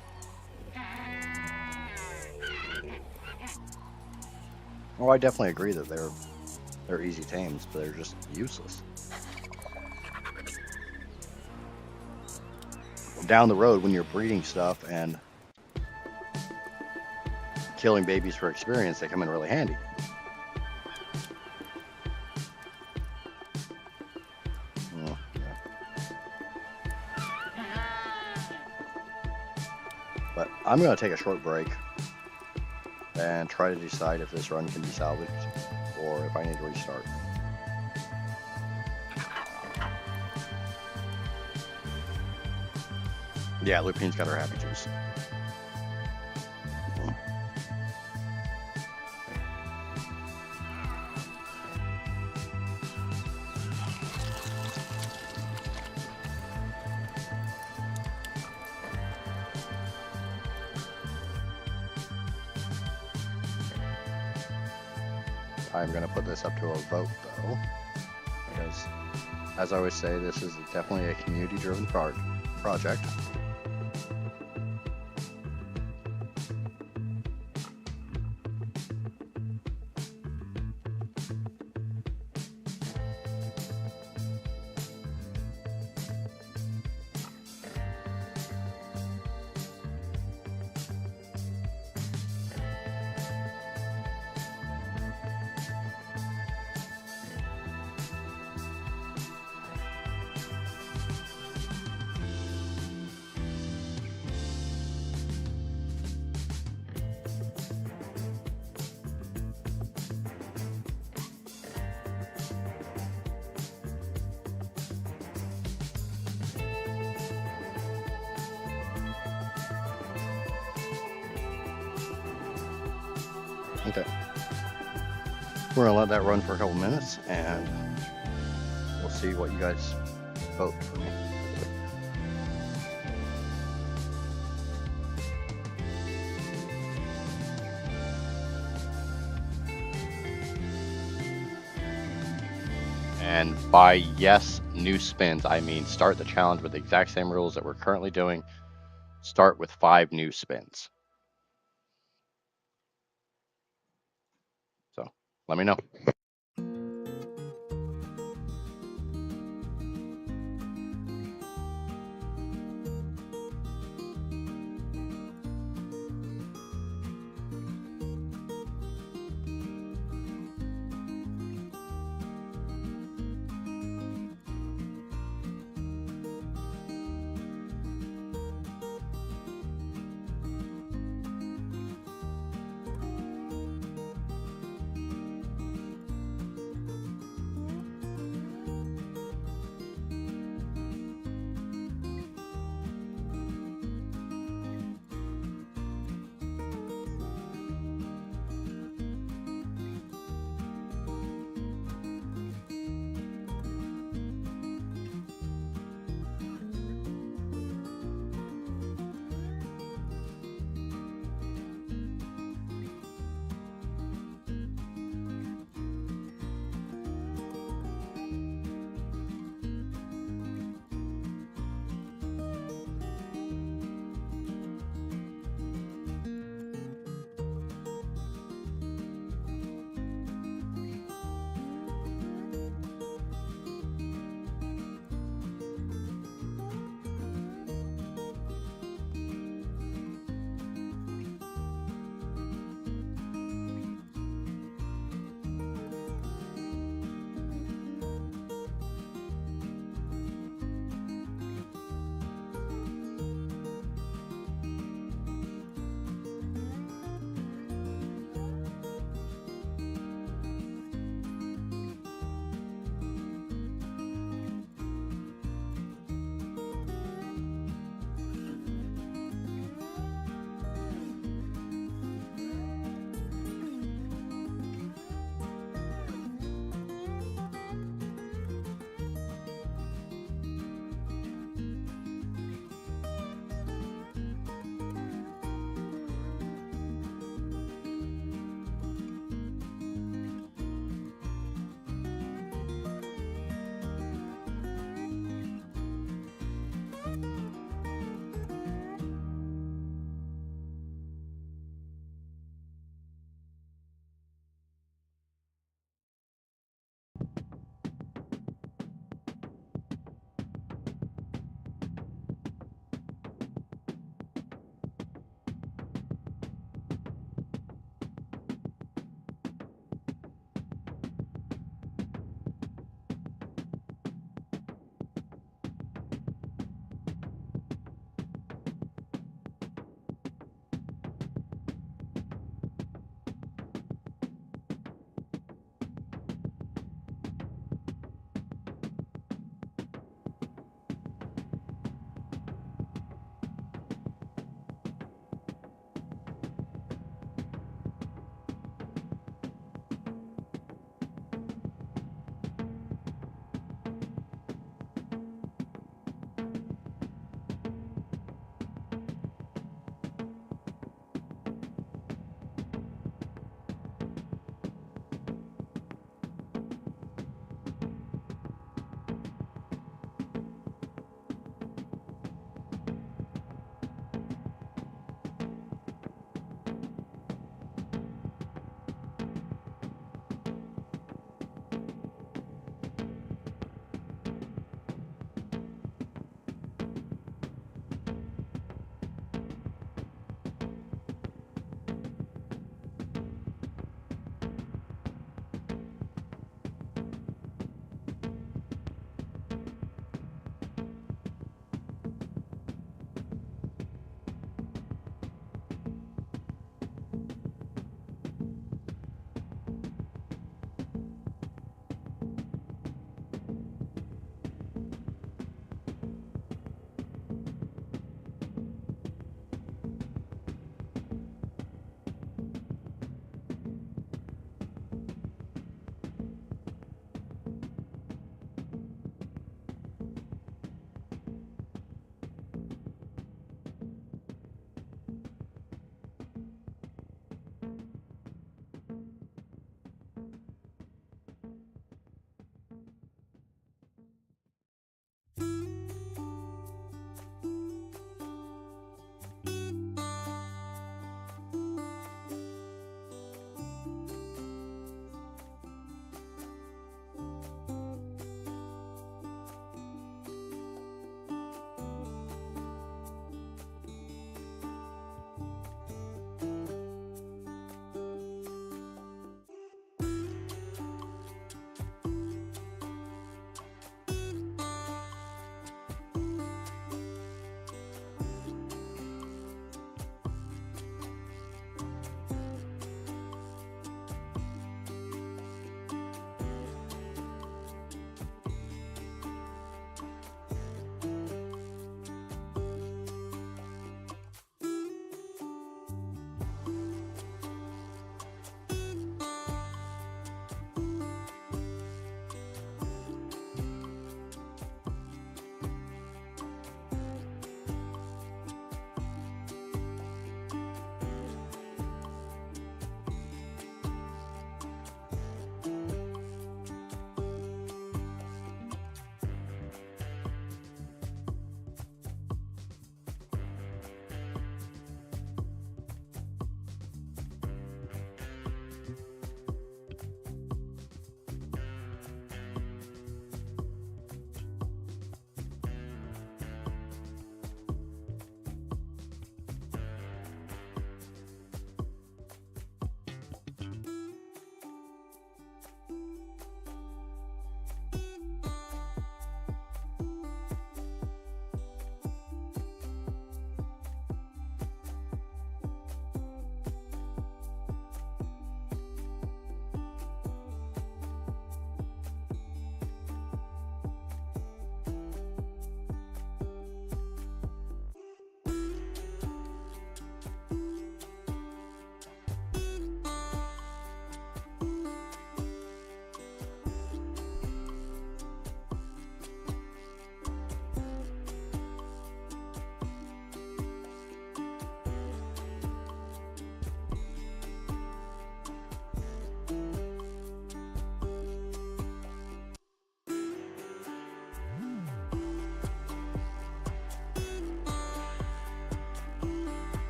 Oh, I definitely agree that they're easy tames, but they're just useless. Down the road, when you're breeding stuff and killing babies for experience, they come in really handy. Oh, yeah. But I'm going to take a short break and try to decide if this run can be salvaged or if I need to restart. Yeah, Lupine's got her happy juice. I'm going to put this up to a vote, though, because, as I always say, this is definitely a community-driven project. Okay. We're going to let that run for a couple minutes, and we'll see what you guys vote for me. And by yes, new spins, I mean start the challenge with the exact same rules that we're currently doing. Start with 5 new spins. So let me know.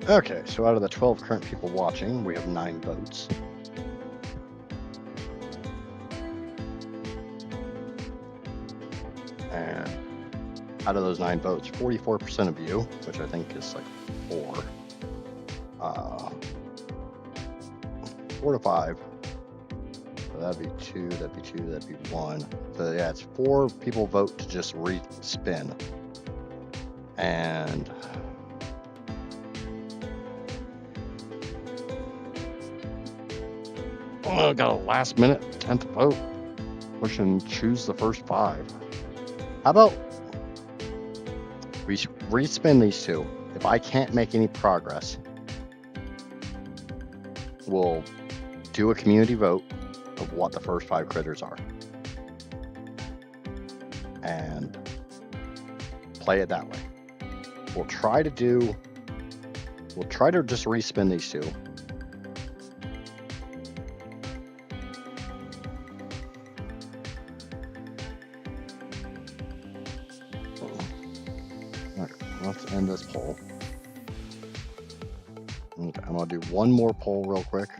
Okay, so out of the 12 current people watching, we have 9 votes. And out of those 9 votes, 44% of you, which I think is like 4 to 5. So that'd be 2, that'd be 2, that'd be 1. So yeah, it's 4 people vote to just re-spin. And oh, got a last minute 10th vote. Push and choose the first 5. How about we respin these 2? If I can't make any progress, we'll do a community vote of what the first 5 critters are. And play it that way. We'll try to just respin these 2. Okay, let's end this poll. Okay, I'm gonna do one more poll real quick.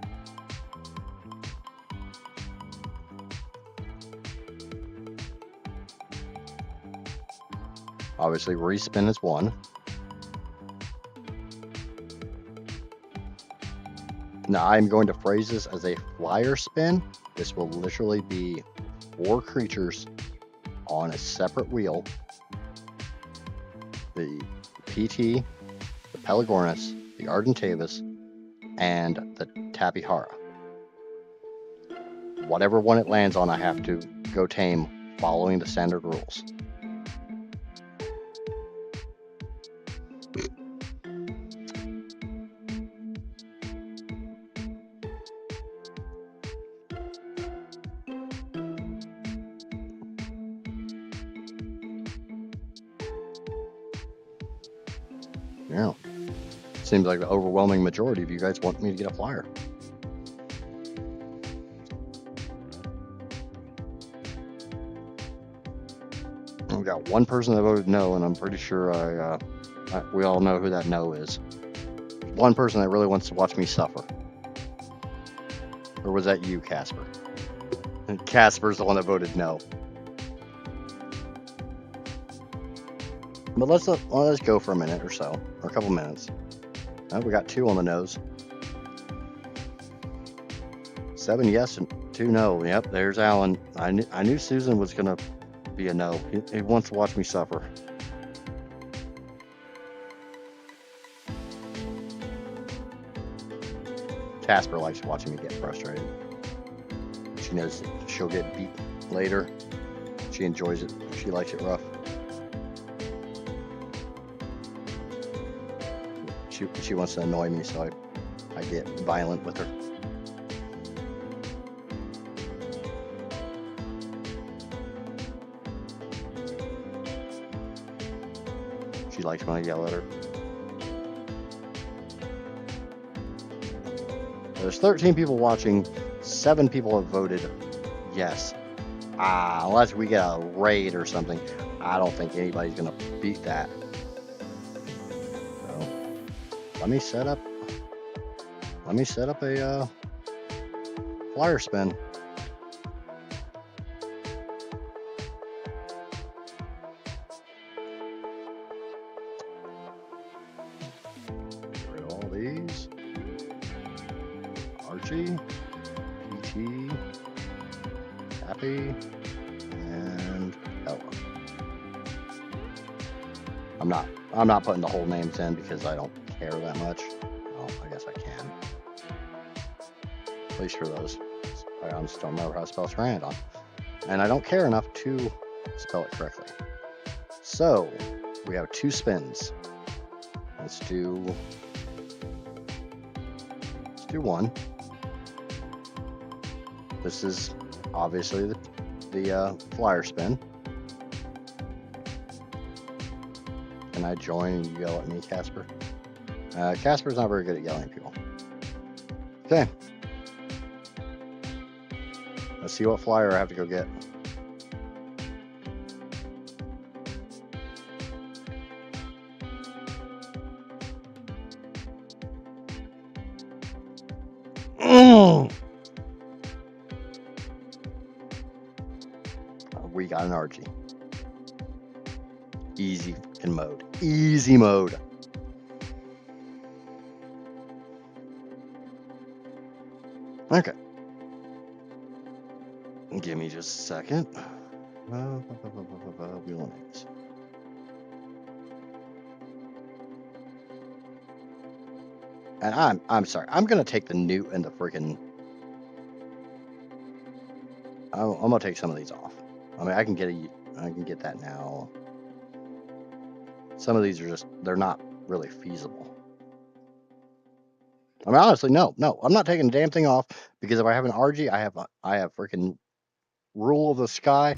Obviously, respin is 1. Now, I'm going to phrase this as a flyer spin. This will literally be 4 creatures on a separate wheel. The PT, the Pelagornis, the Ardentavis, and the Tapihara. Whatever one it lands on, I have to go tame following the standard rules. Yeah. Seems like the overwhelming majority of you guys want me to get a flyer. We've got one person that voted no, and I'm pretty sure we all know who that no is. One person that really wants to watch me suffer. Or was that you, Casper? And Casper's the one that voted no. But let's go for a minute or so, or a couple minutes. We got 2 on the nose. 7 yes and 2 no. Yep, there's Alan. I knew Susan was gonna be a no. He wants to watch me suffer. Casper likes watching me get frustrated. She knows she'll get beat later. She enjoys it. She likes it rough. She wants to annoy me, so I get violent with her. She likes when I yell at her. There's 13 people watching. 7 people have voted yes. Unless we get a raid or something, I don't think anybody's gonna beat that. Let me set up a flyer spin. Get rid of all these. Archie, PT, Happy, and Ella. I'm not putting the whole names in because I don't care that much. Well, I guess I can. At least for those. I just don't remember how to spell Pteranodon. And I don't care enough to spell it correctly. So, we have 2 spins. Let's do 1. This is obviously the flyer spin. Can I join and you yell at me, Casper? Casper's not very good at yelling at people. Okay. Let's see what flyer I have to go get. We got an RG. Easy fucking mode. Easy mode. Okay. Give me just a second. Wheel and eggs. And I'm sorry. I'm gonna take the newt and the freaking. I'm gonna take some of these off. I mean, I can get that now. Some of these are just, they're not really feasible. I mean, honestly, no, I'm not taking the damn thing off because if I have an RG, I have freaking rule of the sky.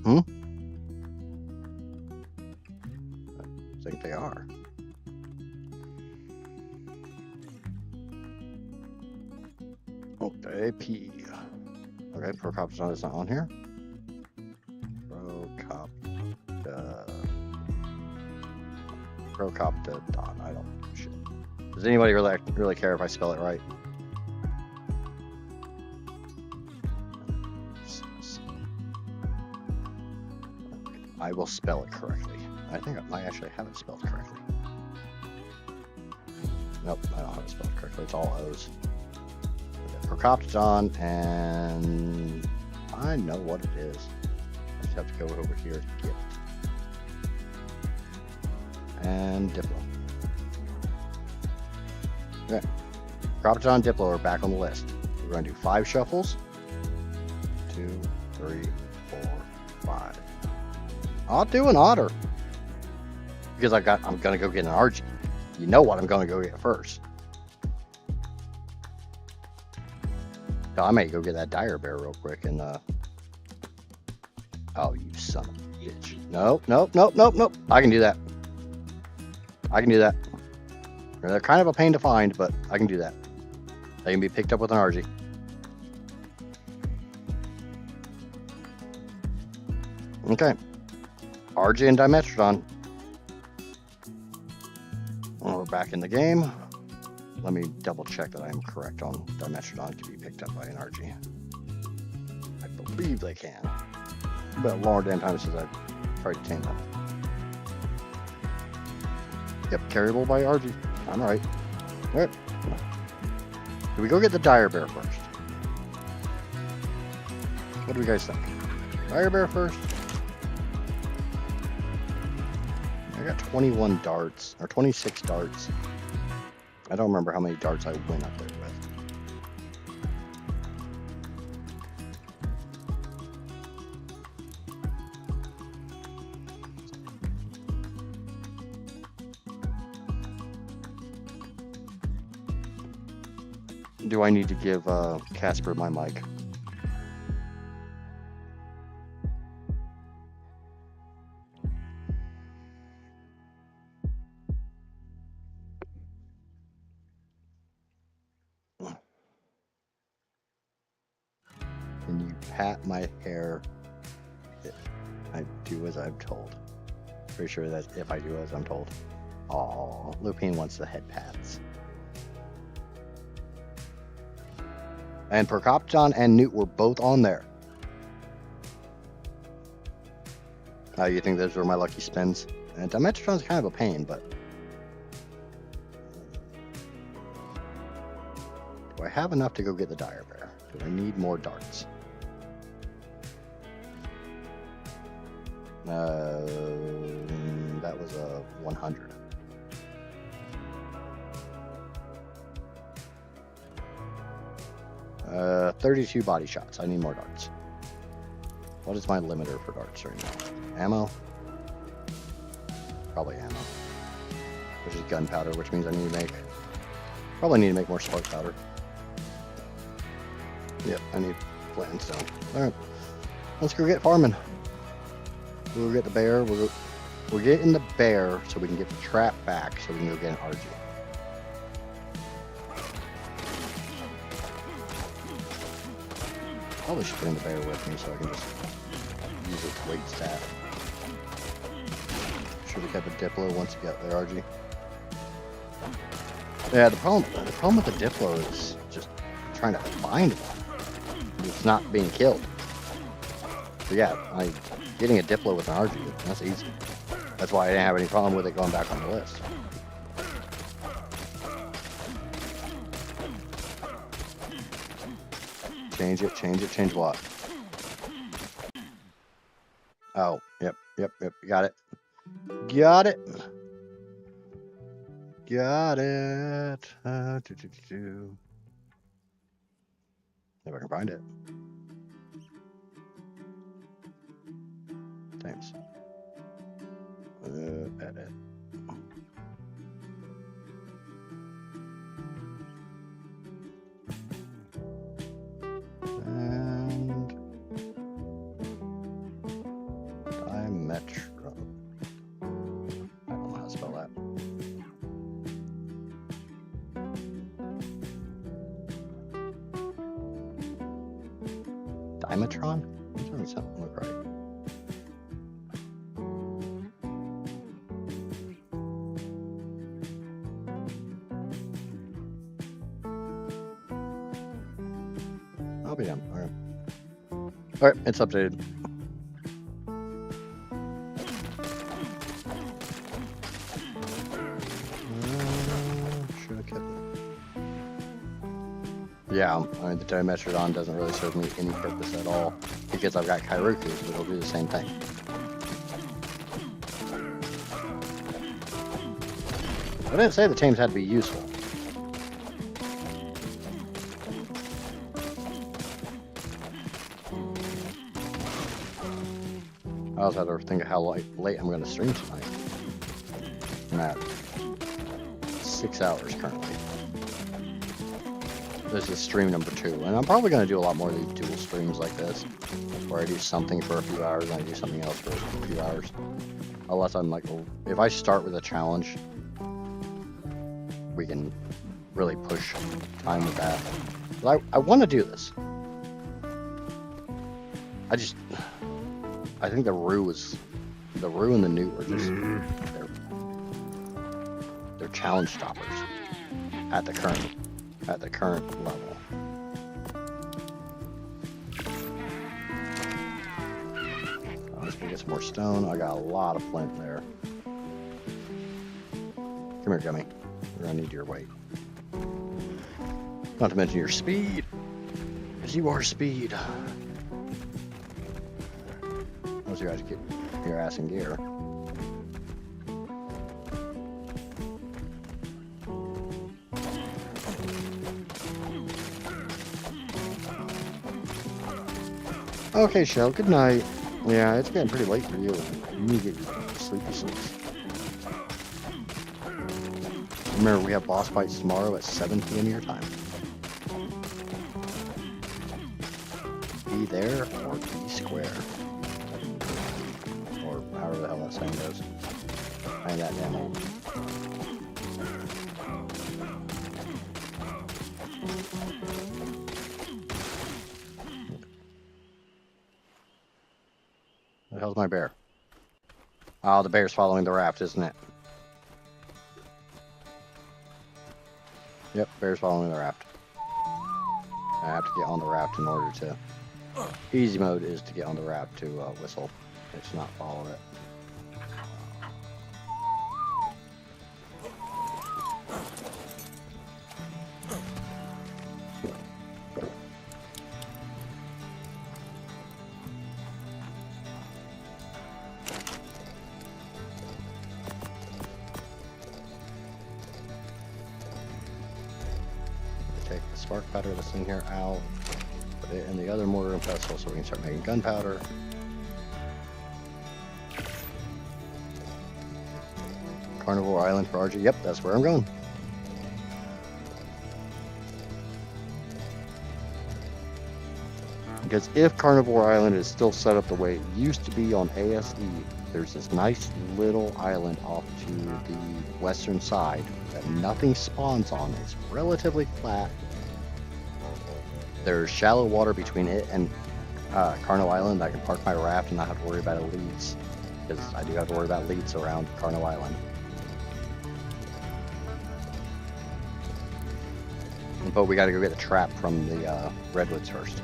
I think they are. Okay, P. Okay, Procoptodon is not on here. Procoptodon. I don't know shit. Does anybody really care if I spell it right? I will spell it correctly. I think I might actually have it spelled correctly. Nope, I don't have it spelled correctly. It's all O's. Procoptodon, and I know what it is. I just have to go over here to get it. And Diplo. Okay. Procoptodon, Diplo are back on the list. We're going to do 5 shuffles. 2, 3, 4, 5. I'll do an otter. Because I'm going to go get an RG. You know what I'm going to go get first. So I may go get that dire bear real quick and oh, you son of a bitch. Nope. I can do that. They're kind of a pain to find, but I can do that. They can be picked up with an RG. Okay. RG and Dimetrodon. Well, we're back in the game. Let me double check that I'm correct on Dimetrodon can be picked up by an RG. I believe they can. But a long damn time since I've tried to tame them. Yep, carryable by RG. I'm right. Alright. Do we go get the dire bear first? What do you guys think? Dire bear first? I got 21 darts, or 26 darts. I don't remember how many darts I went up there with. Do I need to give Casper my mic? Can you pat my hair if I do as I'm told? Pretty sure that if I do as I'm told. Oh, Lupine wants the head pats. And Procoptodon and Newt were both on there. You think those were my lucky spins? And Dimetrodon's kind of a pain, but... Do I have enough to go get the dire bear? Do I need more darts? That was a 100. Uh, 32 body shots. I need more darts. What is my limiter for darts right now? Ammo? Probably ammo. Which is gunpowder, which means I need to probably make more spark powder. Yep, I need flint and stone. Alright. Let's go get farming. We'll get the bear. We're getting the bear so we can get the trap back so we can go get an RG. Probably should bring the bear with me so I can just use its weight stat. Should we have a Diplo once you get the RG? Yeah, the problem with the Diplo is just trying to find one. It's not being killed. So yeah, getting a Diplo with an RG, that's easy. That's why I didn't have any problem with it going back on the list. Change what? Oh, yep, got it. Got it. If I can find it. Thanks. Edit. And Dimetro. I don't know how to spell that. Dimetron? That doesn't look right. I'll be done. All right, it's updated. Should have kept it. Yeah, the Dimetrodon doesn't really serve me any purpose at all because I've got Kairokus, but it'll do the same thing. I didn't say the tames had to be useful. I also have to think of how late I'm going to stream tonight. I'm at 6 hours currently. This is stream number 2, and I'm probably going to do a lot more of these dual streams like this, where I do something for a few hours and I do something else for a few hours. Unless I'm like, well, if I start with a challenge, we can really push time with that. But I want to do this. I think the Rue and the Newt are just they're challenge stoppers at the current level. Let's go get some more stone. I got a lot of flint there. Come here, Gummy. We're gonna need your weight. Not to mention your speed, because you are speed. Once you guys get your ass in gear. Okay, Shell, good night. Yeah, it's getting pretty late for you. You need to get sleepy sleeps. Remember, we have boss fights tomorrow at 7 p.m. your time. Be there or be square. Or however the hell that saying goes. I ain't that damn old. Where the hell's my bear? Oh, the bear's following the raft, isn't it? Yep, bear's following the raft. I have to get on the raft in order to... Easy mode is to get on the raft to whistle. It's not follow it. Take the spark powder that's in here out, put it in the other mortar and pestle so we can start making gunpowder. Carnivore Island for RG. Yep, that's where I'm going. Because if Carnivore Island is still set up the way it used to be on ASE, there's this nice little island off to the western side that nothing spawns on. It's relatively flat. There's shallow water between it and Carno Island. I can park my raft and not have to worry about leads, because I do have to worry about leads around Carno Island. But we gotta go get a trap from the redwoods first.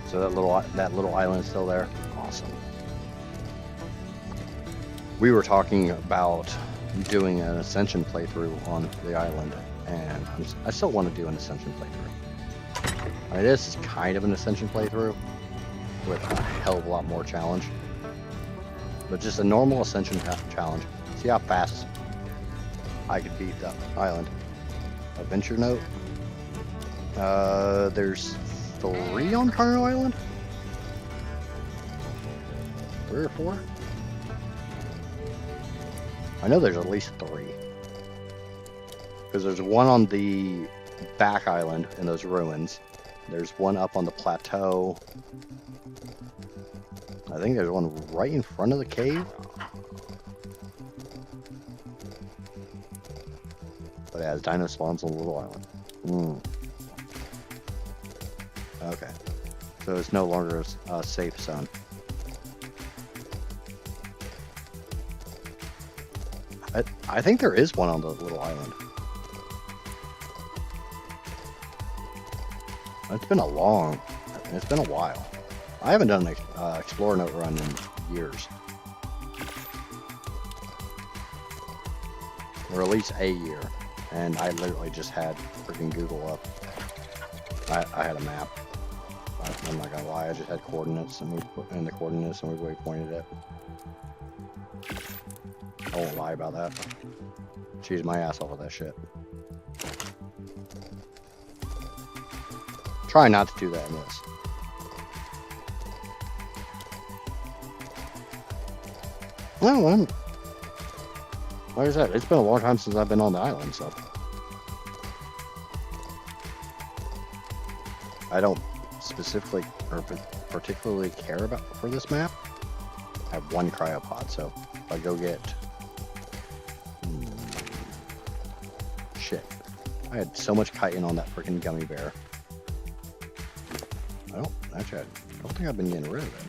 So that little island is still there. Awesome. We were talking about doing an Ascension playthrough on the island, and I still want to do an Ascension playthrough. I mean, this is kind of an Ascension playthrough with a hell of a lot more challenge, but just a normal Ascension challenge. See how fast I could beat the island. Adventure note. There's 3 on Carno Island? 3 or 4? I know there's at least 3. Because there's one on the back island in those ruins. There's one up on the plateau. I think there's one right in front of the cave. But it has dino spawns on the little island. Okay. So it's no longer a safe zone. I think there is one on the little island. It's been a while. I haven't done an Explorer Note run in years. Or at least a year. And I literally just had freaking Google up. I had a map. I'm not gonna lie, I just had coordinates and we put in the coordinates and we waypointed it. I won't lie about that. Cheese my ass off with that shit. Try not to do that in this. Well, like I said, it's been a long time since I've been on the island, so. I don't specifically or particularly care for this map. I have 1 cryopod, so if I go get... shit. I had so much chitin on that freaking gummy bear. I don't think I've been getting rid of it.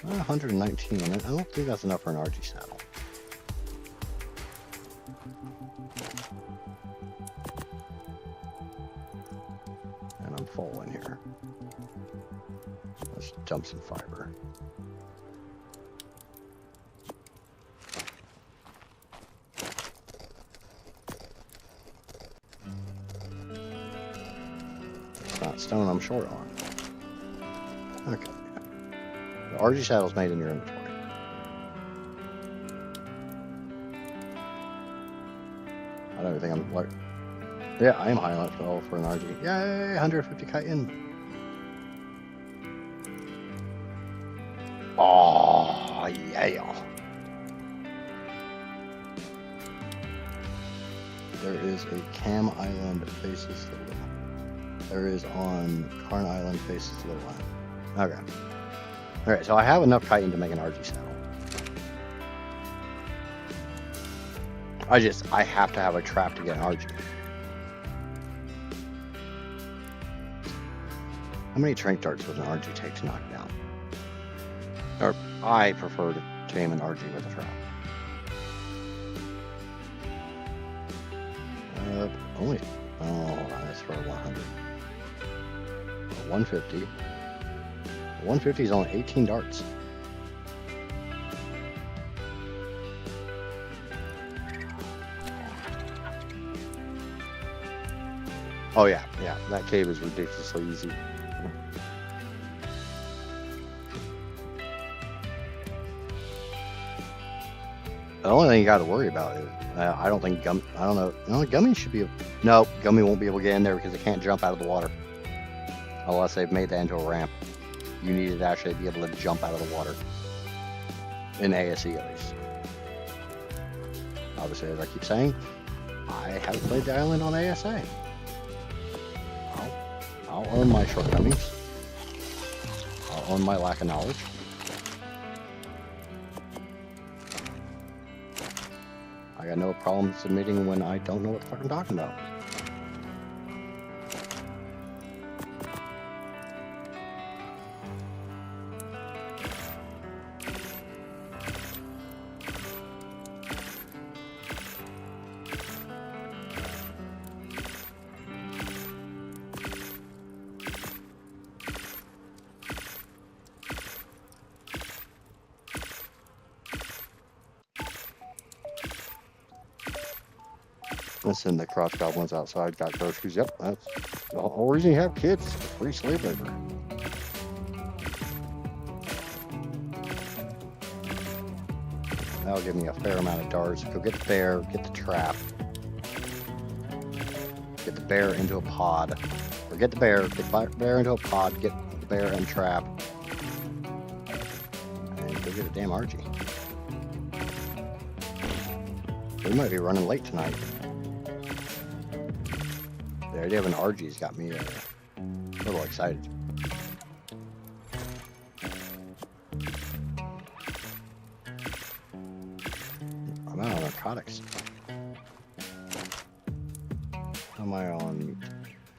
Well, 119. I don't think that's enough for an RG saddle. And I'm full in here. Let's dump some fiber. It's not stone I'm short on. Okay. The RG saddle's made in your inventory. I don't think I'm like... Yeah, I am high enough for an RG. Yay, 150 chitin. Oh, yeah. There is a Cam Island that faces the little. There is on Karn Island faces the little island. Okay. Alright, so I have enough chitin to make an RG saddle. I have to have a trap to get an RG. How many trank darts would an RG take to knock down? Or I prefer to tame an RG with a trap. Only. Oh, hold on, that's for 100. 150. 150 is only 18 darts. Oh yeah, that cave is ridiculously easy. The only thing you got to worry about is I don't think Gummy should be. No, Gummy won't be able to get in there because it can't jump out of the water unless they've made that into a ramp. You need to actually be able to jump out of the water in ASE at least. Obviously, as I keep saying, I haven't played the island on ASA. I'll own my shortcomings. I'll own my lack of knowledge. I got no problem submitting when I don't know what the fuck I'm talking about. Listen, the crotch goblins outside got groceries. Yep, that's the whole reason you have kids. Free slave labor. That'll give me a fair amount of darts. Go get the bear, get the trap. Get the bear into a pod. Or get the bear into a pod, get the bear and trap. And go get a damn RG. We might be running late tonight. The idea of an RG's got me a little excited. I'm out on narcotics. How am I on?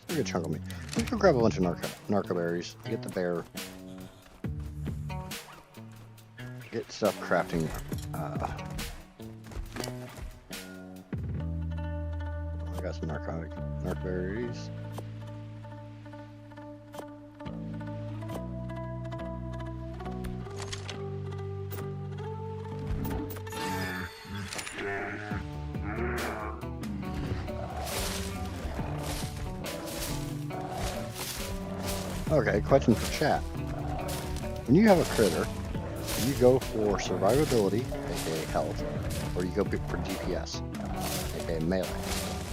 A good chunk of meat. Let's go grab a bunch of narco berries. Get the bear. Get stuff crafting. I got some narco berries. Okay, question for chat. When you have a critter, do you go for survivability, aka health, or you go for DPS, aka melee?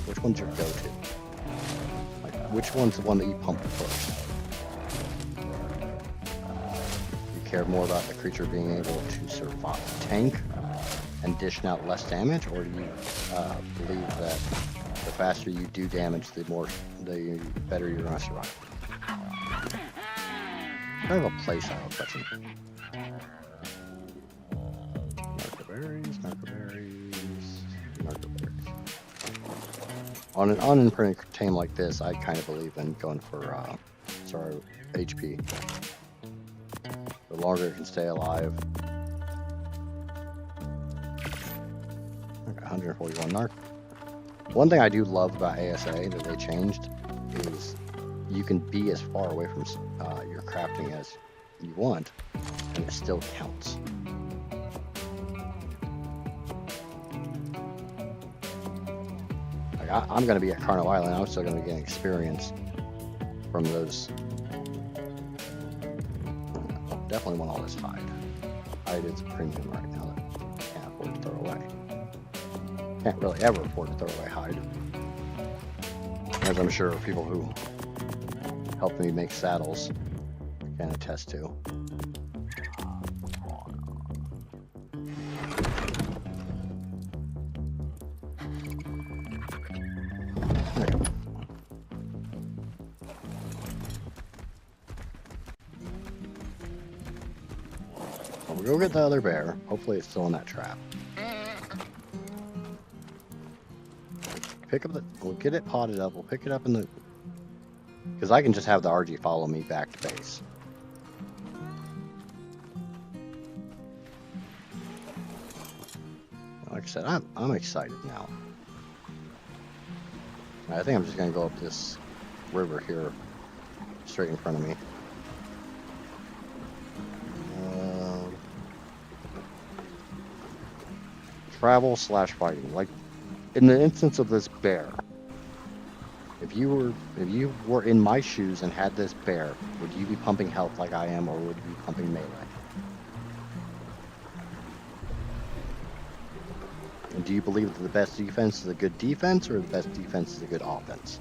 Which one's your go-to? Like, which one's the one that you pump first? You care more about the creature being able to survive, tank, and dishing out less damage, or do you believe that the faster you do damage, the better you're gonna survive? Kind of a playstyle question. Narco berries. On an unimprinted tame like this, I kind of believe in going for HP. The longer it can stay alive. Okay, 141 narc. One thing I do love about ASA that they changed is you can be as far away from your crafting as you want, and it still counts. Like I'm going to be at Carnival Island. I'm still going to be getting experience from those. Definitely want all this hide. Hide is a premium right now that I can't afford to throw away. Can't really ever afford to throw away hide. As I'm sure people who helped me make saddles can attest to. Well, we'll go get the other bear. Hopefully it's still in that trap. Pick up we'll get it potted up. We'll pick it up in the, because I can just have the RG follow me back to base. Like I said, I'm excited now. I think I'm just gonna go up this river here, straight in front of me. Travel / fighting. Like in the instance of this bear, if you were in my shoes and had this bear, would you be pumping health like I am, or would you be pumping melee? And do you believe that the best defense is a good defense, or the best defense is a good offense?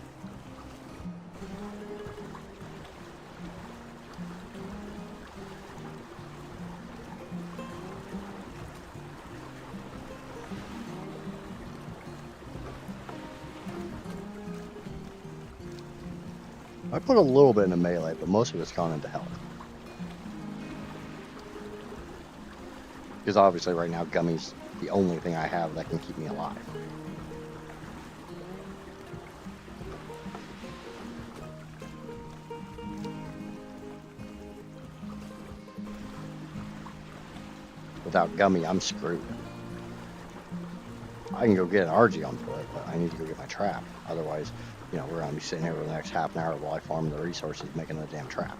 I put a little bit into melee, but most of it's gone into health. Because obviously right now Gummy's the only thing I have that can keep me alive. Without Gummy, I'm screwed. I can go get an RG on foot, but I need to go get my trap. Otherwise, you know, we're gonna be sitting here for the next half an hour while I farm the resources making a damn trap.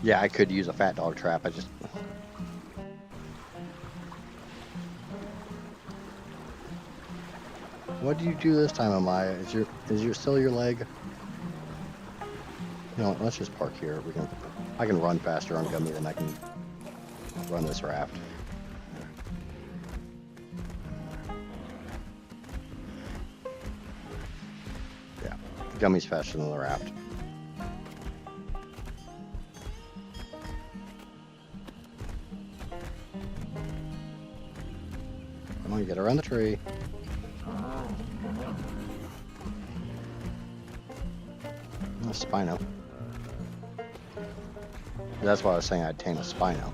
Yeah, I could use a fat dog trap. I just... What did you do this time, Amaya? Is your still your leg? You know what, let's just park here. I can run faster on Gummy than I can run this raft. Yeah, Gummy's faster than the raft. Come on, get around the tree. A Spino. That's why I was saying I'd tame a Spino.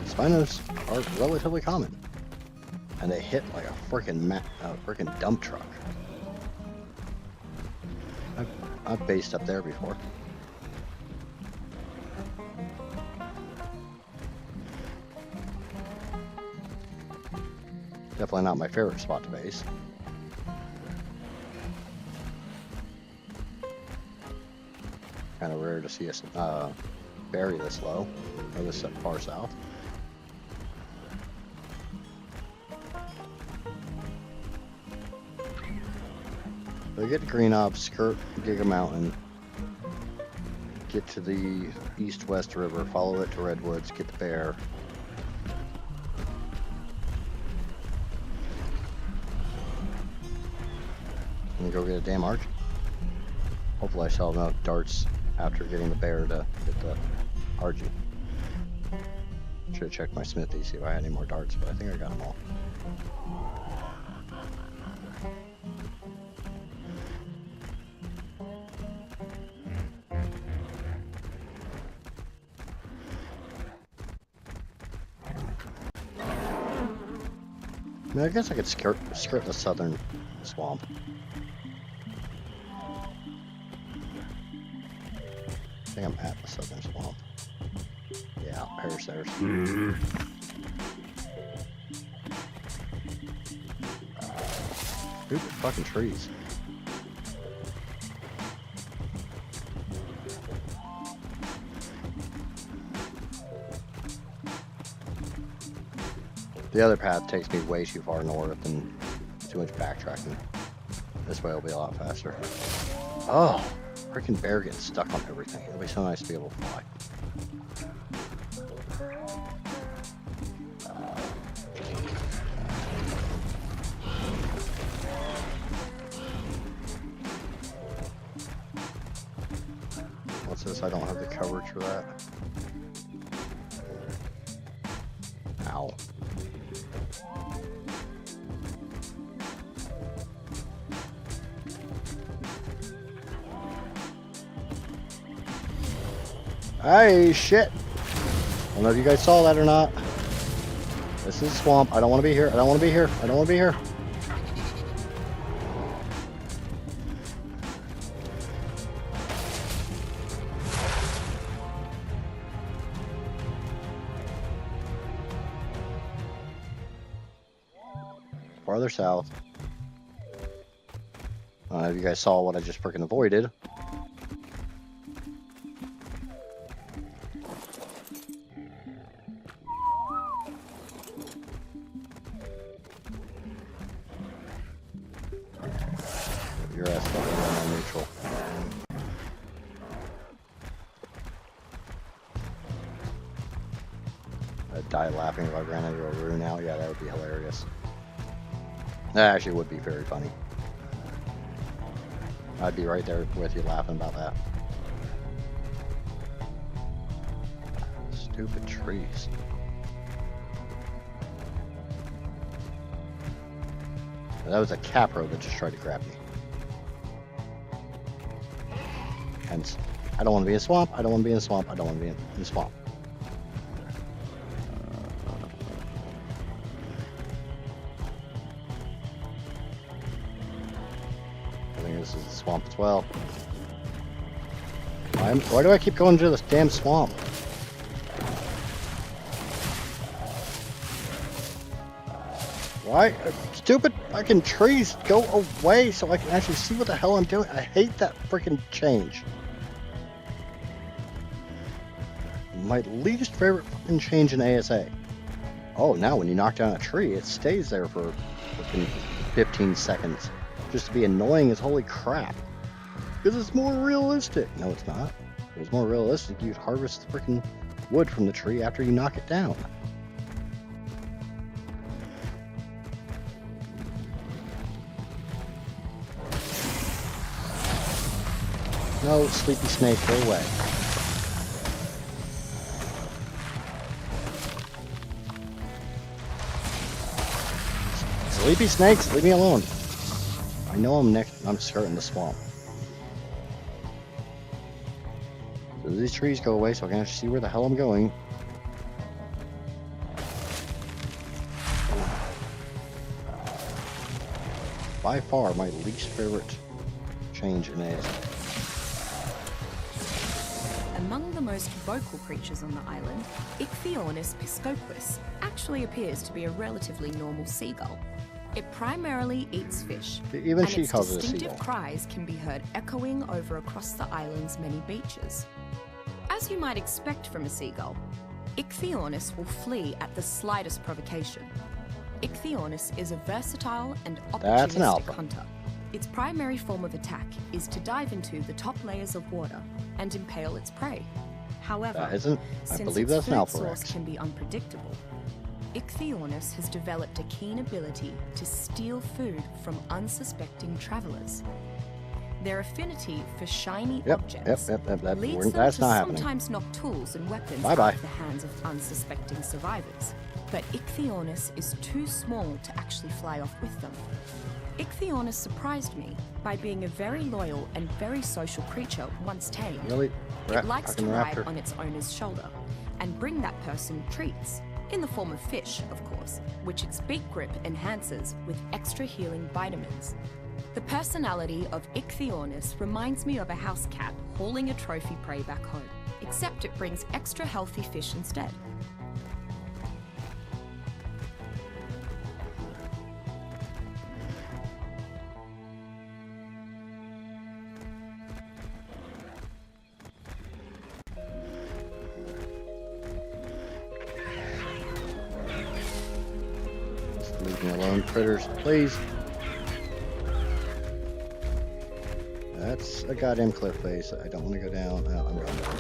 Spinos are relatively common, and they hit like a freaking dump truck. I've based up there before. Definitely not my favorite spot to base. Kind of rare to see us bury this low, or this far south. So get to Green Knob, skirt Giga Mountain, get to the east-west river, follow it to Redwoods, get the bear. And go get a damn arch. Hopefully I shall have enough darts after getting the bear to get the RG. Should have checked my smithy, see if I had any more darts, but I think I got them all. I mean, I guess I could skirt the southern swamp. I think I'm at the southern swamp. Yeah, there's. Stupid fucking trees. The other path takes me way too far north and too much backtracking. This way will be a lot faster. Oh, freaking bear gets stuck on everything. It'll be so nice to be able to fly. What's this? I don't have the coverage for that. Ow. Hey, shit. I don't know if you guys saw that or not. This is a swamp. I don't want to be here. I don't want to be here. I don't want to be here. Farther south. I don't know if you guys saw what I just freaking avoided. Your ass fucking went on neutral. I'd die laughing if I ran into a rune now. Yeah, that would be hilarious. That actually would be very funny. I'd be right there with you laughing about that. Stupid trees. That was a capro that just tried to grab me. And I don't want to be in a swamp. I don't want to be in a swamp. I don't want to be in a swamp. I think this is the swamp as well. Why do I keep going to this damn swamp? Why? Stupid fucking trees, go away so I can actually see what the hell I'm doing. I hate that freaking change. My least favorite fucking change in ASA. Oh, now when you knock down a tree, it stays there for fucking 15 seconds just to be annoying as holy crap. Because it's more realistic. No, it's not. If it was more realistic, you'd harvest the freaking wood from the tree after you knock it down. No, sleepy snake, go away. Sleepy snakes, leave me alone. I know I'm skirting the swamp. So these trees go away so I can actually see where the hell I'm going. By far my least favorite change in ASL. Among the most vocal creatures on the island, Ichthyornis piscoquus actually appears to be a relatively normal seagull. It primarily eats fish, Even and she its calls it a distinctive seagull. cries can be heard echoing over across the island's many beaches. As you might expect from a seagull, Ichthyornis will flee at the slightest provocation. Ichthyornis is a versatile and That's an opportunistic alpha. hunter. Its primary form of attack is to dive into the top layers of water and impale its prey. However, That isn't, I since believe its that's an food alpha source Rex. can be unpredictable, Ichthyornis has developed a keen ability to steal food from unsuspecting travelers. Their affinity for shiny objects leads them That's to not happening. sometimes knock tools and weapons Bye-bye. out of the hands of unsuspecting survivors. But Ichthyornis is too small to actually fly off with them. Ichthyornis surprised me by being a very loyal and very social creature once tamed. Really? It likes to Fucking ride raptor. on its owner's shoulder and bring that person treats, in the form of fish, of course, which its beak grip enhances with extra healing vitamins. The personality of Ichthyornis reminds me of a house cat hauling a trophy prey back home, except it brings extra healthy fish instead. Just leave me alone, critters, please. That's a goddamn cliff face. I don't want to go down. Oh, I'm going down.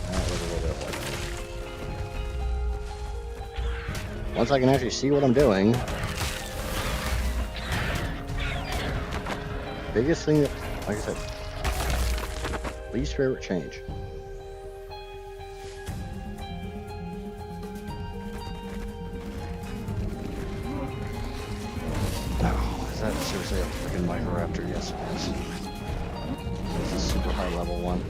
That was a little bit like once I can actually see what I'm doing. Biggest thing that, like I said, least favorite change. Oh, is that seriously a freaking Microraptor? Yes, it is. It's a super high level one.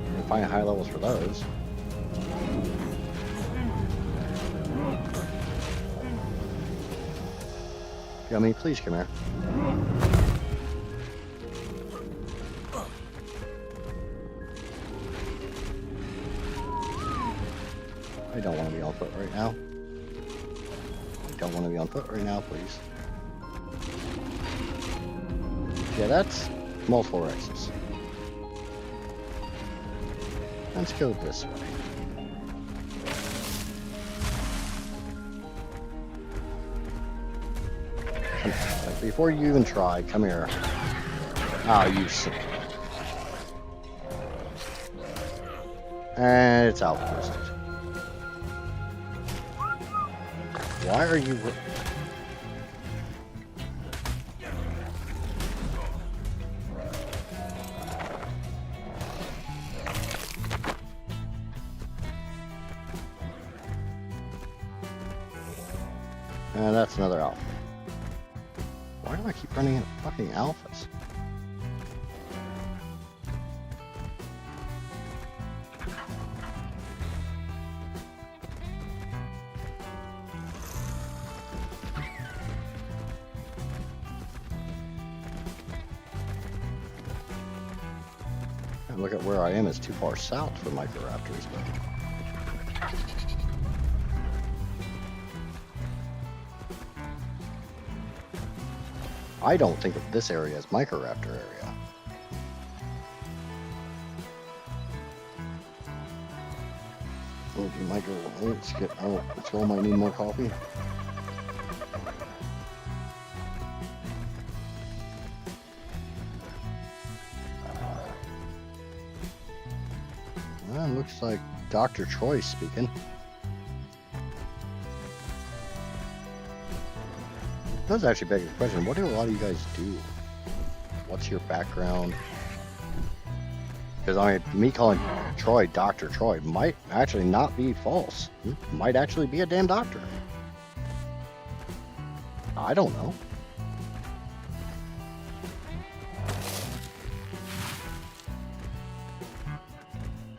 You can find high levels for those. Gummy, please come here. I don't want to be on foot right now. I don't want to be on foot right now, please. Yeah, that's multiple Rexes. Let's go this way. Before you even try, come here. Oh, you sick. And it's outposted. Why are you... And that's another alpha. Why do I keep running into fucking alphas? And look at where I am, it's too far south for Microraptors, but... I don't think of this area as Microraptor area. Oh, you might go, let's get out. Joel might need more coffee. Well, looks like Dr. Troy speaking. It does actually beg the question, what do a lot of you guys do? What's your background? Because, I mean, me calling Troy Dr. Troy might actually not be false. He might actually be a damn doctor. I don't know.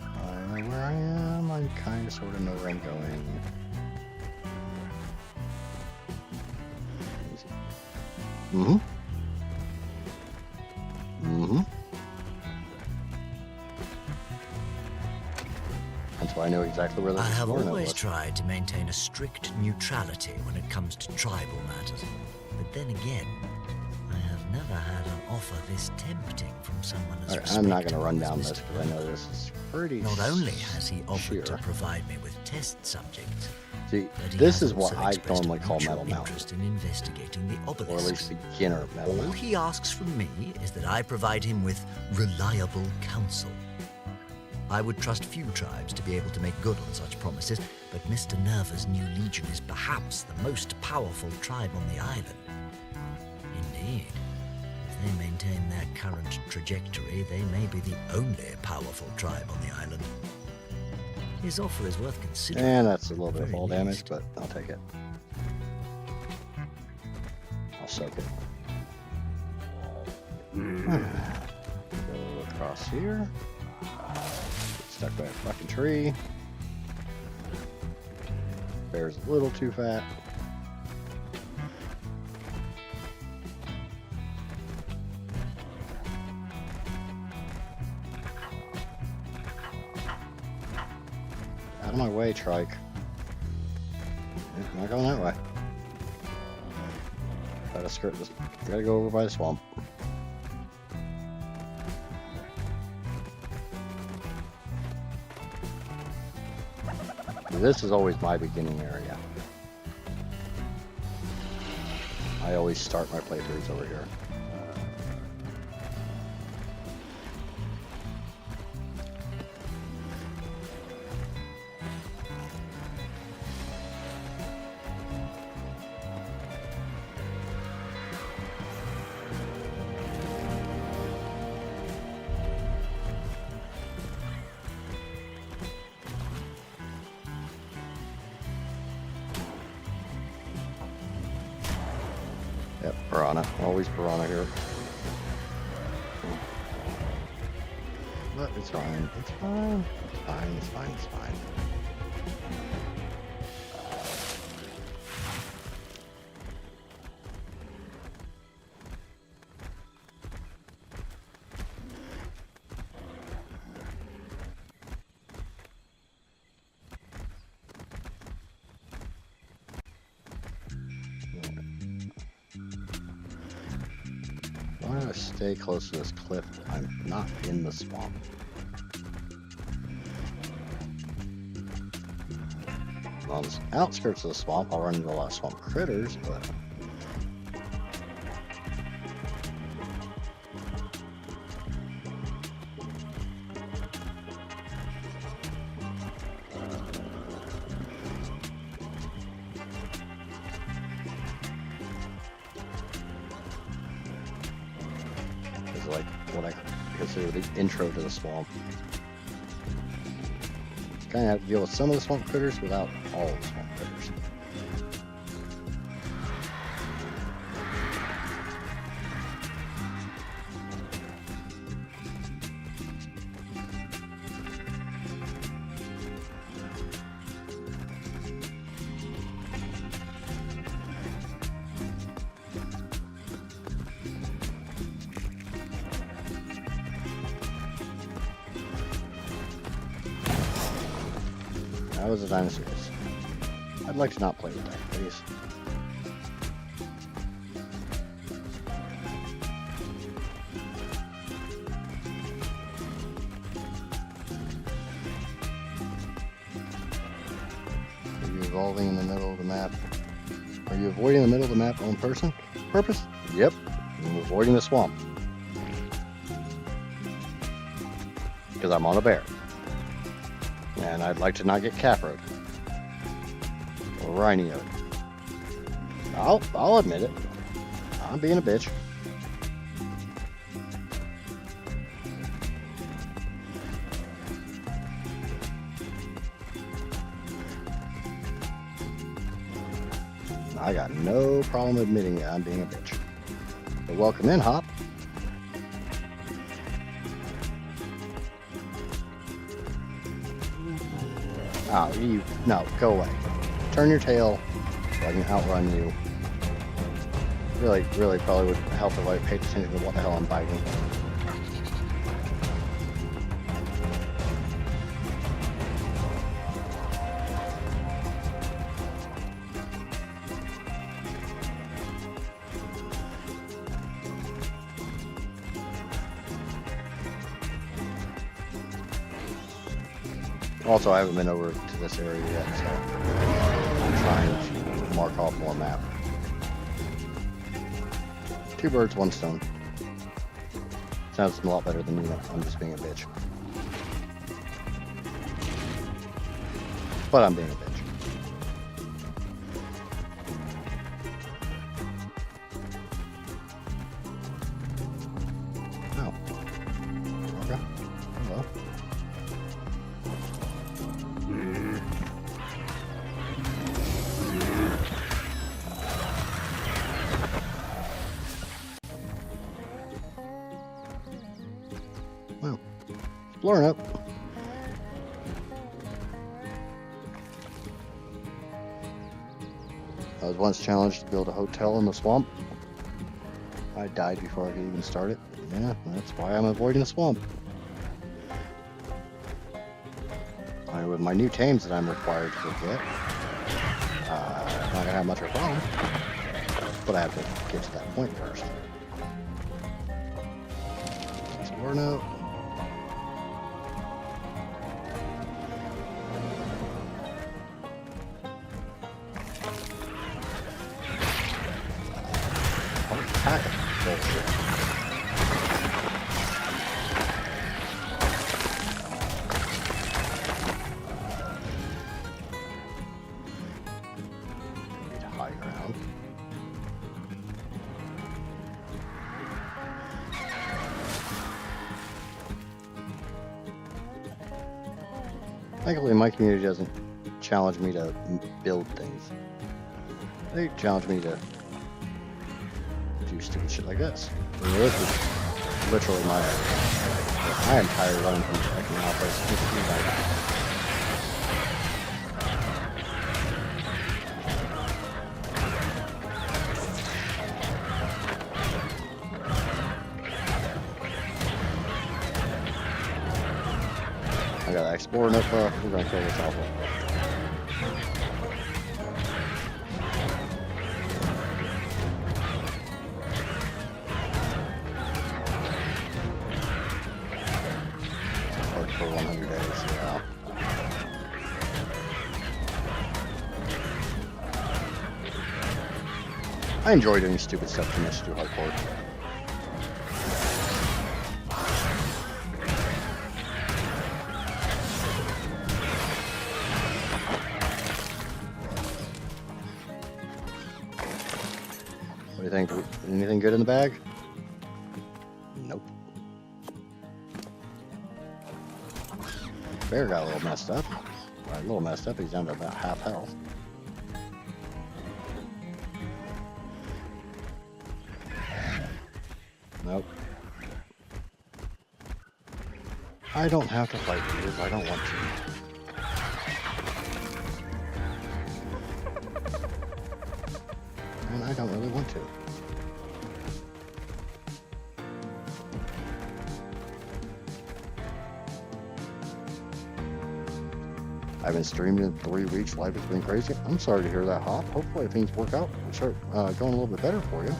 I know where I am. I kind of sort of know where I'm going. Mm-hmm. Mm-hmm. That's why I know exactly where the I have explorer always was. tried to maintain a strict neutrality when it comes to tribal matters. But then again, I have never had an offer this tempting from someone as Alright, I'm not going to respectable run as down Mr. this because I know this is pretty Not only has he offered to sheer. provide me with test subjects, See, but he this has is what also I expressed normally call mutual Metal Mountain. interest in investigating the Or at obelisks. least beginner Metal All Mountain. he asks from me is that I provide him with reliable counsel. I would trust few tribes to be able to make good on such promises, but Mr. Nerva's new legion is perhaps the most powerful tribe on the island. Indeed, if they maintain their current trajectory, they may be the only powerful tribe on the island. His offer is worth considering. And that's a little bit of Very fall damage, least. but I'll take it. I'll soak it. Go across here. Get stuck by a fucking tree. Bear's a little too fat. Out of my way, trike. I'm not going that way. Gotta skirt this. Gotta go over by the swamp. This is always my beginning area. I always start my playthroughs over here. Yep, piranha. Always piranha here. But it's fine. It's fine. It's fine. It's fine. It's fine. I'm gonna stay close to this cliff. I'm not in the swamp. On the outskirts of the swamp, I'll run into a lot of swamp critters, but it's like what I consider the intro to the swamp. Kind of have to deal with some of the swamp critters without all the swamp critters. That was the dinosaurs. I'd like to not play with that, please. revolving in the middle of the map. Are you avoiding the middle of the map on purpose? Yep. I'm avoiding the swamp. Because I'm on a bear. And I'd like to not get caproed. Or rhinoed. I'll admit it. I'm being a bitch. I got no problem admitting that I'm being a bitch. But welcome in, Hop. Oh, no, go away. Turn your tail so I can outrun you. Really probably would help if I paid attention to what the hell I'm biting. Also, I haven't been over to this area yet, so I'm trying to mark off more map. 2 birds, 1 stone. Sounds a lot better than me. I'm just being a bitch. But I'm being a bitch. Oh. Okay. Hello. Well, exploring up. I was once challenged to build a hotel in the swamp. I died before I could even start it. Yeah, that's why I'm avoiding the swamp. With my new tames that I'm required to get, I'm not gonna have much of a problem. But I have to get to that point first. Exploring out. Bullshit. Need high ground. Thankfully, my community doesn't challenge me to build things. They challenge me to do stupid shit like this. I mean, this is literally my I am tired of running from the fucking office. Just do that. I got an explorer notebook. We're gonna kill this awful. For 100 days, yeah. I enjoy doing stupid stuff too much to do hardcore. What do you think? Anything good in the bag? Nope. Bear got a little messed up. A little messed up. He's down to about half health. Nope. I don't have to fight you if I don't want to. And I don't really want to. I've been streaming in 3 weeks. Life has been crazy. I'm sorry to hear that, Hop. Hopefully things work out and start going a little bit better for you.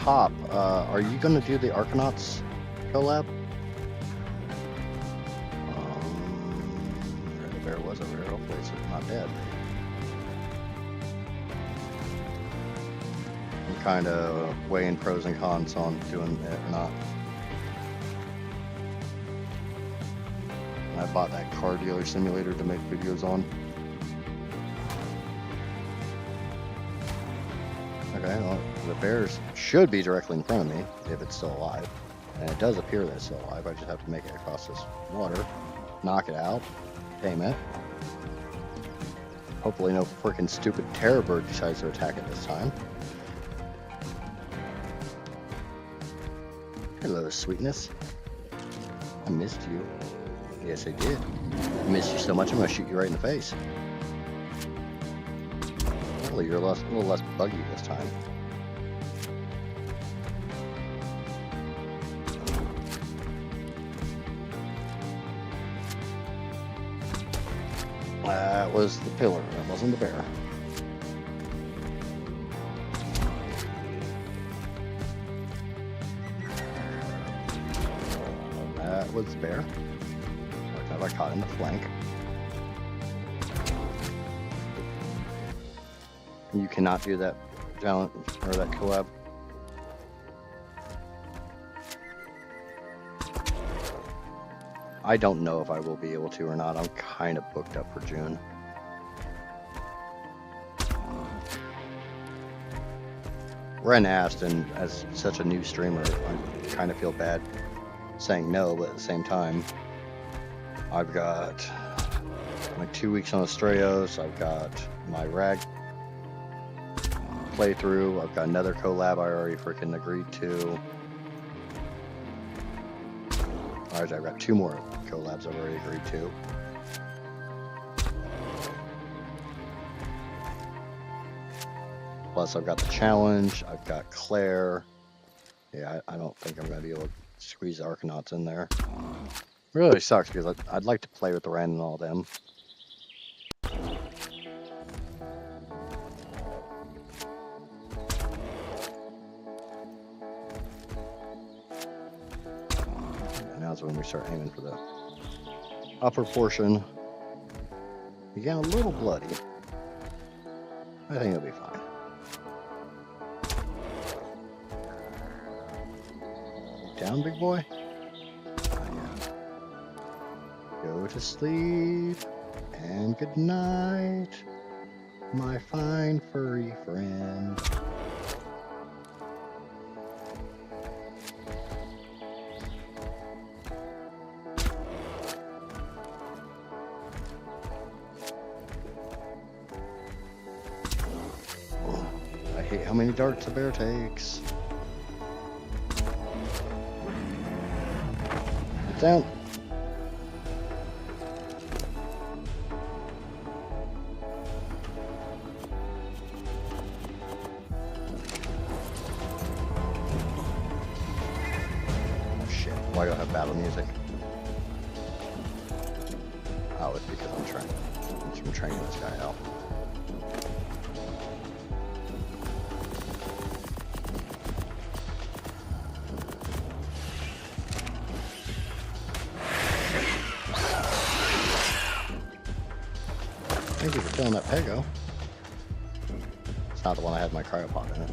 Hop, are you going to do the Arkanauts collab? Where the bear was over here. Hopefully it's not dead. I'm kind of weighing pros and cons on doing it or not. I bought that car dealer simulator to make videos on. Okay, well, the bears should be directly in front of me if it's still alive. And it does appear that it's still alive. I just have to make it across this water, knock it out, tame it. Hopefully no freaking stupid terror bird decides to attack it this time. Hello, sweetness. I missed you. Yes, I did. I missed you so much I'm going to shoot you right in the face. Hopefully you're a little less buggy this time. That was the pillar, that wasn't the bear. That was the bear. I caught in the flank. You cannot do that challenge or that collab. I don't know if I will be able to or not. I'm kind of booked up for June. Ren asked, and as such a new streamer, I kind of feel bad saying no, but at the same time, I've got my 2 weeks on Astraeos, I've got my rag playthrough, I've got another collab I already freaking agreed to. Alright, I've got 2 more collabs I've already agreed to. Plus I've got the challenge, I've got Claire. Yeah, I don't think I'm going to be able to squeeze the Arkanauts in there. Really sucks because I'd like to play with the Ren and all them. And now's when we start aiming for the upper portion. You get a little bloody. I think it'll be fine. Down, big boy. Go to sleep, and good night, my fine furry friend. Oh, I hate how many darts a bear takes. Get down. Why do I have battle music? Oh, it's because I'm training this guy out. Thank you for killing that Pego. It's not the one I had my cryopod in it.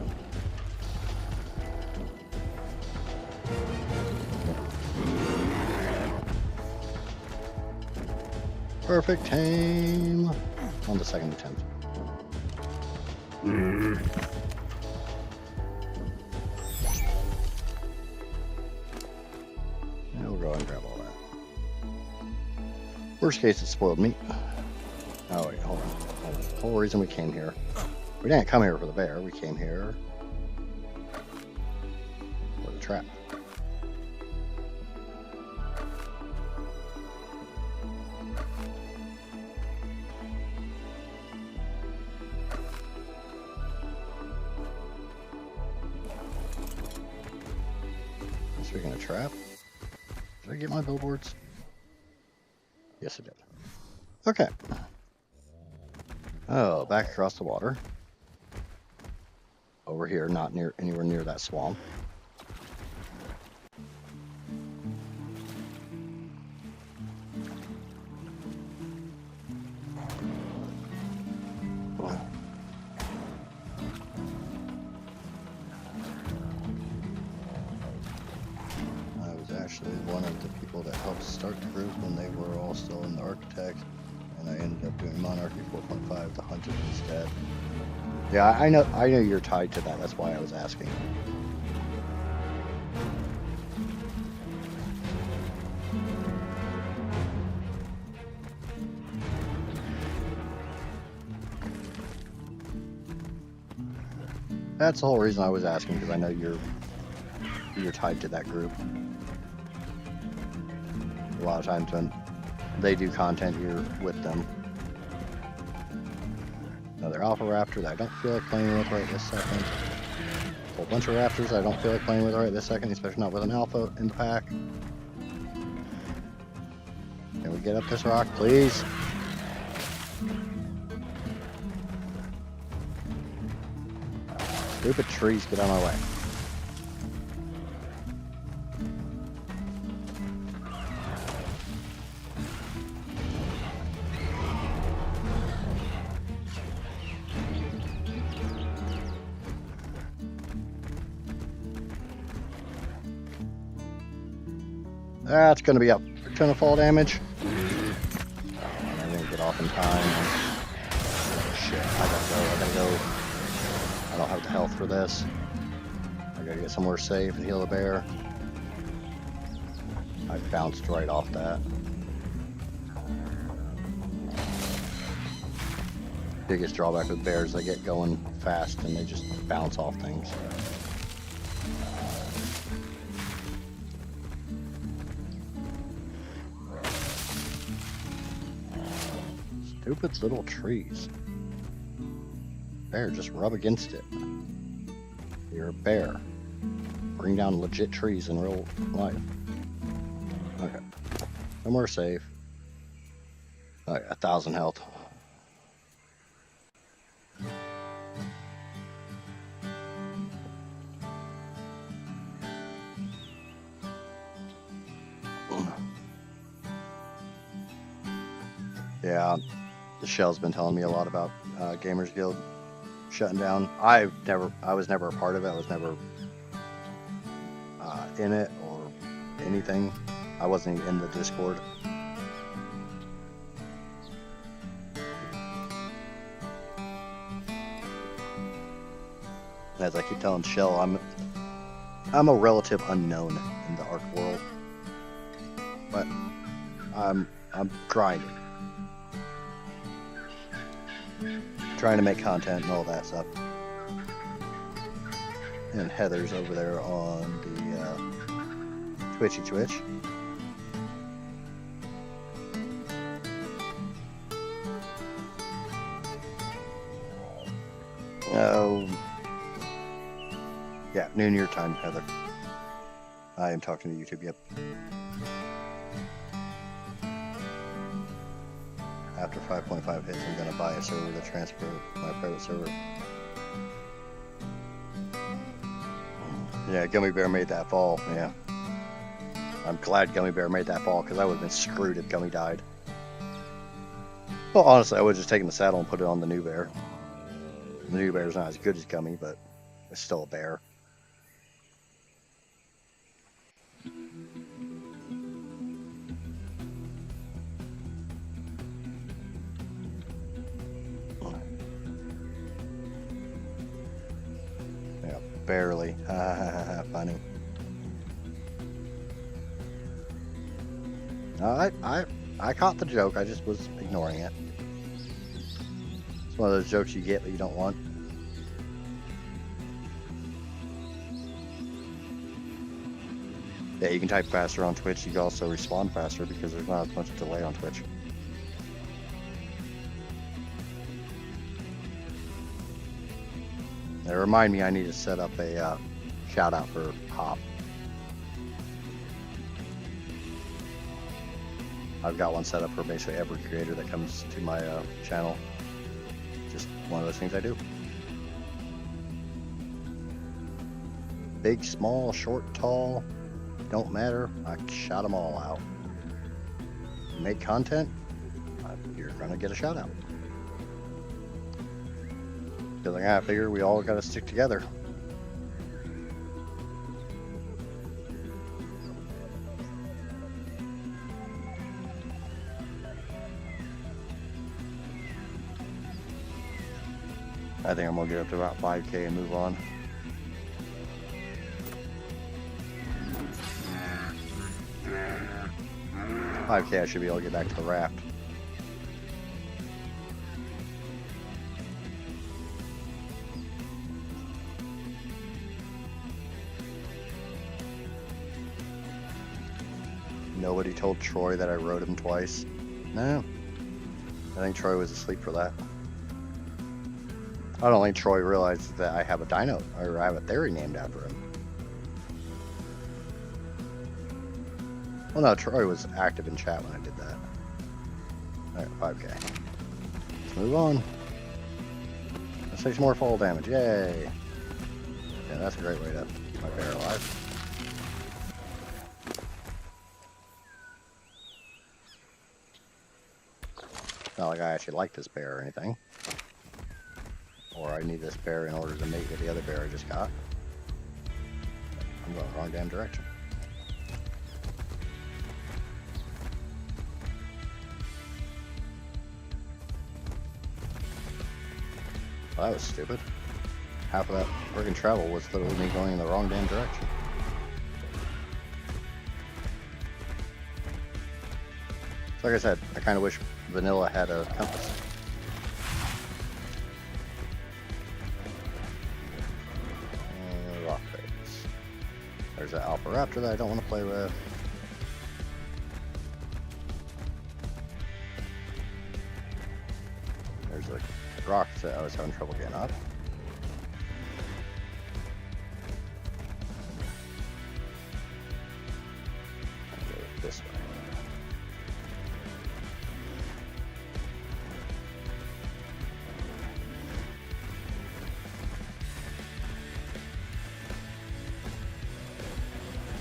Perfect tame on the second attempt. And we'll go ahead and grab all that. Worst case, it's spoiled meat. Oh wait, hold on. The whole reason we came here. We didn't come here for the bear, we came here for the trap. Speaking of trap, did I get my billboards? Yes, I did. Okay. Oh, back across the water. over here, not near anywhere near that swamp. I was actually one of the people that helped start the group when they were all still in the architect, and I ended up doing Monarchy 4.5 to hunt it instead. Yeah, I know you're tied to that. That's why I was asking. That's the whole reason I was asking, because I know you're tied to that group. A lot of times when they do content, you're with them. Another alpha raptor that I don't feel like playing with right this second. A whole bunch of raptors I don't feel like playing with right this second, especially not with an alpha in the pack. Can we get up this rock, please? Stupid trees, get out of my way. That's gonna be a ton of fall damage. Oh, I didn't get off in time. Oh, shit, I gotta go. I don't have the health for this. I gotta get somewhere safe and heal the bear. I bounced right off that. Biggest drawback with bears, they get going fast and they just bounce off things. Stupid little trees. Bear, just rub against it. You're a bear. Bring down legit trees in real life. Okay. Somewhere safe. Alright, 1,000 health. Yeah, the Shell's been telling me a lot about Gamers Guild shutting down. I was never a part of it. I was never in it or anything. I wasn't even in the Discord. As I keep telling Shell, I'm a relative unknown in the ARK world, but I'm grinding. Trying to make content and all that stuff. And Heather's over there on the Twitchy Twitch. Oh, yeah, noon your time, Heather. I am talking to YouTube. Yep. After 5.5 hits, I'm gonna buy a server to transfer my private server. Yeah, Gummy Bear made that fall. Yeah, I'm glad Gummy Bear made that fall because I would have been screwed if Gummy died. Well, honestly, I would have just taken the saddle and put it on the new bear. The new bear's not as good as Gummy, but it's still a bear. Barely. Funny. I caught the joke. I just was ignoring it. It's one of those jokes you get that you don't want. Yeah, you can type faster on Twitch. You can also respond faster because there's not as much delay on Twitch. They remind me I need to set up a shout out for Hop. I've got one set up for basically every creator that comes to my channel. Just one of those things I do. Big, small, short, tall, don't matter. I shot them all out. Make content, you're gonna get a shout out. Because I gotta figure we all gotta stick together. I think I'm gonna get up to about 5K and move on. I should be able to get back to the raft. Nobody told Troy that I rode him twice. No. I think Troy was asleep for that. I don't think Troy realized that I have a dino, or I have a theory named after him. Well, no, Troy was active in chat when I did that. Alright, 5K. Let's move on. Let's take some more fall damage. Yay! Yeah, that's a great way to keep my bear alive. Not like I actually like this bear or anything. Or I need this bear in order to mate with the other bear I just got. I'm going the wrong damn direction. Well, that was stupid. Half of that friggin' travel was literally me going in the wrong damn direction. So like I said, I kind of wish Vanilla had a compass. Rock face. There's that Alpha Raptor that I don't want to play with. There's the rocks that I was having trouble getting up. I'll go this way.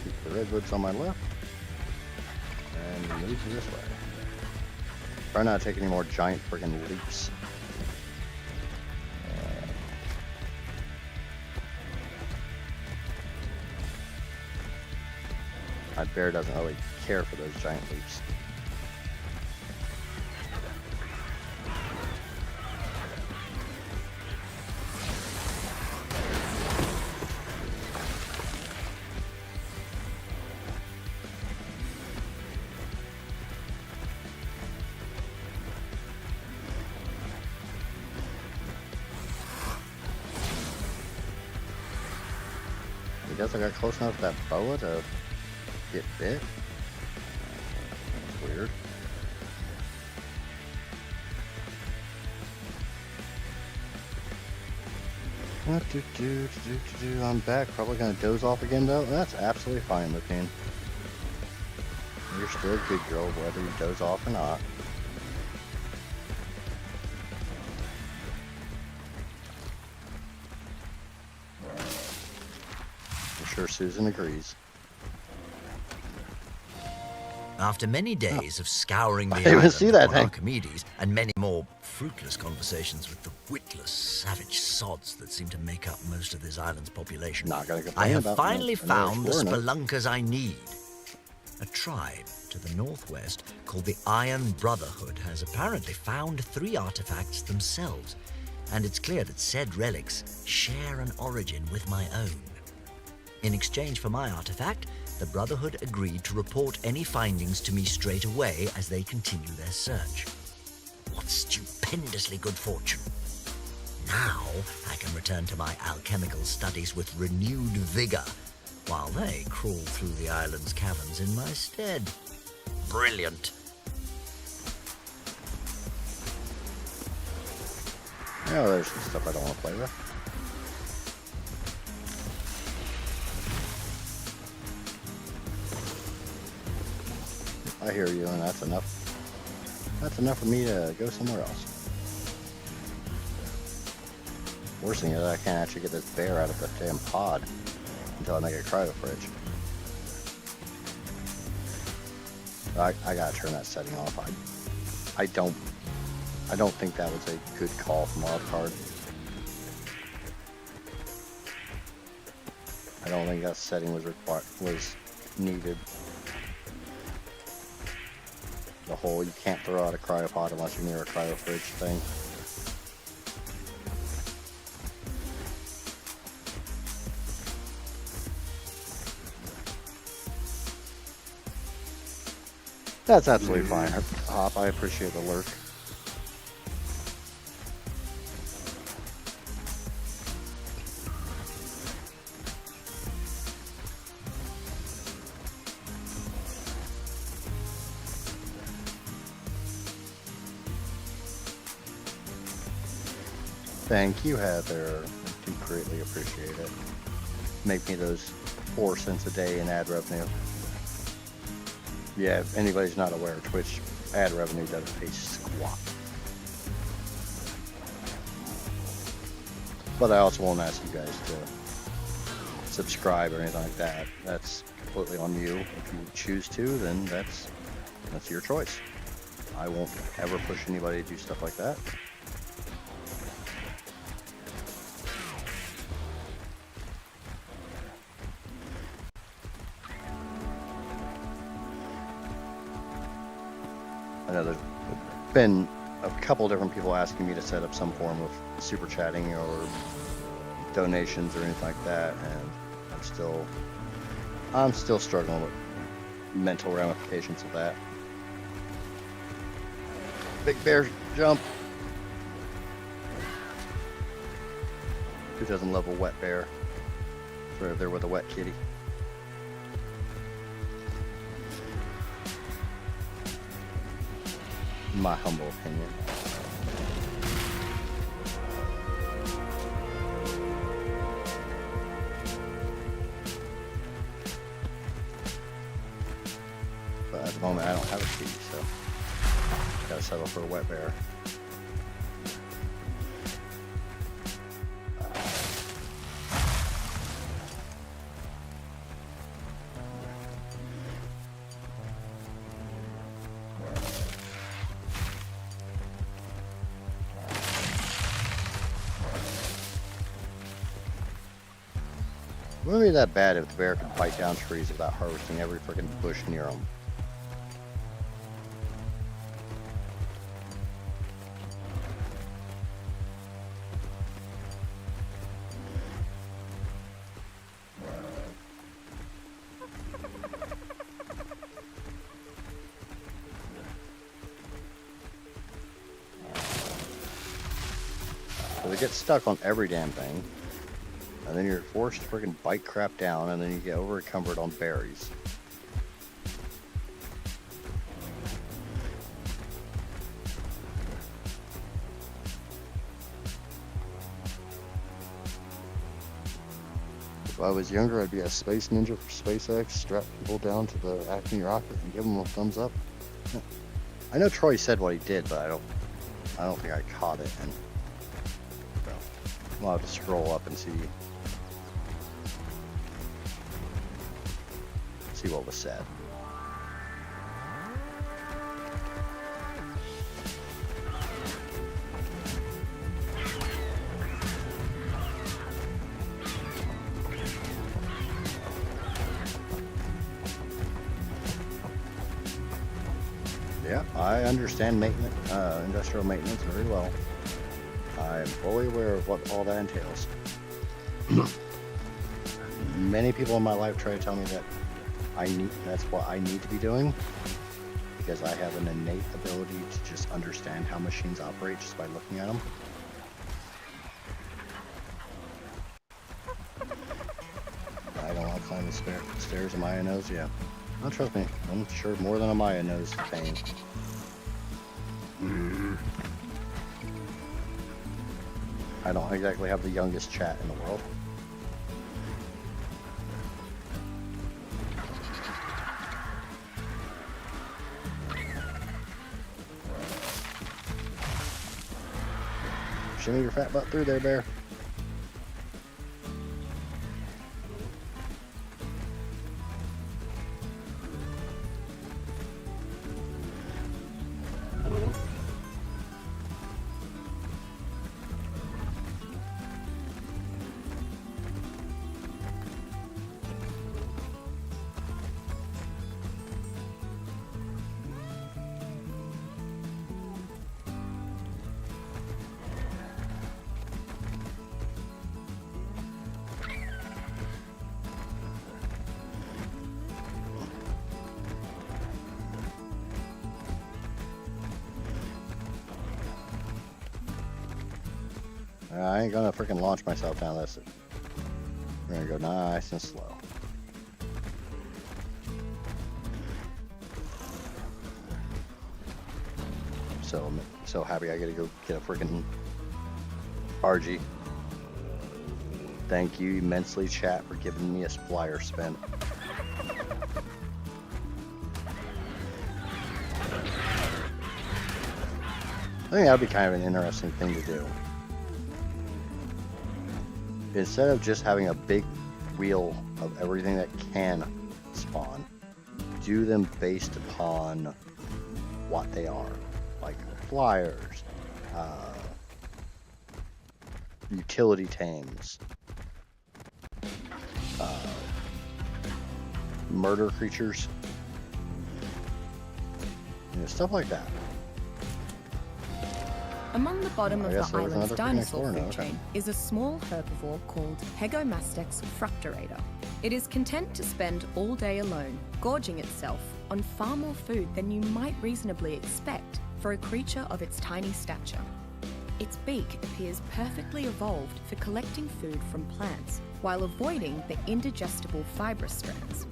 Keep the redwoods on my left and move this way. Try not to take any more giant friggin' leaps. My bear doesn't really care for those giant leaps. I guess I got close enough to that boa to get bit. That's weird. I'm back. Probably gonna doze off again though. That's absolutely fine, Lupine. You're still a good girl, whether you doze off or not. I'm sure Susan agrees. After many days of scouring the I didn't island see that for thing. Archimedes and many more fruitless conversations with the witless, savage sods that seem to make up most of this island's population, Not gonna I complain have about finally another found the explorer, no. spelunkers I need. A tribe to the northwest called the Iron Brotherhood has apparently found 3 artifacts themselves, and it's clear that said relics share an origin with my own. In exchange for my artifact, the Brotherhood agreed to report any findings to me straight away as they continue their search. What stupendously good fortune. Now I can return to my alchemical studies with renewed vigor, while they crawl through the island's caverns in my stead. Brilliant. Yeah, there's some stuff I don't want to play with. I hear you, and that's enough. That's enough for me to go somewhere else. Worst thing is I can't actually get this bear out of the damn pod. I'm until I make a cryo fridge. I gotta turn that setting off. I don't think that was a good call from Wildcard. I don't think that setting was needed. The whole you can't throw out a cryopod unless you're near a cryo fridge thing. That's absolutely fine, Hop. I appreciate the lurk. Thank you, Heather. I do greatly appreciate it. Make me those 4 cents a day in ad revenue. Yeah, if anybody's not aware, Twitch ad revenue doesn't pay squat. But I also won't ask you guys to subscribe or anything like that. That's completely on you. If you choose to, then that's your choice. I won't ever push anybody to do stuff like that. I know there's been a couple different people asking me to set up some form of super chatting or donations or anything like that, and I'm still struggling with mental ramifications of that. Big bear jump. Who doesn't love a wet bear? They're there with a wet kitty. My humble opinion. But at the moment I don't have a kitty, so gotta settle for a wet bear. It wouldn't be that bad if the bear could bite down trees without harvesting every freaking bush near them. So they get stuck on every damn thing. And then you're forced to freaking bite crap down, and then you get over encumbered on berries. If I was younger, I'd be a space ninja for SpaceX, strap people down to the Acme rocket and give them a thumbs up. I know Troy said what he did, but I don't think I caught it, and well, I'll have to scroll up and see what was said. Yeah, I understand maintenance, industrial maintenance very well. I'm fully aware of what all that entails. Many people in my life try to tell me that that's what I need to be doing, because I have an innate ability to just understand how machines operate just by looking at them. I don't want to climb the stairs of Maya knows, yeah. Oh, trust me, I'm sure more than a Maya knows Tame. I don't exactly have the youngest chat in the world. Shimmy your fat butt through there, bear. I ain't gonna freaking launch myself down this. We're gonna go nice and slow. So happy I gotta go get a freaking RG. Thank you immensely, chat, for giving me a flyer spin. I think that would be kind of an interesting thing to do. Instead of just having a big wheel of everything that can spawn, do them based upon what they are. Like flyers, utility tames, murder creatures, stuff like that. Among the bottom of the guess there was island's another freaking dinosaur explorer food now, okay. chain is a small herbivore called Pegomastex fructurator. It is content to spend all day alone, gorging itself on far more food than you might reasonably expect for a creature of its tiny stature. Its beak appears perfectly evolved for collecting food from plants, while avoiding the indigestible fibrous strands.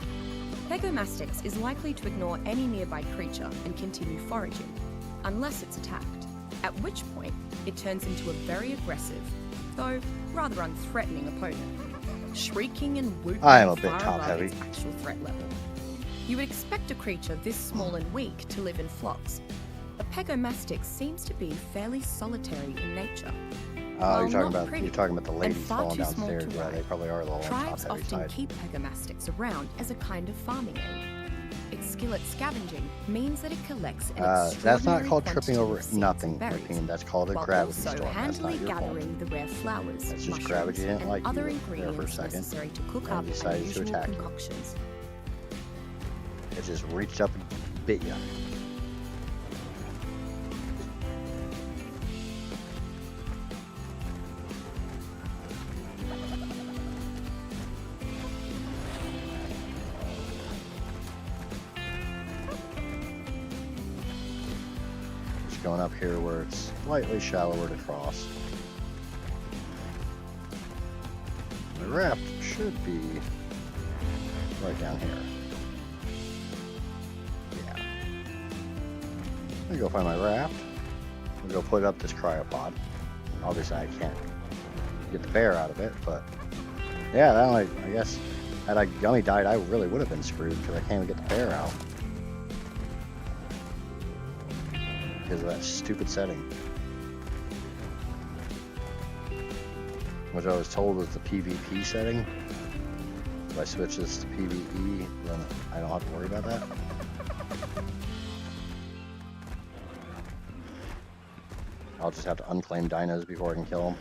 Pegomastex is likely to ignore any nearby creature and continue foraging, unless it's attacked, at which point it turns into a very aggressive, though rather unthreatening opponent, shrieking and whooping I am a bit far above top-heavy. its actual threat level. You would expect a creature this small and weak to live in flocks, but Pegomastex seems to be fairly solitary in nature. Oh, While not you're pretty talking about the and ladies far falling too small downstairs. to Yeah, ride, they probably are a little on tribes top heavy often side. keep Pegomastex around as a kind of farming aid. Its skill at scavenging means that it collects an That's extraordinary not called tripping quantity over of seeds nothing, and berries, Rapine. That's called a while gravity also storm. That's handily not your fault. gathering the rare flowers, That's just mushrooms, gravity didn't and like you other there for a ingredients second, necessary to cook and up decided to unusual attack you. concoctions. It just reached up and bit you. Just going up here where it's slightly shallower to cross. The raft should be right down here. Yeah. Let me go find my raft. We'll go put up this cryopod. Obviously I can't get the bear out of it, but yeah, that only, I guess, had I Gummy died, I really would have been screwed because I can't even get the bear out. Because of that stupid setting. Which I was told was the PvP setting. If I switch this to PvE, then I don't have to worry about that. I'll just have to unclaim dinos before I can kill them.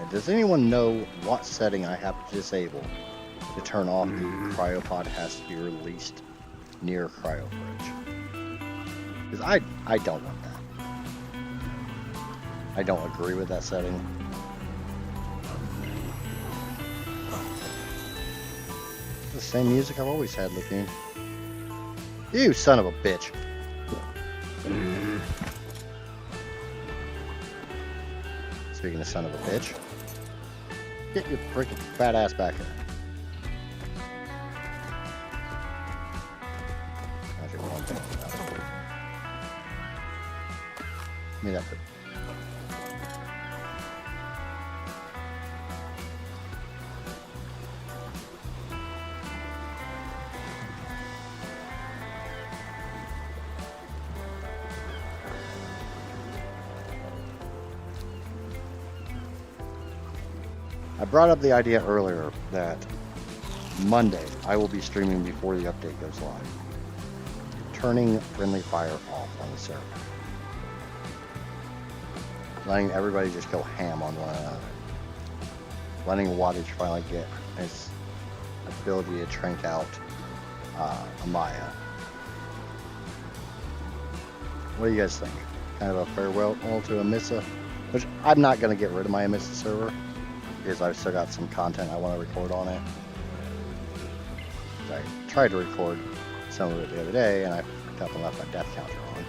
Does anyone know what setting I have to disable to turn off the cryopod has to be released near cryo fridge? Because I don't want that. I don't agree with that setting. It's the same music I've always had, Lupine. You son of a bitch. Speaking of son of a bitch. Get your freaking fat ass back here. That's your one thing. Give me that. I brought up the idea earlier that Monday I will be streaming before the update goes live, turning friendly fire off on the server, letting everybody just go ham on one another, letting Wattage finally get its ability to trank out Amaya. What do you guys think? Kind of a farewell to Amissa, which I'm not going to get rid of my Amissa server because I've still got some content I want to record on it. I tried to record some of it the other day and I fucked up and left my death counter on.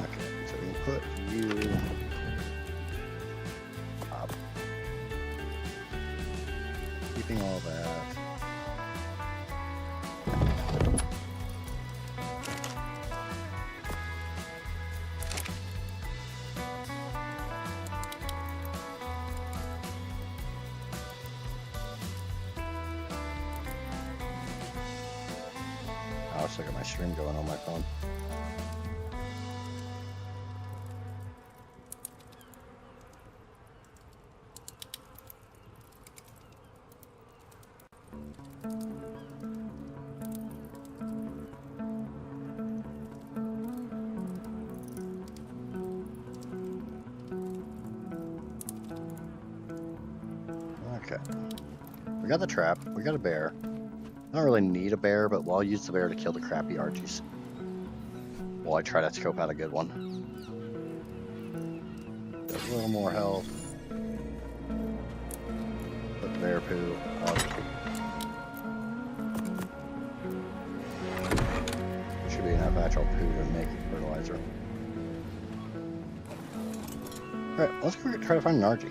Okay, so we can put you up. Keeping all that. I'll still got my stream going on my phone. Okay. We got the trap. We got a bear. I don't really need a bear, but I'll use the bear to kill the crappy Archies. While I try to scope out a good one. There's a little more health. Put the bear poo on the poo. Should be enough actual poo to make fertilizer. Alright, let's go try to find an Archie.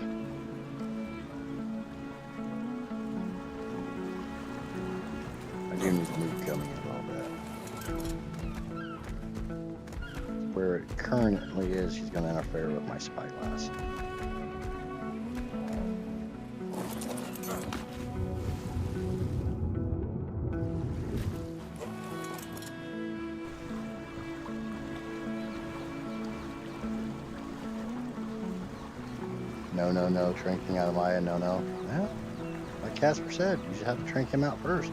I do need to move coming in a little bit. Where it currently is, he's going to interfere with my spyglass. No, drinking out of Maya, no. Well, like Casper said, you just have to drink him out first.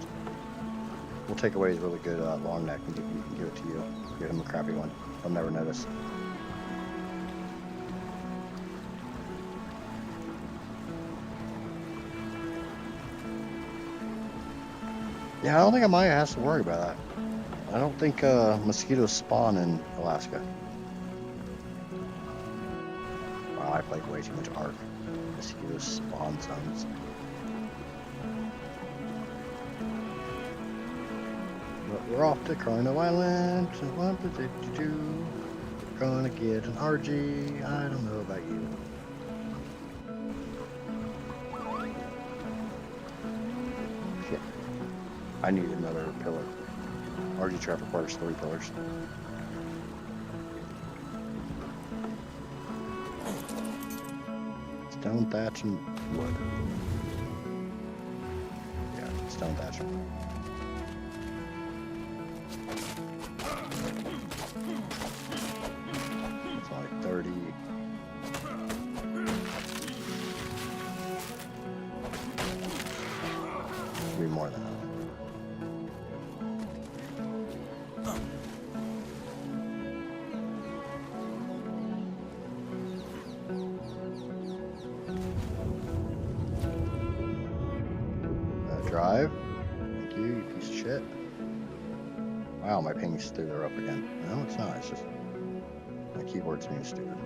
We'll take away his really good long neck and give it to you. Give him a crappy one. He'll never notice. Yeah, I don't think Amaya has to worry about that. I don't think mosquitoes spawn in Alaska. Wow, I played way too much ARK. Mosquitoes spawn zones. But we're off to Carno Island. What did you do? Gonna get an RG. I don't know about you. Shit. I need another pillar. RG trap requires 3 pillars. Stone thatch and wood. Yeah, stone thatch. It's like 30. Should be more than that. Drive. Thank you, you piece of shit. Wow, my ping's through the rope again. No, it's not. It's just my keyboard's being stupid.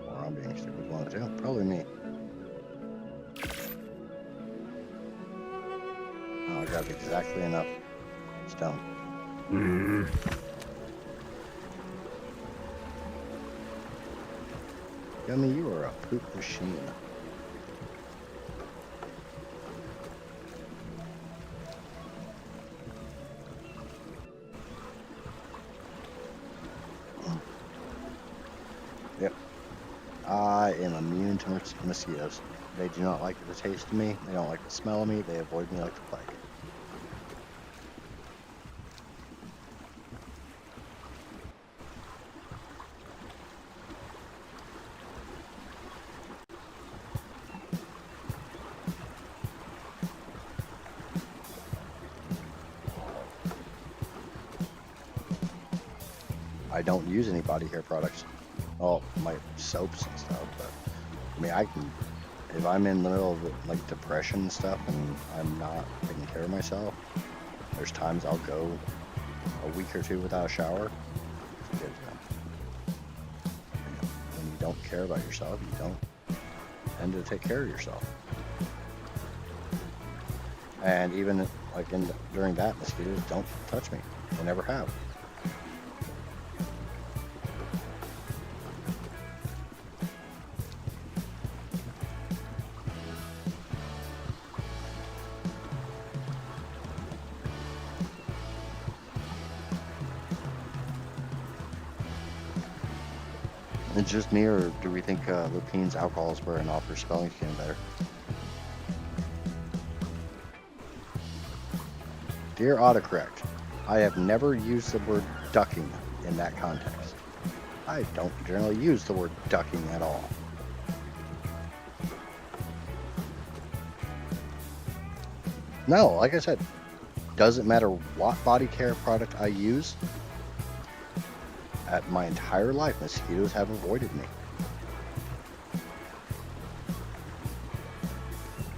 Or I'm being stupid. One of the two. Probably me. Oh, I grabbed exactly enough stone. Gummy, you are a poop machine. Yep. I am immune to mosquitoes. They do not like the taste of me. They don't like the smell of me. They avoid me like the plague. I don't use any body care products. Well, my soaps and stuff, but I mean, I can, if I'm in the middle of like depression and stuff and I'm not taking care of myself, there's times I'll go a week or two without a shower. Because, when you don't care about yourself, you don't tend to take care of yourself. And even like during that, mosquitoes don't touch me. They never have. It's just me, or do we think Lupine's alcohol spray and offer spelling's getting better? Dear autocorrect, I have never used the word ducking in that context. I don't generally use the word ducking at all. No, like I said, doesn't matter what body care product I use. At my entire life, mosquitoes have avoided me.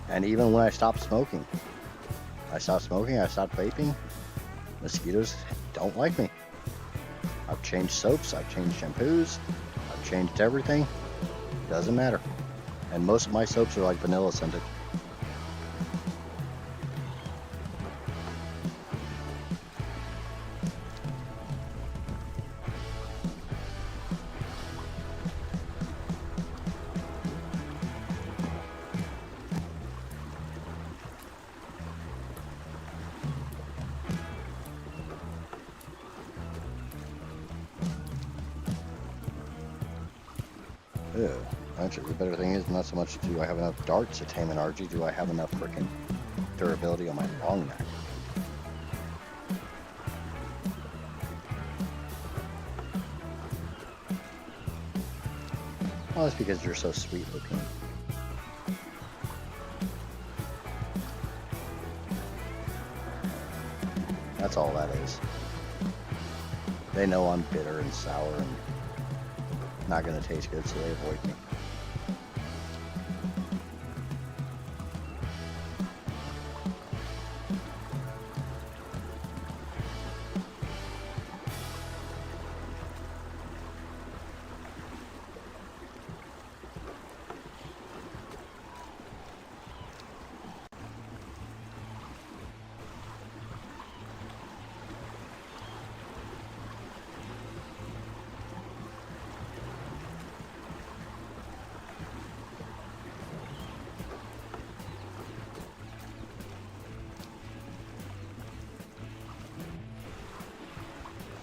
And even when I stopped smoking, I stopped vaping, mosquitoes don't like me. I've changed soaps, I've changed shampoos, I've changed everything. Doesn't matter. And most of my soaps are like vanilla scented. Ew. Actually, the better thing is not so much do I have enough darts to tame an RG, do I have enough freaking durability on my long neck. Well, that's because you're so sweet looking. That's all that is. They know I'm bitter and sour and not gonna taste good, so they avoid me.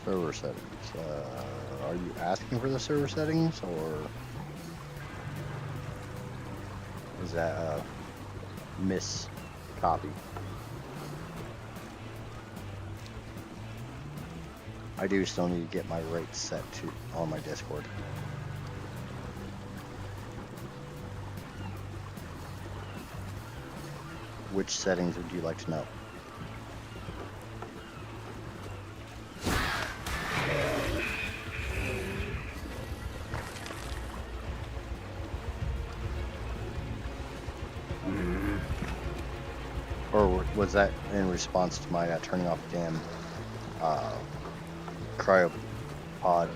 Server settings. Are you asking for the server settings, or is that a miss copy? I do still need to get my rates set to on my Discord. Which settings would you like to know? Or was that in response to my turning off the damn cryopod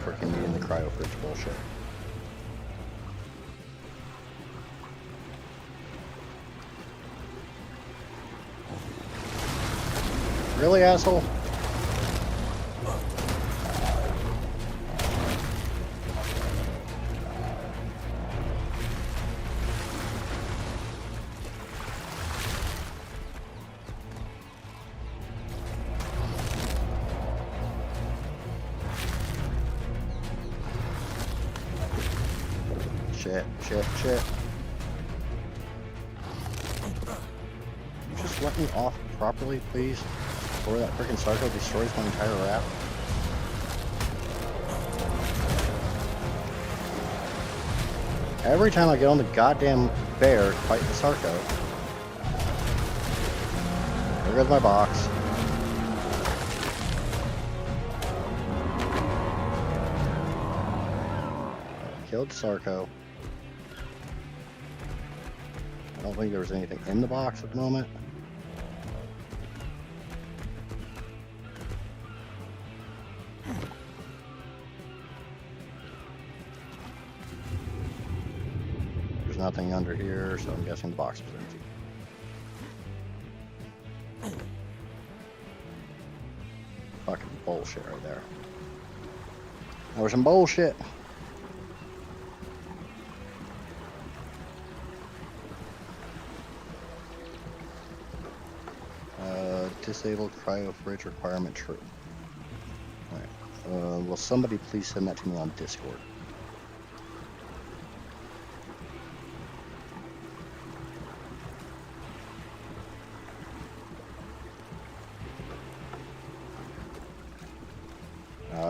freaking me in the cryo fridge bullshit? Really, asshole? Shit. Just let me off properly, please, before that freaking Sarko destroys my entire raft. Every time I get on the goddamn bear to fight the Sarko, there goes my box. killed Sarko. I don't think there was anything in the box at the moment. There's nothing under here, so I'm guessing the box was empty. Fucking bullshit right there. That was some bullshit. Disabled cryo fridge requirement true. Alright. Will somebody please send that to me on Discord?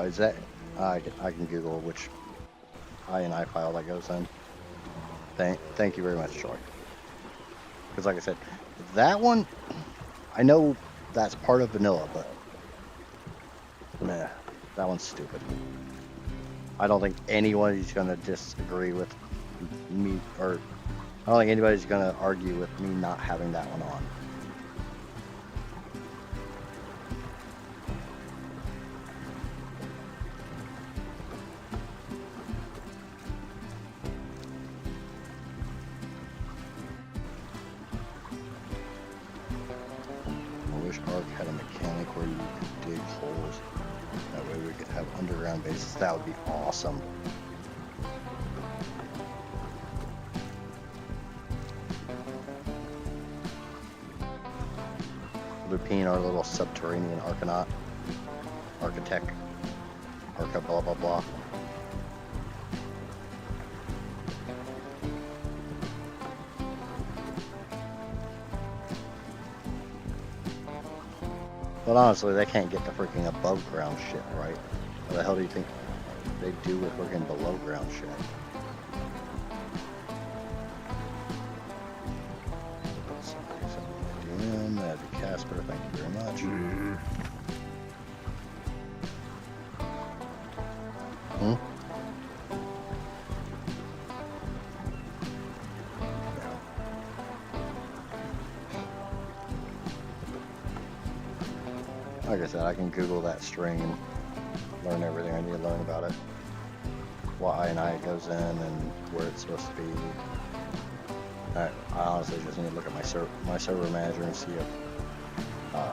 Is that... I can Google which INI file that goes in. Thank you very much, Troy. Because like I said, that one, I know that's part of vanilla, but nah, that one's stupid. I don't think anybody's gonna disagree with me, or I don't think anybody's gonna argue with me not having that one on. ARK had a mechanic where you could dig holes. That way we could have underground bases. That would be awesome. Lupine, our little subterranean architect, Arca blah blah blah. But honestly, they can't get the freaking above ground shit right. What the hell do you think they do with freaking below ground shit? DM, that'd be Casper, thank you very much. Hmm? Like I said, I can Google that string and learn everything I need to learn about it. What INI it goes in and where it's supposed to be. I honestly just need to look at my server manager and see if I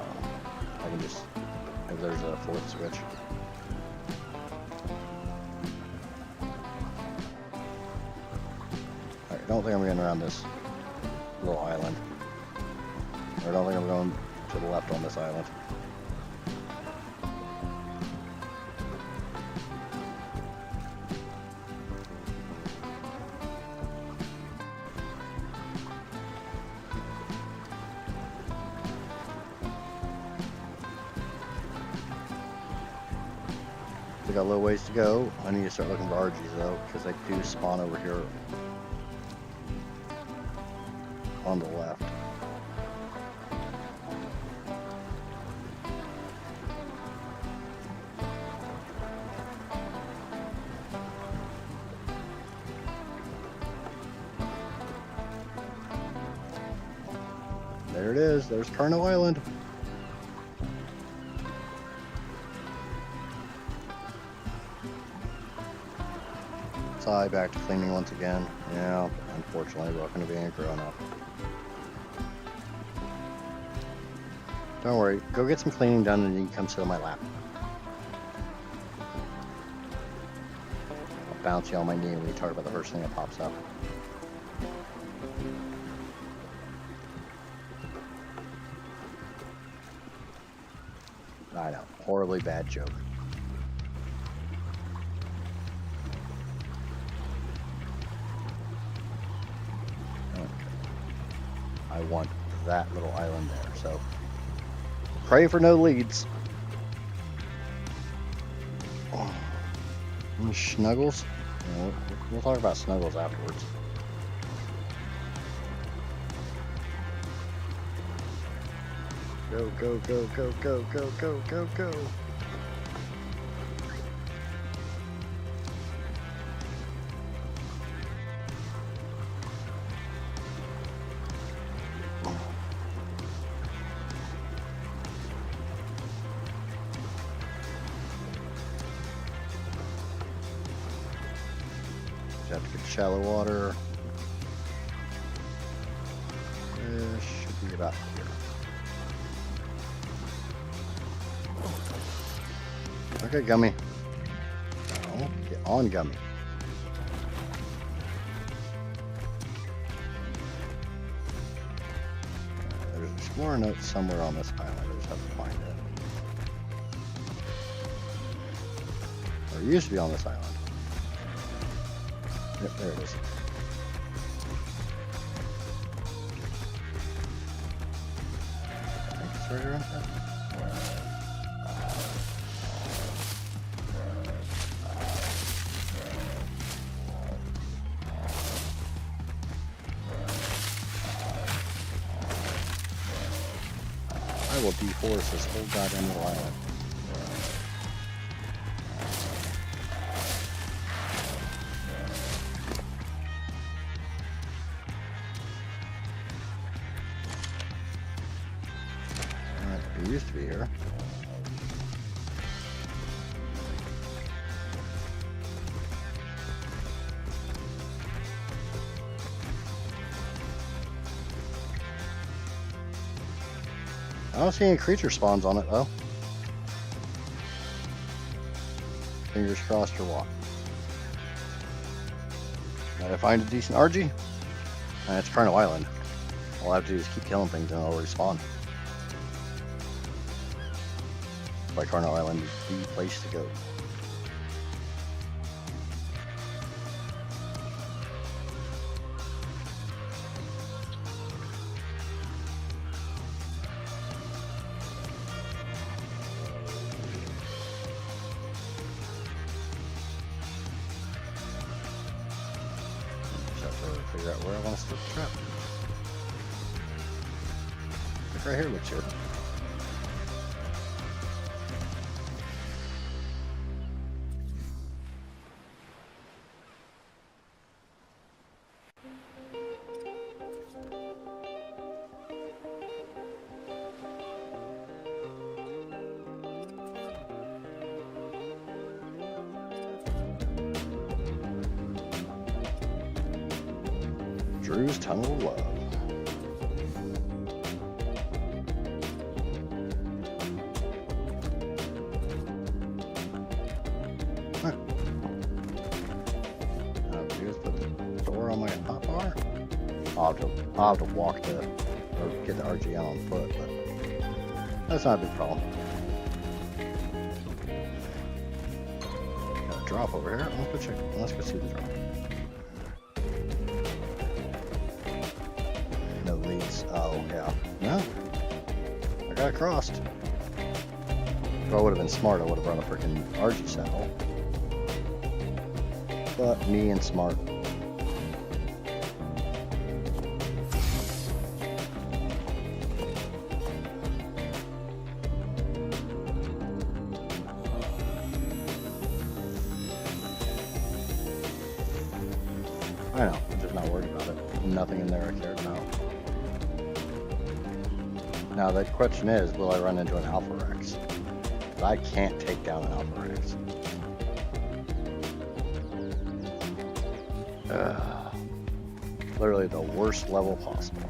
can just, if there's a fourth switch. Alright, I don't think I'm getting around this little island. I don't think I'm going to the left on this island. We got a little ways to go. I need to start looking for RGs though, because they do spawn over here on the left. There it is. There's Carno Island. Back to cleaning once again. Yeah, unfortunately, welcome to being a grown-up. Don't worry, go get some cleaning done and you can come sit on my lap. I'll bounce you on my knee when you talk about the first thing that pops up. I know, horribly bad joke. I want that little island there, so pray for no leads. Oh. Any snuggles? No, we'll talk about snuggles afterwards. Go, go, go, go, go, go, go, go, go. have to get shallow water. This should be about here. Okay, Gummy. No, get on, Gummy. There's an explorer note somewhere on this island. I just have to find it. Or it used to be on this island. Yep, there it is. I think it's right around here. I will deforest this whole goddamn little island. Alright, it used to be here. I don't see any creature spawns on it though. Fingers crossed or what. Might I find a decent RG? And it's Carno Island. All I have to do is keep killing things and it'll respawn. That's why Carno Island is the place to go. Figure out where I want to stick the trap. Like right here looks good. Drew's Tunnel of Love. Huh. I'll just put the door on my hotbar. I'll have to walk to, or get the RG out on foot, but that's not a big problem. Got a drop over here. Let's go check. Let's go see the drop. No leads. Oh, yeah. No. I got crossed. If I would have been smart, I would have brought a freaking RG saddle. But me and smart. I know, I'm just not worried about it. Nothing in there I cared about. Now the question is, will I run into an Alpha Rex? But I can't take down an Alpha Rex. Literally the worst level possible.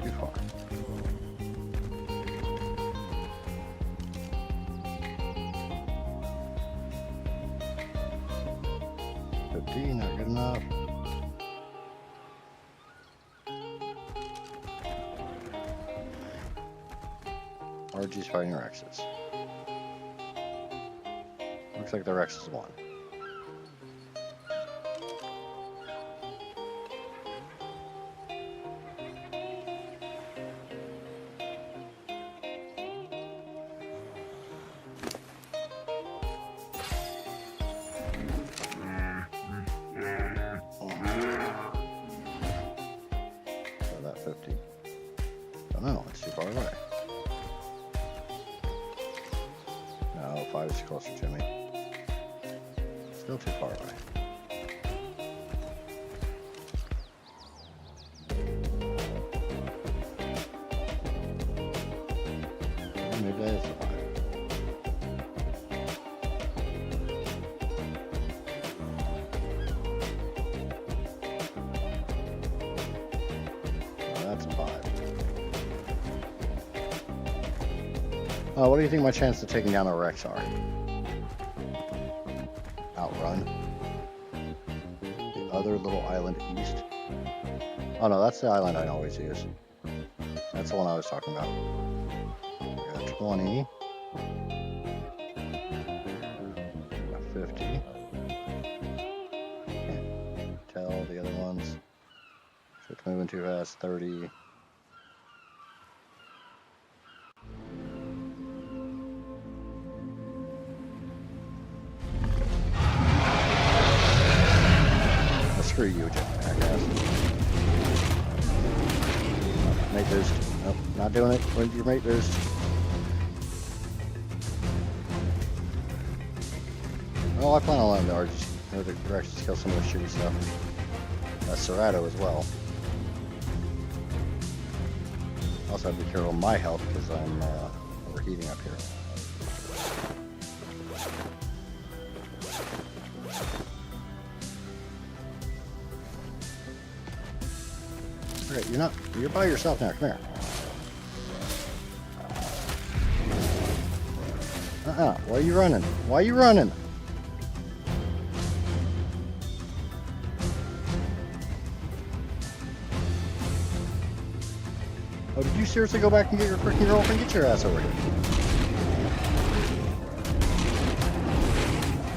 Too far. Not good enough. RG's fighting Rexes. Looks like the Rexes won. No, it's too far away. No, 5 is closer to me. Still too far away. Maybe that is the 5. That's 5. What do you think my chance of taking down a Rex are? Outrun. The other little island east. Oh no, that's the island I always use. That's the one I was talking about. We got 20. 50. Can't tell the other ones. Shit's moving too fast. 30. Screw you, jackass. Mate boost. Nope, not doing it. When your mate boost. Oh, I plan on letting the Arches or the directions kill some of the shitty stuff. Serato as well. Also have to be careful of my health because I'm overheating up here. Okay, you're by yourself now. Come here. Why are you running? Why are you running? Oh, did you seriously go back and get your freaking girlfriend? Get your ass over here.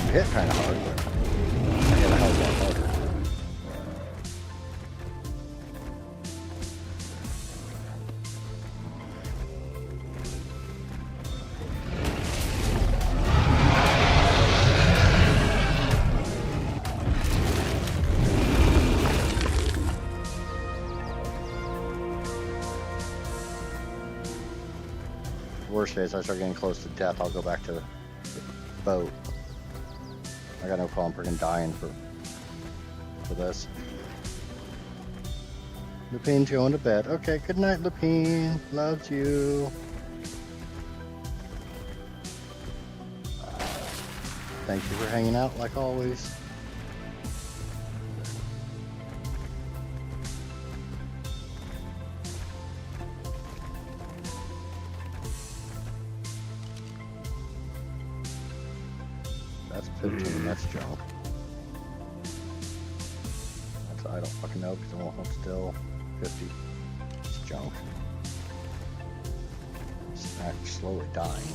You hit kind of hard, but I hit a hell of a lot harder. Worst case, I start getting close to death, I'll go back to the boat. I got no problem freaking dying for this. Lupine's going to bed. Okay, good night, Lupine. Loves you. Thank you for hanging out like always. That's 15, that's junk. That's, I don't fucking know because I won't hold still. 50. It's junk. It's actually slowly dying.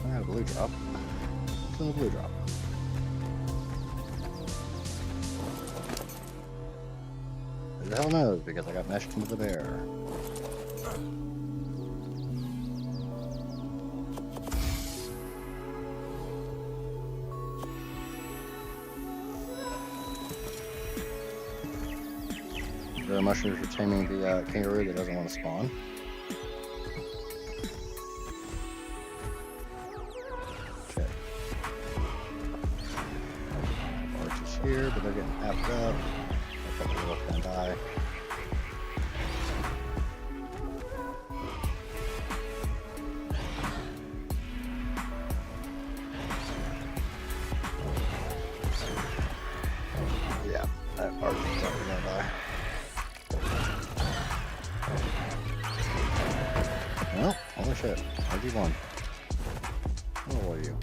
I got a blue drop. What's in the blue drop? Who the hell knows? Because I got meshed into the bear. There are mushrooms for taming the kangaroo that doesn't want to spawn. Okay. Arches here, but they're getting effed up. I thought they were both gonna die. Yeah, that arch is probably gonna die. Well, holy shit. RG1. How old are you?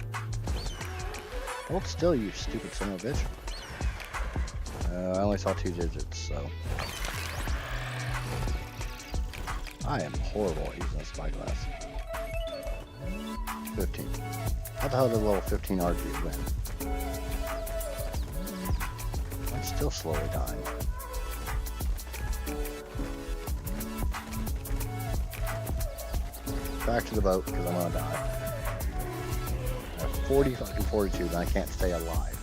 Hold still, you stupid son of a bitch. I only saw 2 digits, so. I am horrible at using a spyglass. 15. How the hell did level 15 RG win? I'm still slowly dying. Back to the boat because I'm gonna die. I have 40 fucking 42 and I can't stay alive.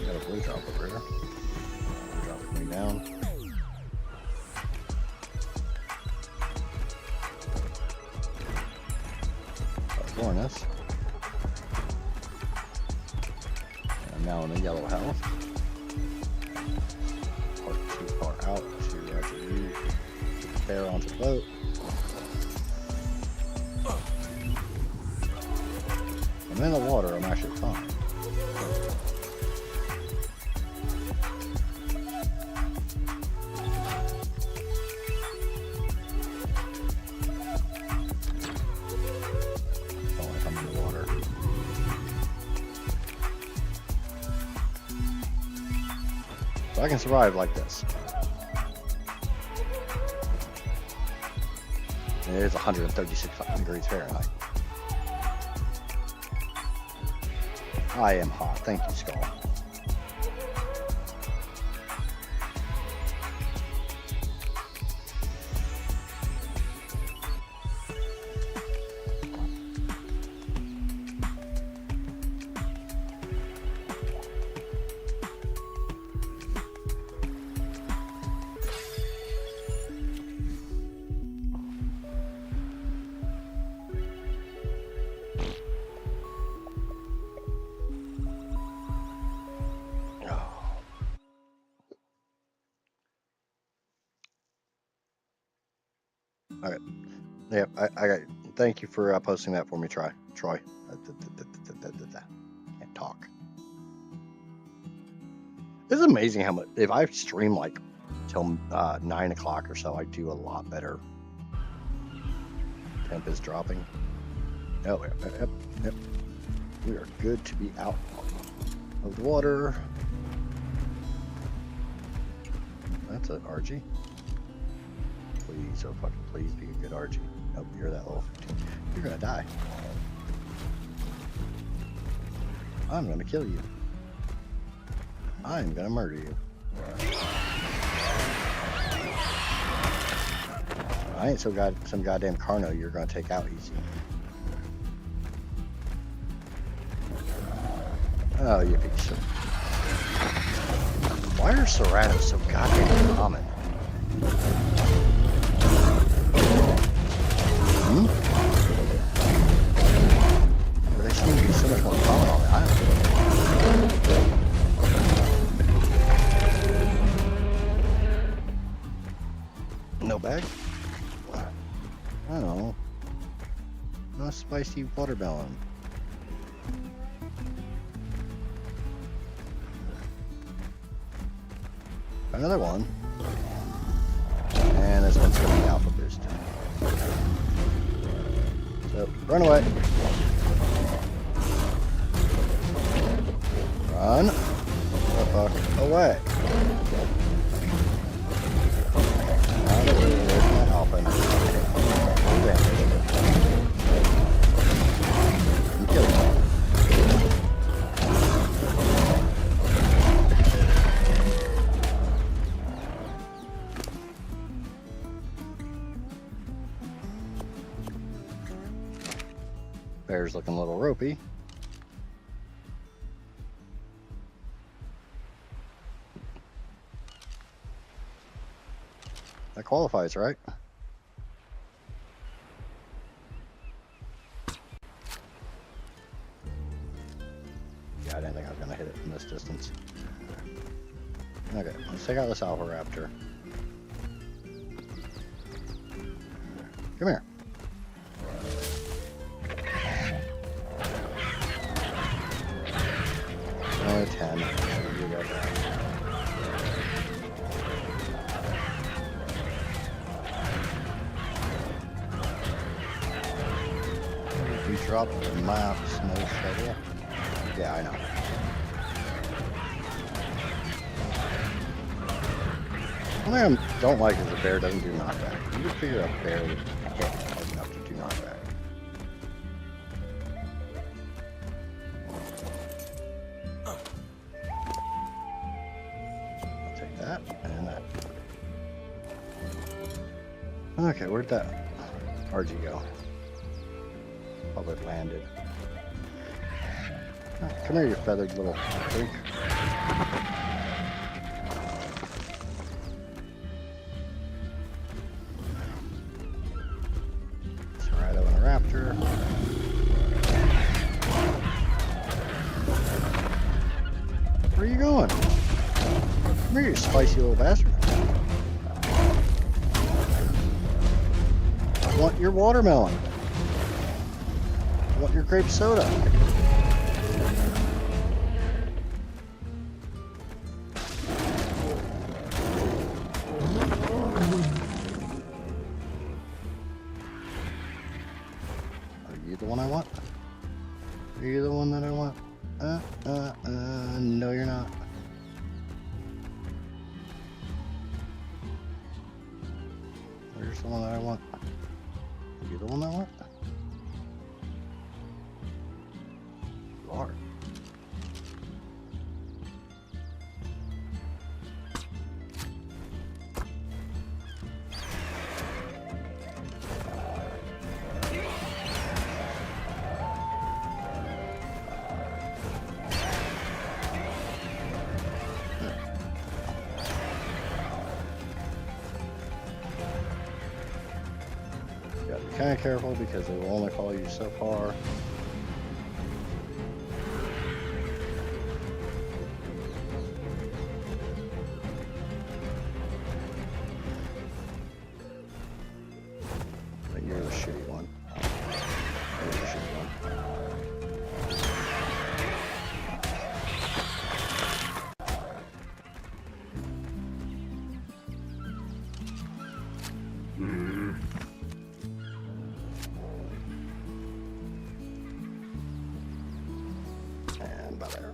Got a blue drop over here. Blue drop coming down. And I'm now in the yellow health. bear onto the boat. I'm in the water, I'm actually fine. Don't want to come in the water. So I can survive like this. And it is 136 degrees Fahrenheit. I am hot. Thank you, Skull. All right. Yeah, I got. Thank you for posting that for me, Troy. Can't talk. It's amazing how much. If I stream like till 9 o'clock or so, I do a lot better. Temp is dropping. Oh, yep. We are good to be out of the water. That's an RG. Please, oh fucking please be a good RG. Nope, you're that level 15. You're gonna die. I'm gonna kill you. I'm gonna murder you. I ain't some goddamn Carno you're gonna take out easy. Oh, you piece of... Why are Serranos so goddamn common? But they seem to be so much more common on the island. No bag? I don't know. No spicy watermelon. Another one. And this one's going to be alpha boost. So, run away. Run the fuck away. Now that we're away from that alpha, now we can take full damage. And kill him. Bear's looking a little ropey. That qualifies, right? Yeah, I didn't think I was going to hit it from this distance. Okay, let's take out this alpha raptor. Come here. Oh, 10. You got that. You dropped the maps, no shuttle. Yeah, I know. One thing I don't like is the bear doesn't do knockback. You can figure out a bear that can't hard enough to do knockback. I'll take that and that. Okay, where'd that RG go? Probably landed. Oh, come here, you feathered little freak. Serrato and a raptor. Where are you going? Come here, you spicy little bastard. want your watermelon. I want your grape soda. Are you the one I want? Are you the one that I want? No, you're not. Where's the one that I want? Are you the one I want? You are. Gotta be kind of careful because they will only follow you so far. But you're the shitty one. You're the shitty one. And by there.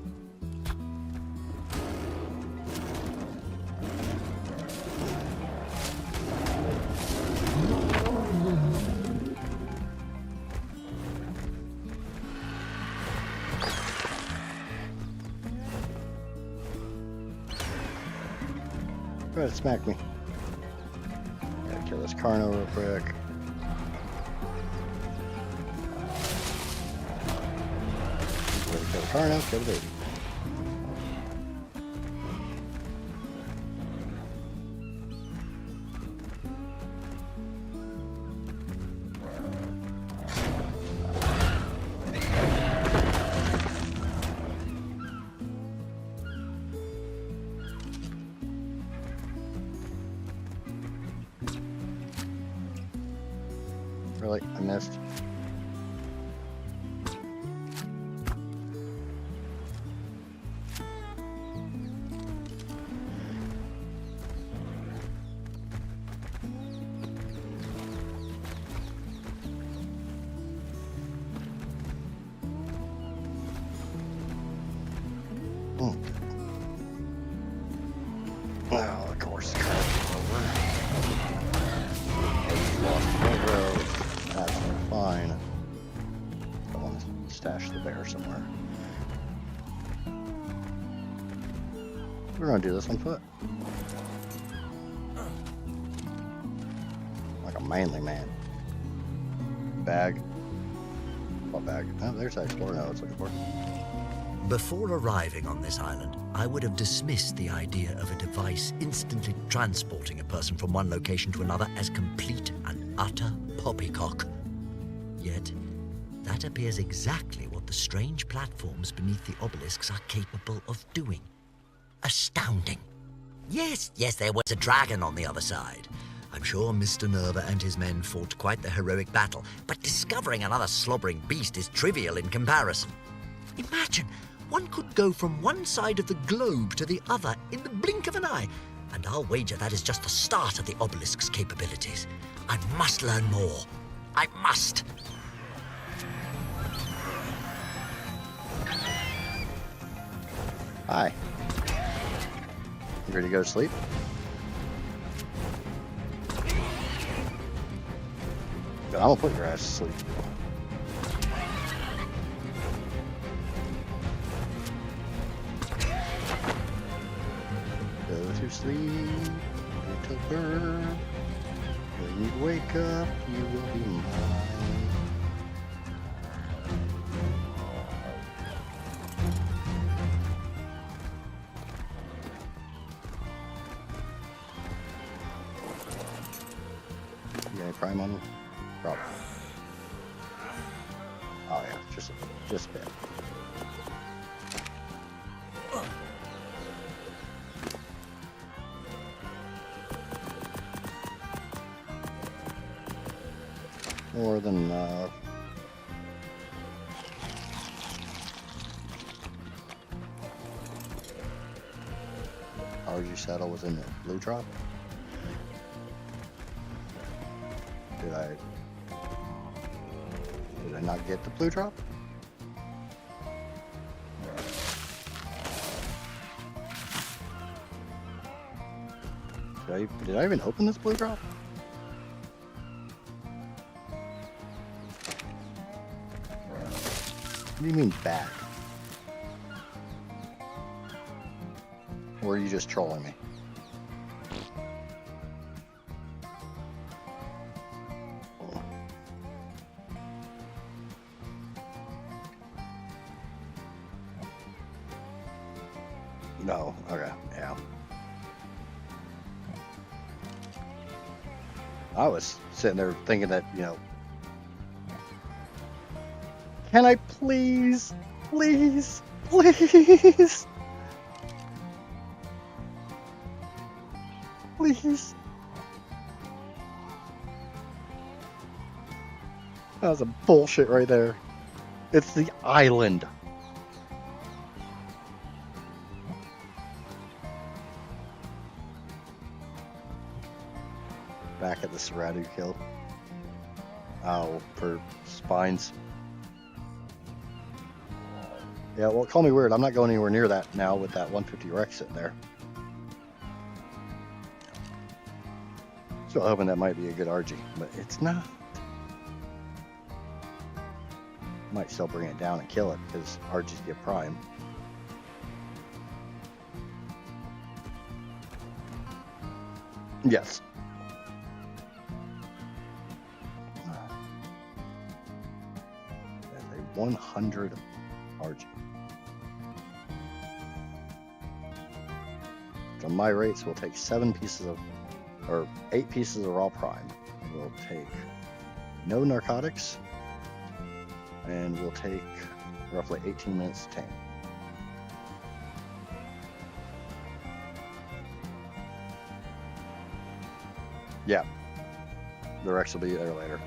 Try to smack me. Gotta kill this Carno real quick. Kill the Carno, kill the baby. Really? I missed. Oh, of course. That's fine. I want to stash the bear somewhere. We're gonna do this on foot. Like a manly man. Bag. What bag? Oh, there's that explorer note I was looking for. Before arriving on this island, I would have dismissed the idea of a device instantly transporting a person from one location to another as complete and utter poppycock. Yet, that appears exactly what the strange platforms beneath the obelisks are capable of doing. Astounding. Yes, there was a dragon on the other side. I'm sure Mr. Nerva and his men fought quite the heroic battle, but discovering another slobbering beast is trivial in comparison. Imagine, one could go from one side of the globe to the other in the blink of an eye, and I'll wager that is just the start of the obelisk's capabilities. I must learn more. I must. Hi. You ready to go to sleep? Good, I'm gonna put your ass to sleep. Go to sleep, little bird. When you wake up, you will be mine. You got any prime on you? Probably. Oh yeah, just a bit. More than enough. RG saddle was in the blue drop. Did I not get the blue drop? Did I even open this blue drop? What do you mean back? Or are you just trolling me? No, okay, yeah. I was sitting there thinking that, you know, can I please, please, please, please? That was a bullshit right there. It's the island. Back at the Seratu kill. Oh, for spines. Yeah, well, call me weird. I'm not going anywhere near that now with that 150 Rex sitting there. Still hoping that might be a good RG, but it's not. Might still bring it down and kill it because RGs get prime. Yes. That's a 100 RG. On my rates, we'll take 8 pieces of raw prime. We'll take no narcotics, and we'll take roughly 18 minutes to tame. Yeah, the Rex will be there later.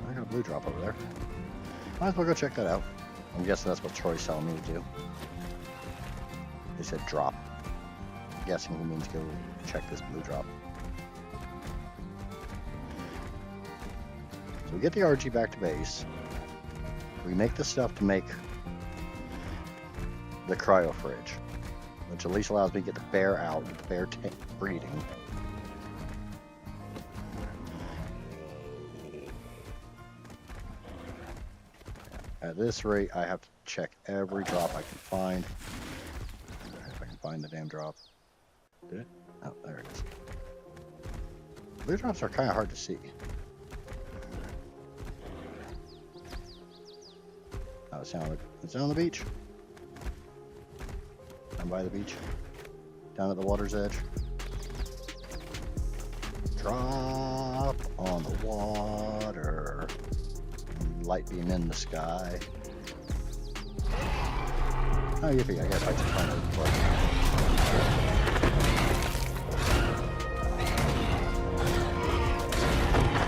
I got a blue drop over there. Might as well go check that out. I'm guessing that's what Troy's telling me to do. They said drop. I'm guessing he means go check this blue drop. So we get the RG back to base. We make the stuff to make the cryo fridge, which at least allows me to get the bear out, get the bear breeding. At this rate, I have to check every drop I can find. If I can find the damn drop. Did it? Oh, there it is. Blue drops are kind of hard to see. Oh, it's down on the beach. Down by the beach. Down at the water's edge. Drop on the water. Light beam in the sky. Oh, yippee, I guess I can find it before.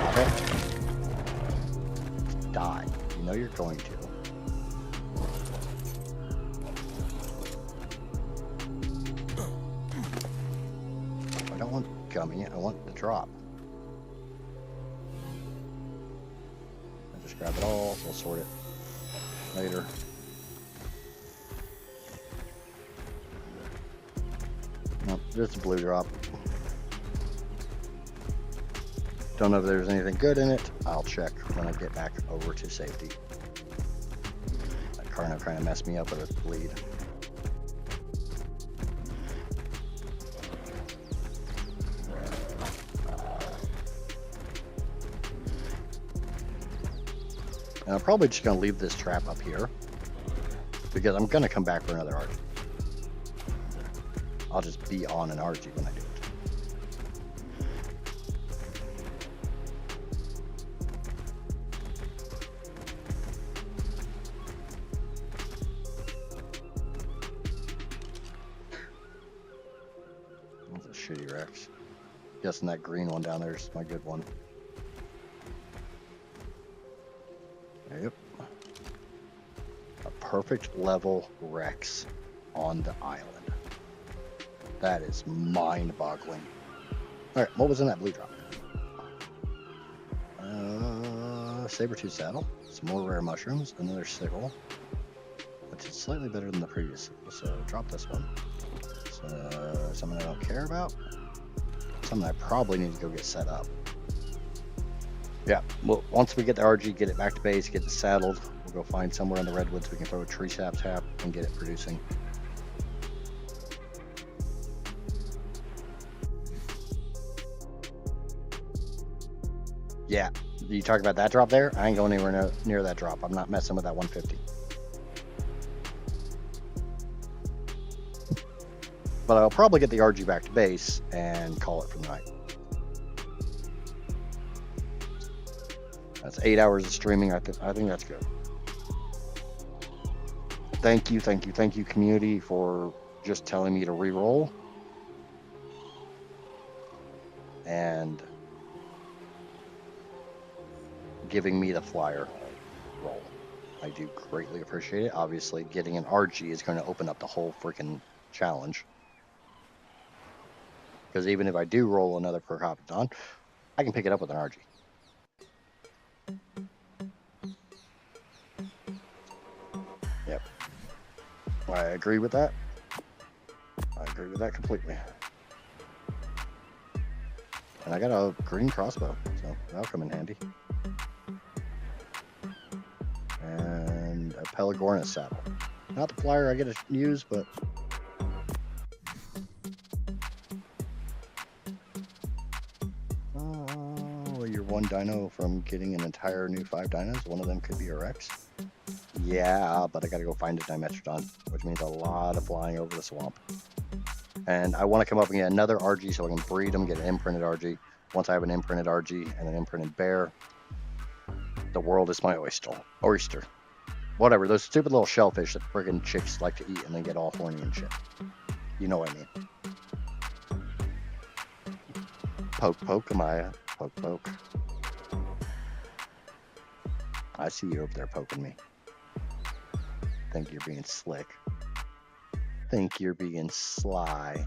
Okay. Die. You know you're going to. I don't want gummy, I want the drop. Grab it all, we'll sort it later. Nope, just a blue drop. Don't know if there's anything good in it. I'll check when I get back over to safety. That Carno kind of messed me up with its bleed. And I'm probably just going to leave this trap up here because I'm going to come back for another RG. I'll just be on an RG when I do it. That's a shitty Rex. Guessing that green one down there is my good one. Yep. A perfect level Rex on the island. That is mind-boggling. Alright, what was in that blue drop? Saber-tooth saddle, some more rare mushrooms, another sickle, which is slightly better than the previous. So drop this one. So something I don't care about. Something I probably need to go get set up. Yeah, well, once we get the RG, get it back to base, get it saddled, we'll go find somewhere in the redwoods we can throw a tree sap tap and get it producing. Yeah, you talk about that drop there? I ain't going anywhere near that drop. I'm not messing with that 150. But I'll probably get the RG back to base and call it for the night. That's 8 hours of streaming. I think that's good. Thank you, community, for just telling me to re-roll. And giving me the flyer roll. I do greatly appreciate it. Obviously, getting an RG is going to open up the whole freaking challenge. Because even if I do roll another per Hopadon, I can pick it up with an RG. Yep. I agree with that. I agree with that completely. And I got a green crossbow, so that'll come in handy. And a Pelagornis saddle. Not the flyer I get to use, but you're one dino from getting an entire new 5 dinos. One of them could be a Rex. Yeah, but I gotta go find a Dimetrodon, which means a lot of flying over the swamp. And I want to come up and get another RG so I can breed them, get an imprinted RG. Once I have an imprinted RG and an imprinted bear, the world is my oyster. Whatever, those stupid little shellfish that friggin' chicks like to eat and then get all horny and shit. You know what I mean. Poke, Amaya. Poke. I see you over there poking me. Think you're being slick. Think you're being sly.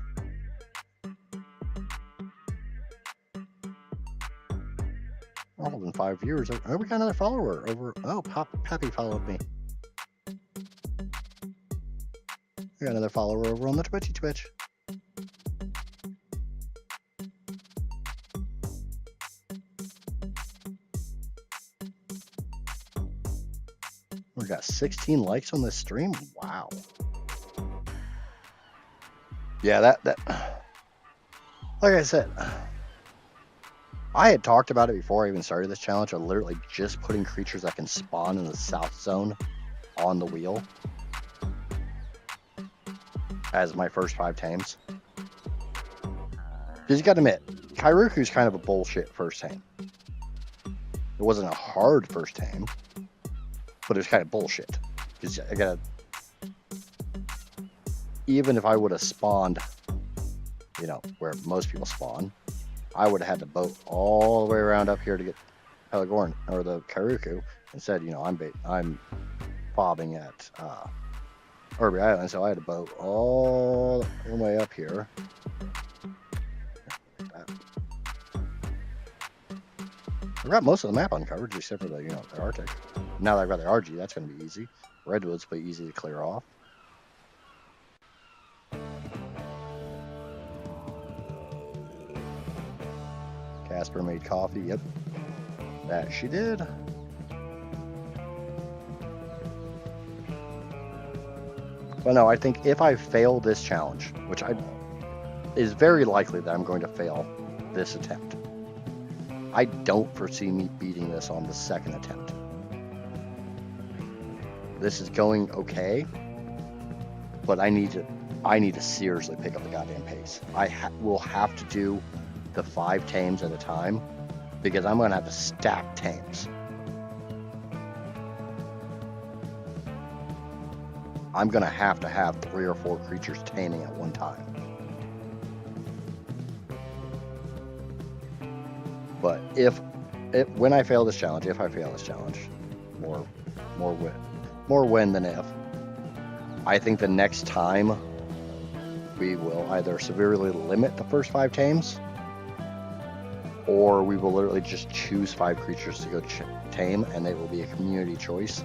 All in 5 years. Oh, we got another follower over. Oh, Pappy followed me. We got another follower over on the Twitch. We got 16 likes on this stream. Wow. Yeah, that like I said, I had talked about it before I even started this challenge. I'm literally just putting creatures that can spawn in the south zone on the wheel as my first 5 tames. Because you gotta admit, Kairuku's kind of a bullshit first tame. It wasn't a hard first tame, but it was kind of bullshit. Because I gotta, even if I would have spawned, you know, where most people spawn, I would have had to boat all the way around up here to get Pelagorn or the Kairuku. Instead, you know, I'm fobbing at Irby Island, so I had to boat all the way up here. I got most of the map uncovered, except for the, you know, the Arctic. Now that I've got the RG, that's going to be easy. Redwoods will be easy to clear off. Casper made coffee. Yep, that she did. Well, no, I think if I fail this challenge, which is very likely that I'm going to fail this attempt, I don't foresee me beating this on the second attempt. This is going okay, but I need to seriously pick up the goddamn pace. I will have to do the 5 tames at a time because I'm going to have to stack tames. I'm going to have 3 or 4 creatures taming at one time. But when I fail this challenge, if I fail this challenge, more win than if. I think the next time we will either severely limit the first 5 tames, or we will literally just choose 5 creatures to go tame, and they will be a community choice.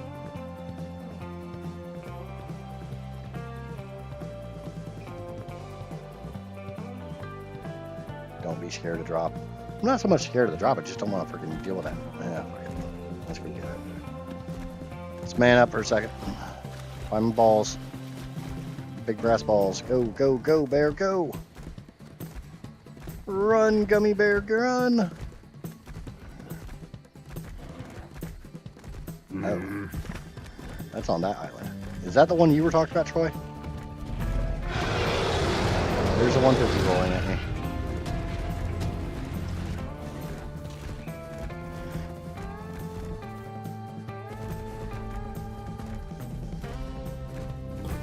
Don't be scared to drop. I'm not so much scared of the drop, I just don't want to freaking deal with that. Yeah, fuck it. Let's go get it. Let's man up for a second. Find my balls. Big brass balls. Go, go, go, bear, go! Run, gummy bear, run! Oh. That's on that island. Is that the one you were talking about, Troy? There's a 150 rolling at me.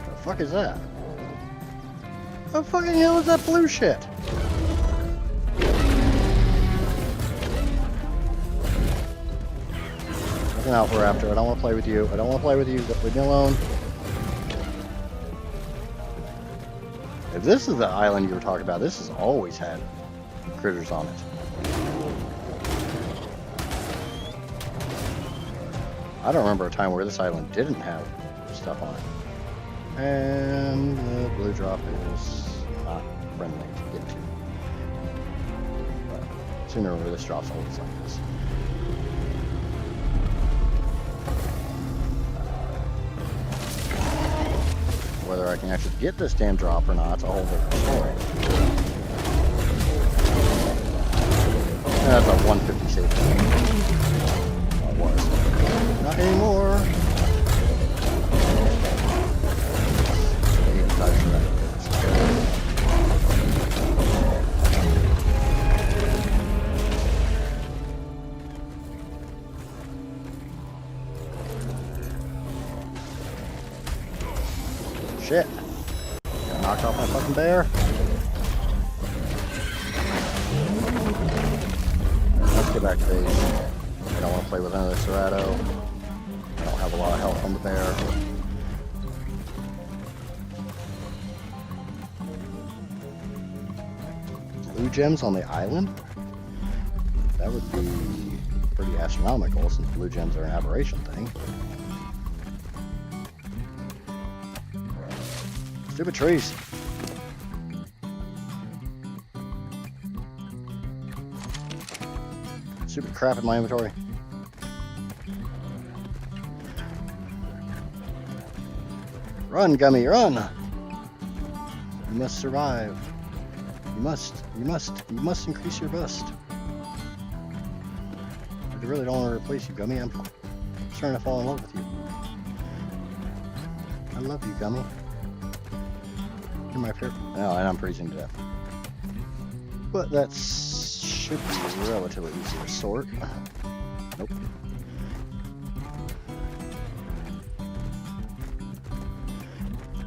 The fuck is that? What the fucking hell is that blue shit? Looking out for Raptor. I don't want to play with you. I don't want to play with you. Leave me alone. If this is the island you were talking about, this has always had critters on it. I don't remember a time where this island didn't have stuff on it. And the blue drop is not friendly to get to. But sooner or later, this drop's always like this. Whether I can actually get this damn drop or not, it's a whole different story. That's a 150 save. It was. Not anymore. Shit. Got knocked off my fucking bear. Let's get back to base. I don't want to play with another Serrato. I don't have a lot of health on the bear. Blue gems on the island? That would be pretty astronomical since blue gems are an aberration thing. Stupid trees. Stupid crap in my inventory. Run, Gummy, run! You must survive. You must increase your bust. I really don't want to replace you, Gummy. I'm starting to fall in love with you. I love you, Gummy. You're my favorite. Oh, and I'm freezing to death. But that should be relatively easy to sort. Nope.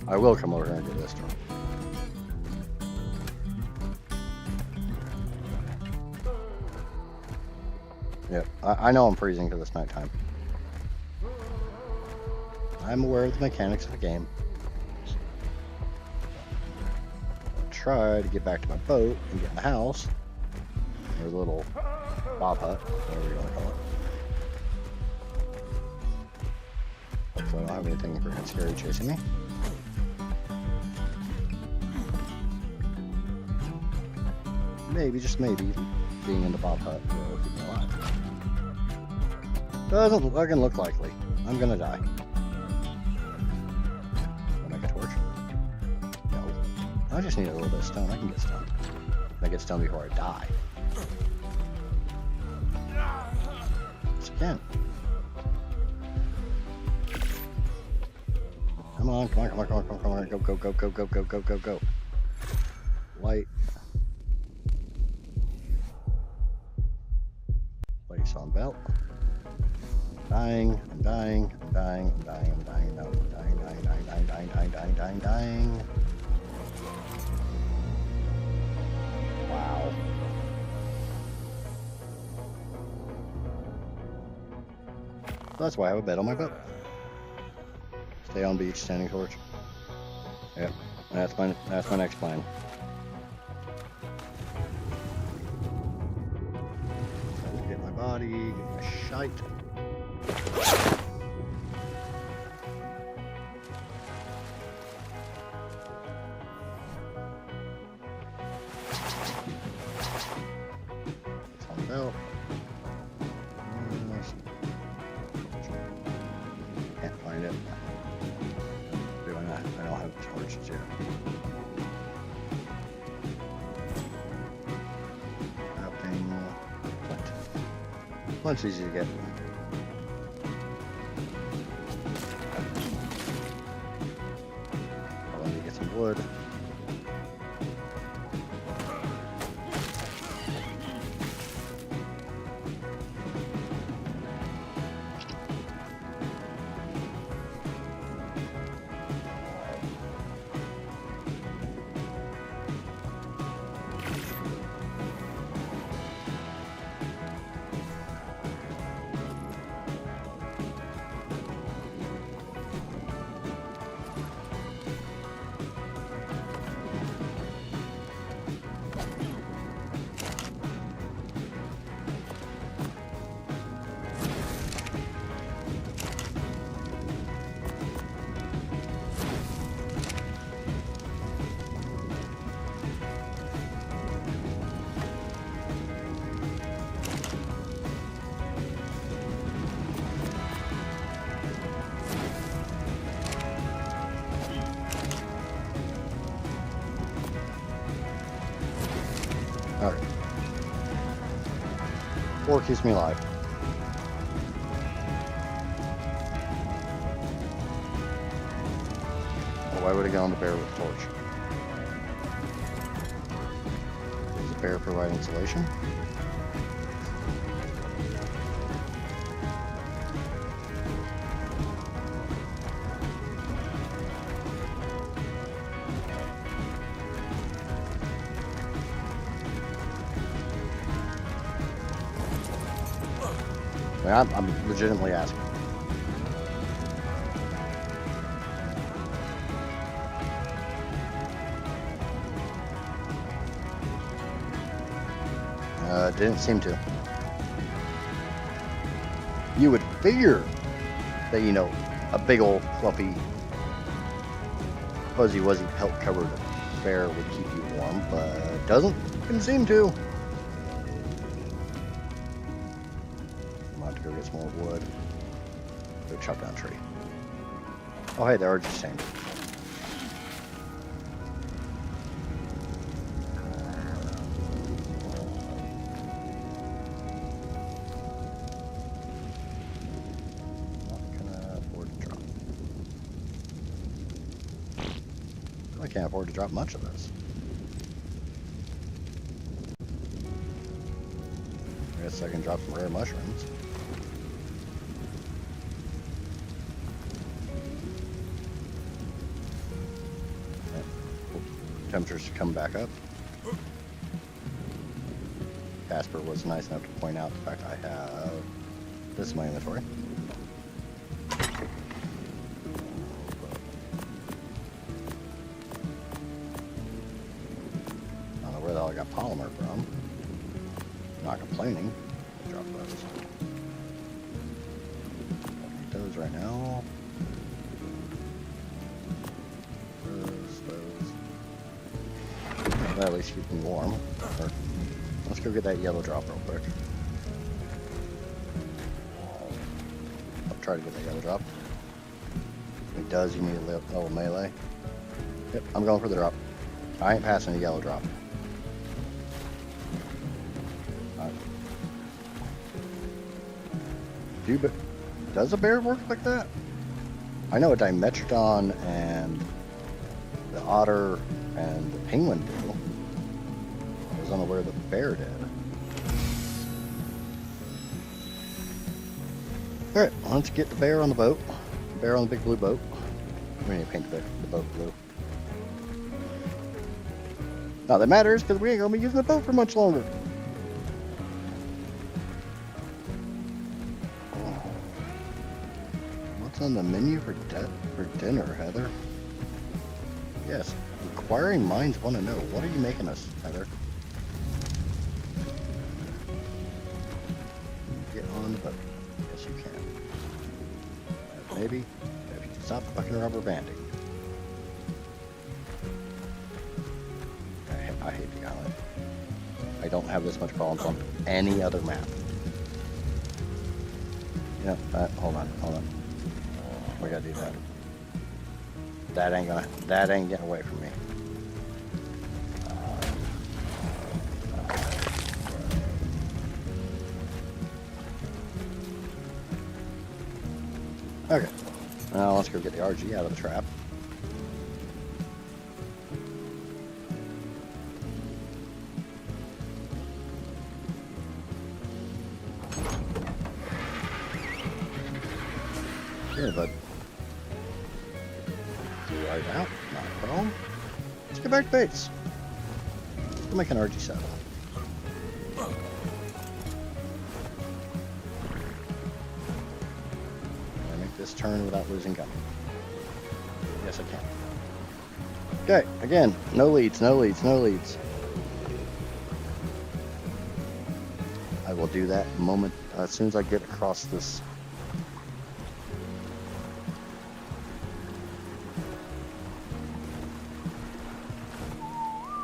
I will come over here and do this one. Yep, I know I'm freezing because it's nighttime. I'm aware of the mechanics of the game. Try to get back to my boat and get in the house, or the little bob hut, whatever you want to call it. Hopefully I don't have anything freaking scary chasing me. Maybe, just maybe, being in the bob hut will keep me alive. Doesn't fucking look likely. I'm gonna die. I just need a little bit of stone. I can get stone. I get stone before I die. Yes, I can. Come on, come on, come on, come on, come on, come on. Go, go, go, go, go, go, go, go, go. Light. Place on belt. Dying, I'm dying, I'm dying, I'm dying, I'm dying, I'm dying, I'm dying, dying, dying, dying, dying, dying, dying, dying. Wow. That's why I have a bed on my boat. Stay on beach, standing torch. Yep, that's my next plan. Get my body, get my shite. It's on the belt. Can't find it. Do I not? I don't have torches yet. Nothing. Flint's easy to get. I'll need to get some wood. Alright. 4 keeps me alive. Oh, why would I get on the bear with a torch? Does the bear provide insulation? I'm legitimately asking. Didn't seem to. You would figure that, you know, a big old fluffy fuzzy wuzzy pelt covered bear would keep you warm, but didn't seem to. Go get some more wood. Go chop down a tree. Oh hey, they are just tamed. What can I afford to drop? I can't afford to drop much of this. I guess I can drop some rare mushrooms. Temperatures to come back up. Casper was nice enough to point out the fact I have this in my inventory. I don't know where the hell I got polymer from. Not complaining. Drop those. I'll eat those right now. That at least keep me warm. Or, let's go get that yellow drop real quick. I'll try to get that yellow drop. If it does, you need a little melee. Yep, I'm going for the drop. I ain't passing a yellow drop. Right. Does a bear work like that? I know a Dimetrodon and the otter and the penguin do. I was unaware the bear did. Alright, let's get the bear on the boat. The bear on the big blue boat. We need to paint the boat blue. Not that matters, because we ain't going to be using the boat for much longer. on the menu for dinner, Heather? Yes. Inquiring minds want to know. What are you making us, Heather? Get on the boat. Yes, you can. Maybe if you stop fucking rubber banding. I hate the island. I don't have this much problems on any other map. You know, hold on. We gotta do that. That ain't getting away from me. Okay. Now let's go get the RG out of the trap. Here, bud. Do right out. Not a problem. Let's get back to base. We'll make an RG saddle. Can I make this turn without losing gun? Yes, I can. Okay, again, no leads. I will do that moment as soon as I get across this.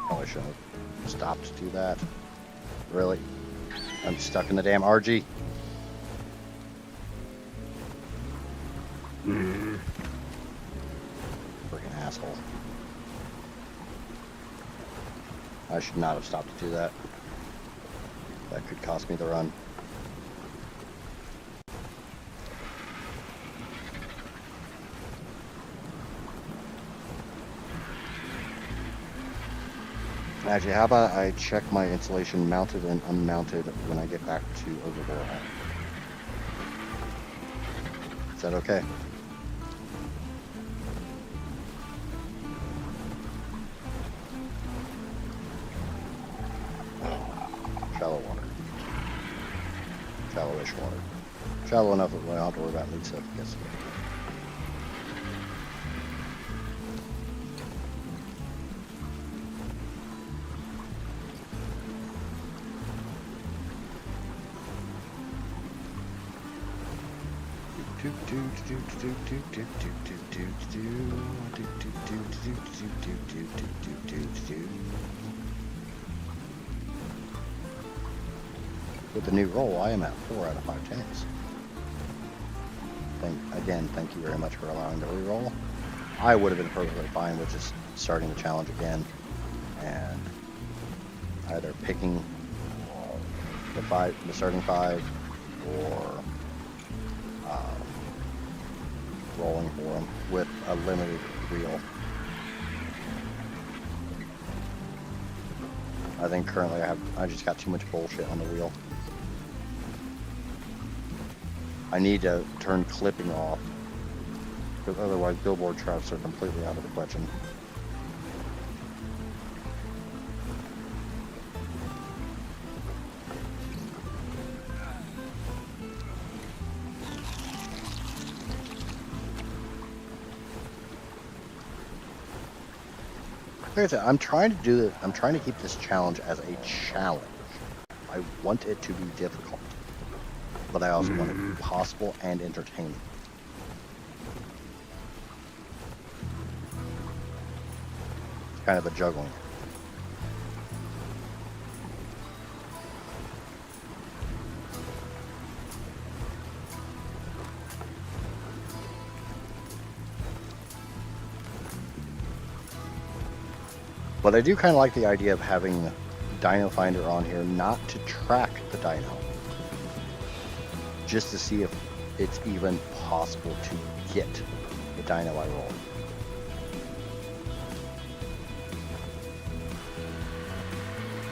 Probably should have stopped to do that. Really? I'm stuck in the damn RG. Freaking asshole. I should not have stopped to do that. That could cost me the run. Actually, how about I check my installation mounted and unmounted when I get back to Overboard? Is that okay? Shallow water. Shallowish water. Shallow enough that I don't have to worry about leaks if it gets here. With the new roll, I am at 4 out of 5 tanks. Thank you very much for allowing the reroll. I would have been perfectly fine with just starting the challenge again and either picking the starting 5 or rolling for them with a limited wheel. I think currently I just got too much bullshit on the wheel. I need to turn clipping off, because otherwise billboard traps are completely out of the question. Like I said, I'm trying to keep this challenge as a challenge. I want it to be difficult, but I also want it to be possible and entertaining. It's kind of a juggling. But I do kind of like the idea of having Dino Finder on here, not to track the dino, just to see if it's even possible to get the dino I roll.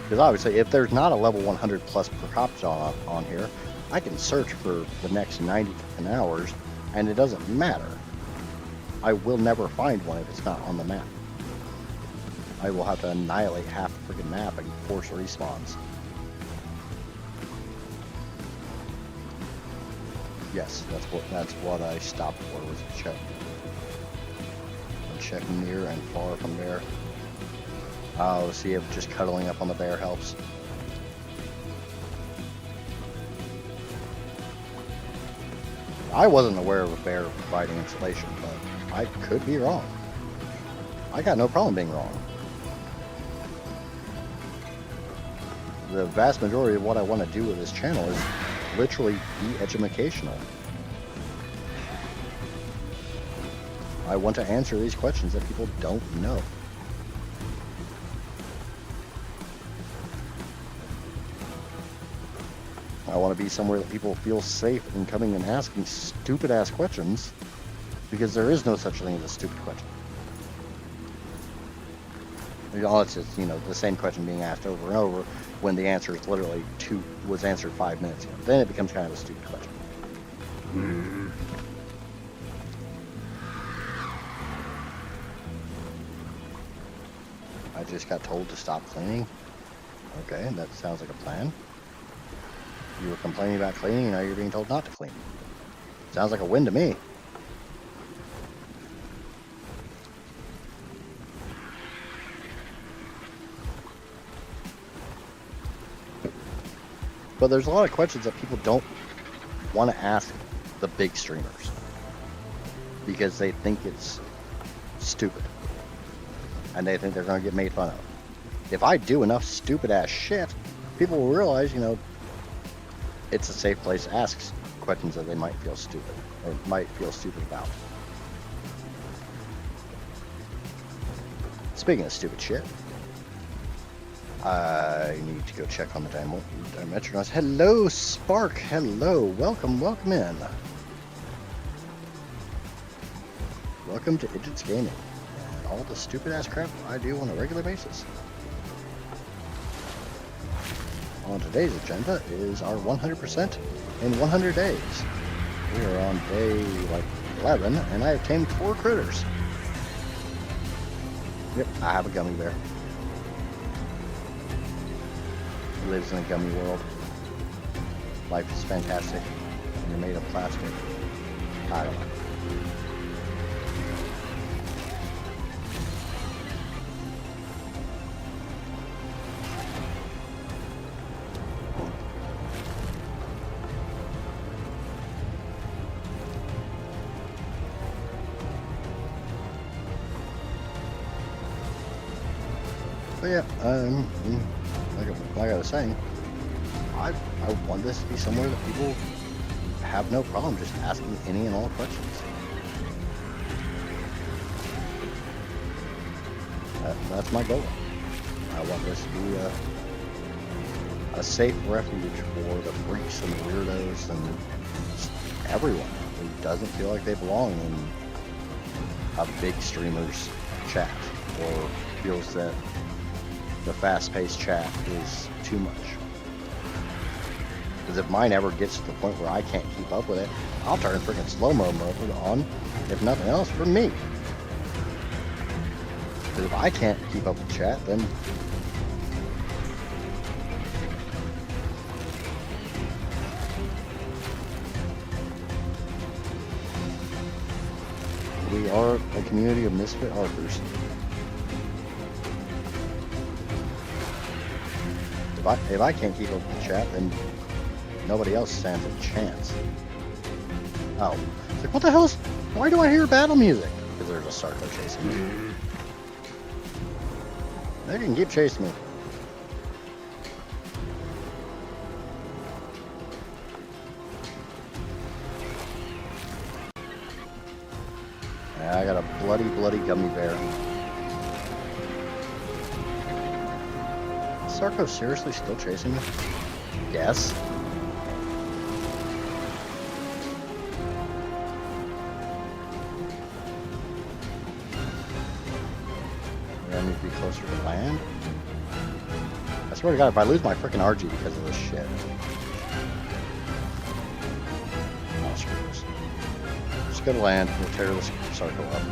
Because obviously, if there's not a level 100 plus Procopton on here, I can search for the next 90 hours, and it doesn't matter. I will never find one if it's not on the map. I will have to annihilate half the freaking map and force respawns. Yes, that's what I stopped for, was a check. Check near and far from bear. Oh, see if just cuddling up on the bear helps. I wasn't aware of a bear providing insulation, but I could be wrong. I got no problem being wrong. The vast majority of what I want to do with this channel is literally be educational. I want to answer these questions that people don't know. I want to be somewhere that people feel safe in coming and asking stupid ass questions, because there is no such thing as a stupid question. All it's just, the same question being asked over and over when the answer is literally was answered 5 minutes ago. Then it becomes kind of a stupid question. I just got told to stop cleaning. Okay, that sounds like a plan. You were complaining about cleaning, and now you're being told not to clean. Sounds like a win to me. But there's a lot of questions that people don't want to ask the big streamers because they think it's stupid and they think they're going to get made fun of. If I do enough stupid ass shit, people will realize, it's a safe place to ask questions that they might feel stupid or might feel stupid about. Speaking of stupid shit, I need to go check on the Dimetronauts. Hello, Spark. Hello. Welcome in. Welcome to Idjits Gaming and all the stupid ass crap I do on a regular basis. On today's agenda is our 100% in 100 days. We are on day 11, and I have tamed 4 critters. Yep, I have a gummy bear. He lives in a gummy world. Life is fantastic. And you're made of plastic. I don't know. But yeah, like I was saying, I want this to be somewhere that people have no problem just asking any and all questions. That's my goal. I want this to be a safe refuge for the freaks and the weirdos and just everyone who doesn't feel like they belong in a big streamer's chat or feels that the fast-paced chat is too much. Because if mine ever gets to the point where I can't keep up with it, I'll turn freaking slow-mo mode on, if nothing else, for me. Because if I can't keep up with chat, then we are a community of misfit ARKers. If I can't keep up with the chat, then nobody else stands a chance. Oh. It's like, what the hell is... Why do I hear battle music? Because there's a Sarko chasing me. They can keep chasing me. Yeah, I got a bloody gummy bear. Is Sarko seriously still chasing me? Yes. I need to be closer to land. I swear to God, if I lose my freaking RG because of this shit. Oh, screw this. Just go to land. We'll tear this Sarko up.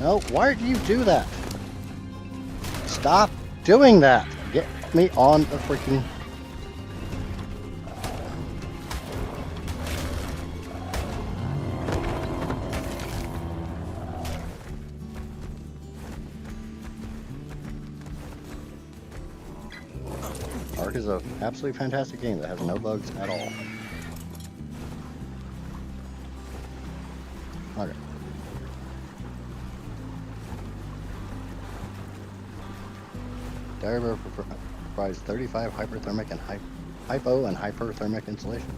No, why do you do that? Stop doing that! Get me on the freaking... ARK is an absolutely fantastic game that has no bugs at all. Okay. Diary provides 35 hyperthermic and hypo and hyperthermic insulation.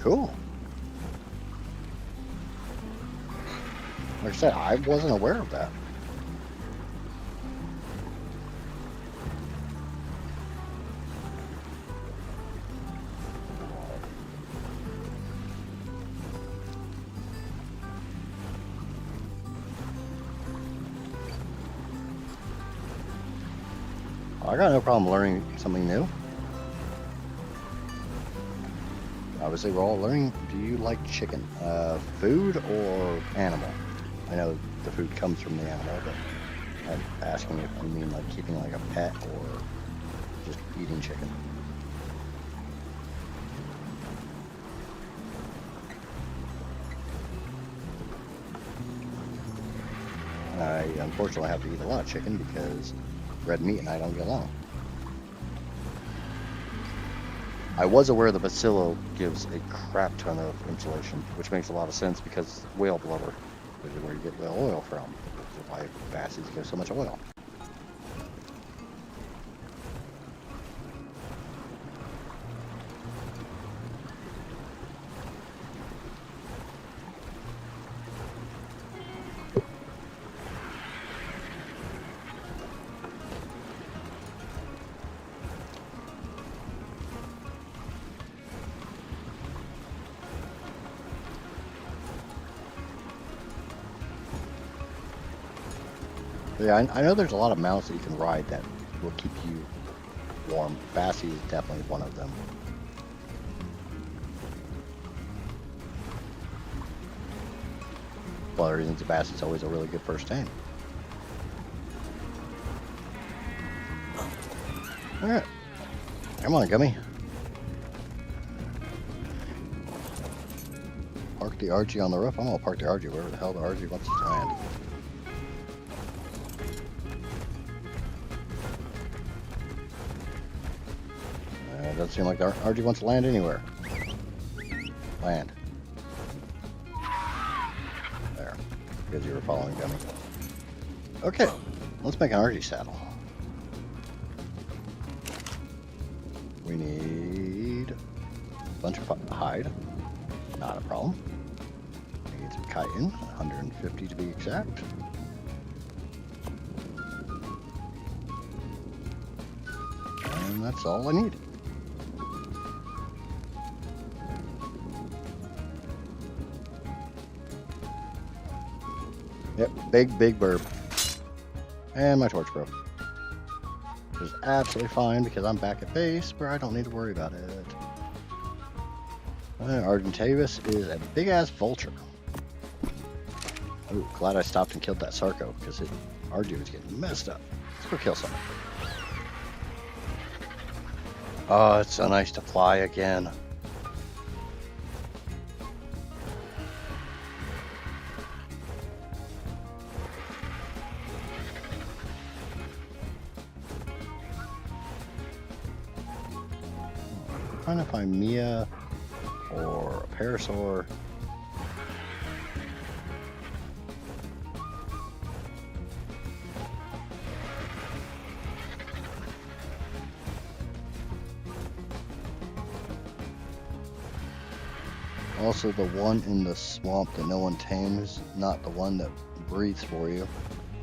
Cool. Like I said, I wasn't aware of that. I got no problem learning something new. Obviously, we're all learning. Do you like chicken? Food or animal? I know the food comes from the animal, but I'm asking if you mean like keeping like a pet or just eating chicken. I unfortunately have to eat a lot of chicken because red meat and I don't get along. I was aware the bacillo gives a crap ton of insulation, which makes a lot of sense because whale blubber is where you get whale oil from. That's why bassies give so much oil. Yeah, I know there's a lot of mounts that you can ride that will keep you warm. Bassie is definitely one of them. One of the reasons the Bassie is always a really good first tame. Alright. Come on, Gummy. Park the RG on the roof. I'm gonna park the RG wherever the hell the RG wants to land. Doesn't seem like the RG wants to land anywhere. Land. There. Because you were following Gummy. Okay. Let's make an RG saddle. We need a bunch of hide. Not a problem. We need some chitin. 150 to be exact. And that's all I need. Yep, big burp. And my torch broke. Which is absolutely fine because I'm back at base where I don't need to worry about it. Argentavis is a big ass vulture. Oh, glad I stopped and killed that Sarco because RG was getting messed up. Let's go kill something. Oh, it's so nice to fly again. Trying to find Mia or a Parasaur. Also, the one in the swamp that no one tames, not the one that breathes for you,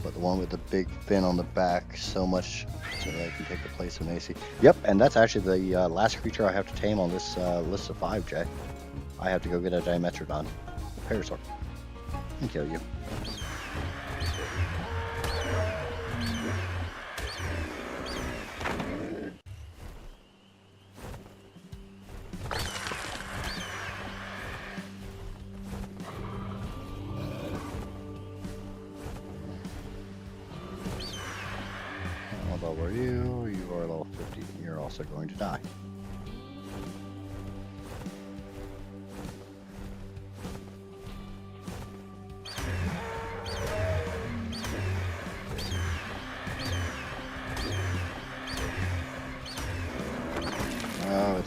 but the one with the big fin on the back, so much so that I can take the place of Macy. Yep, and that's actually the last creature I have to tame on this list of 5, Jay. I have to go get a Dimetrodon, Parasaur, and kill you. How are you? You are level 50. You're also going to die.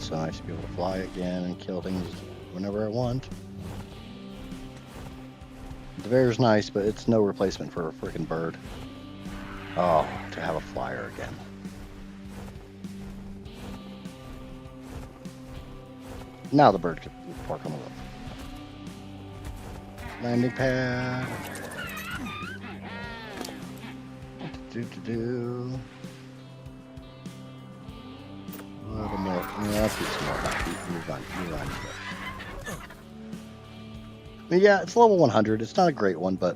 so nice to be able to fly again and kill things whenever I want. The bear's nice, but it's no replacement for a freaking bird. Oh, to have a flyer again. Now the bird can park on the roof. Landing pad. Do. A little more. Yeah, let's get some more. Move on. Yeah, it's level 100. It's not a great one, but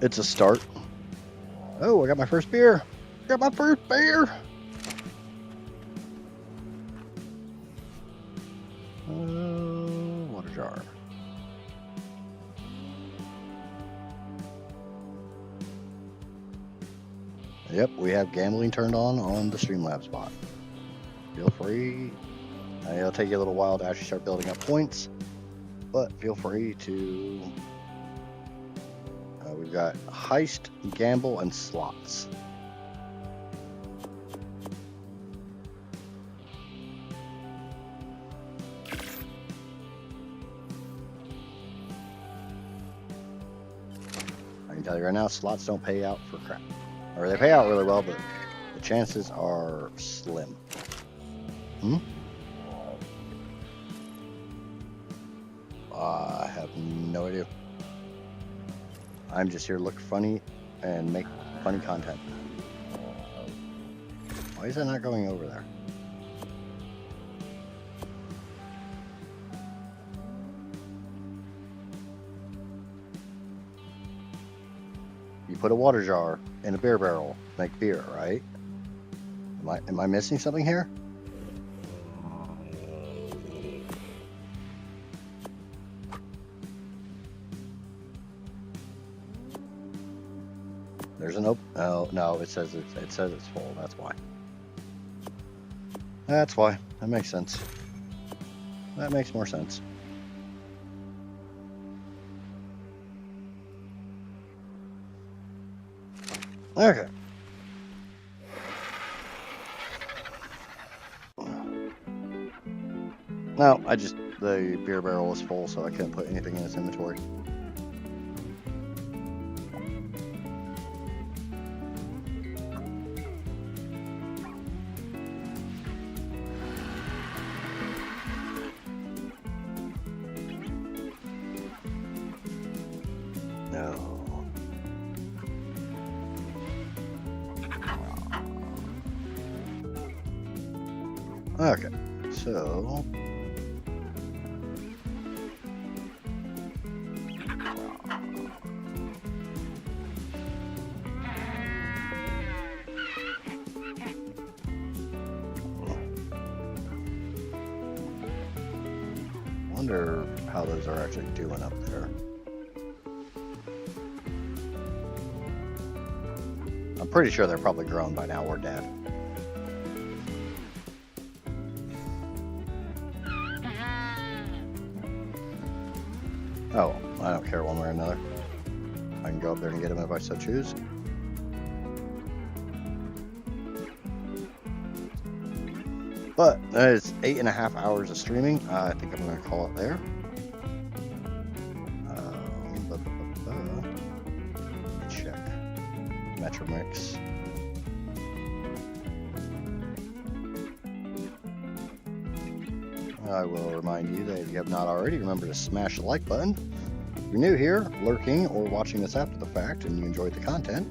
it's a start. Oh, I got my first beer. Water jar. Yep, we have gambling turned on the Streamlabs bot. Feel free. It'll take you a little while to actually start building up points, but feel free to. We've got heist, gamble, and slots. I can tell you right now, slots don't pay out for crap. Or they pay out really well, but the chances are slim. I have no idea. I'm just here to look funny and make funny content. Why is that not going over there? You put a water jar in a beer barrel, make beer, right? Am I missing something here? There's an open. Oh no, it says it's full. That's why. That's why. That makes sense. That makes more sense. Okay. No, the beer barrel was full, so I couldn't put anything in its inventory. No. Okay, so wonder how those are actually doing up there. I'm pretty sure they're probably grown by now or dead. Oh, I don't care one way or another. I can go up there and get them if I so choose. But that is 8.5 hours of streaming. I think I'm going to call it there. Check. Metro Mix. I will remind you that if you have not already, remember to smash the like button. If you're new here, lurking, or watching this after the fact and you enjoyed the content,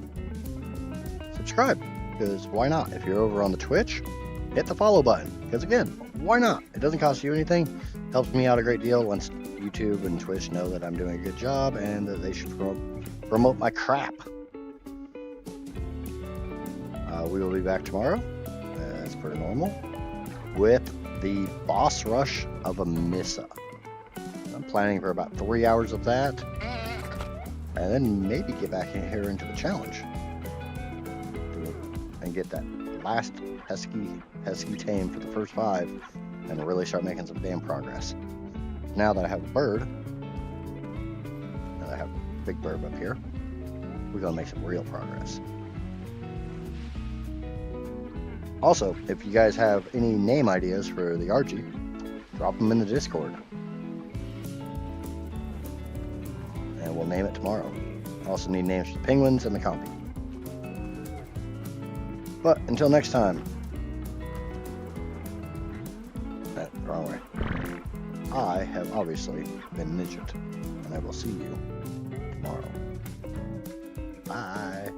subscribe, because why not? If you're over on the Twitch, hit the follow button, because again, why not? It doesn't cost you anything, helps me out a great deal once YouTube and Twitch know that I'm doing a good job and that they should promote my crap. We will be back tomorrow, as per normal, with the boss rush of a Missa. I'm planning for about 3 hours of that, and then maybe get back in here into the challenge and get that last pesky tame for the first 5 and really start making some damn progress. Now that I have a bird, now that I have a big bird up here, we're gonna make some real progress. Also, if you guys have any name ideas for the Archie, drop them in the Discord. And we'll name it tomorrow. I also need names for the penguins and the compy. But until next time, wrong way. I have obviously been Idjits, and I will see you tomorrow. Bye.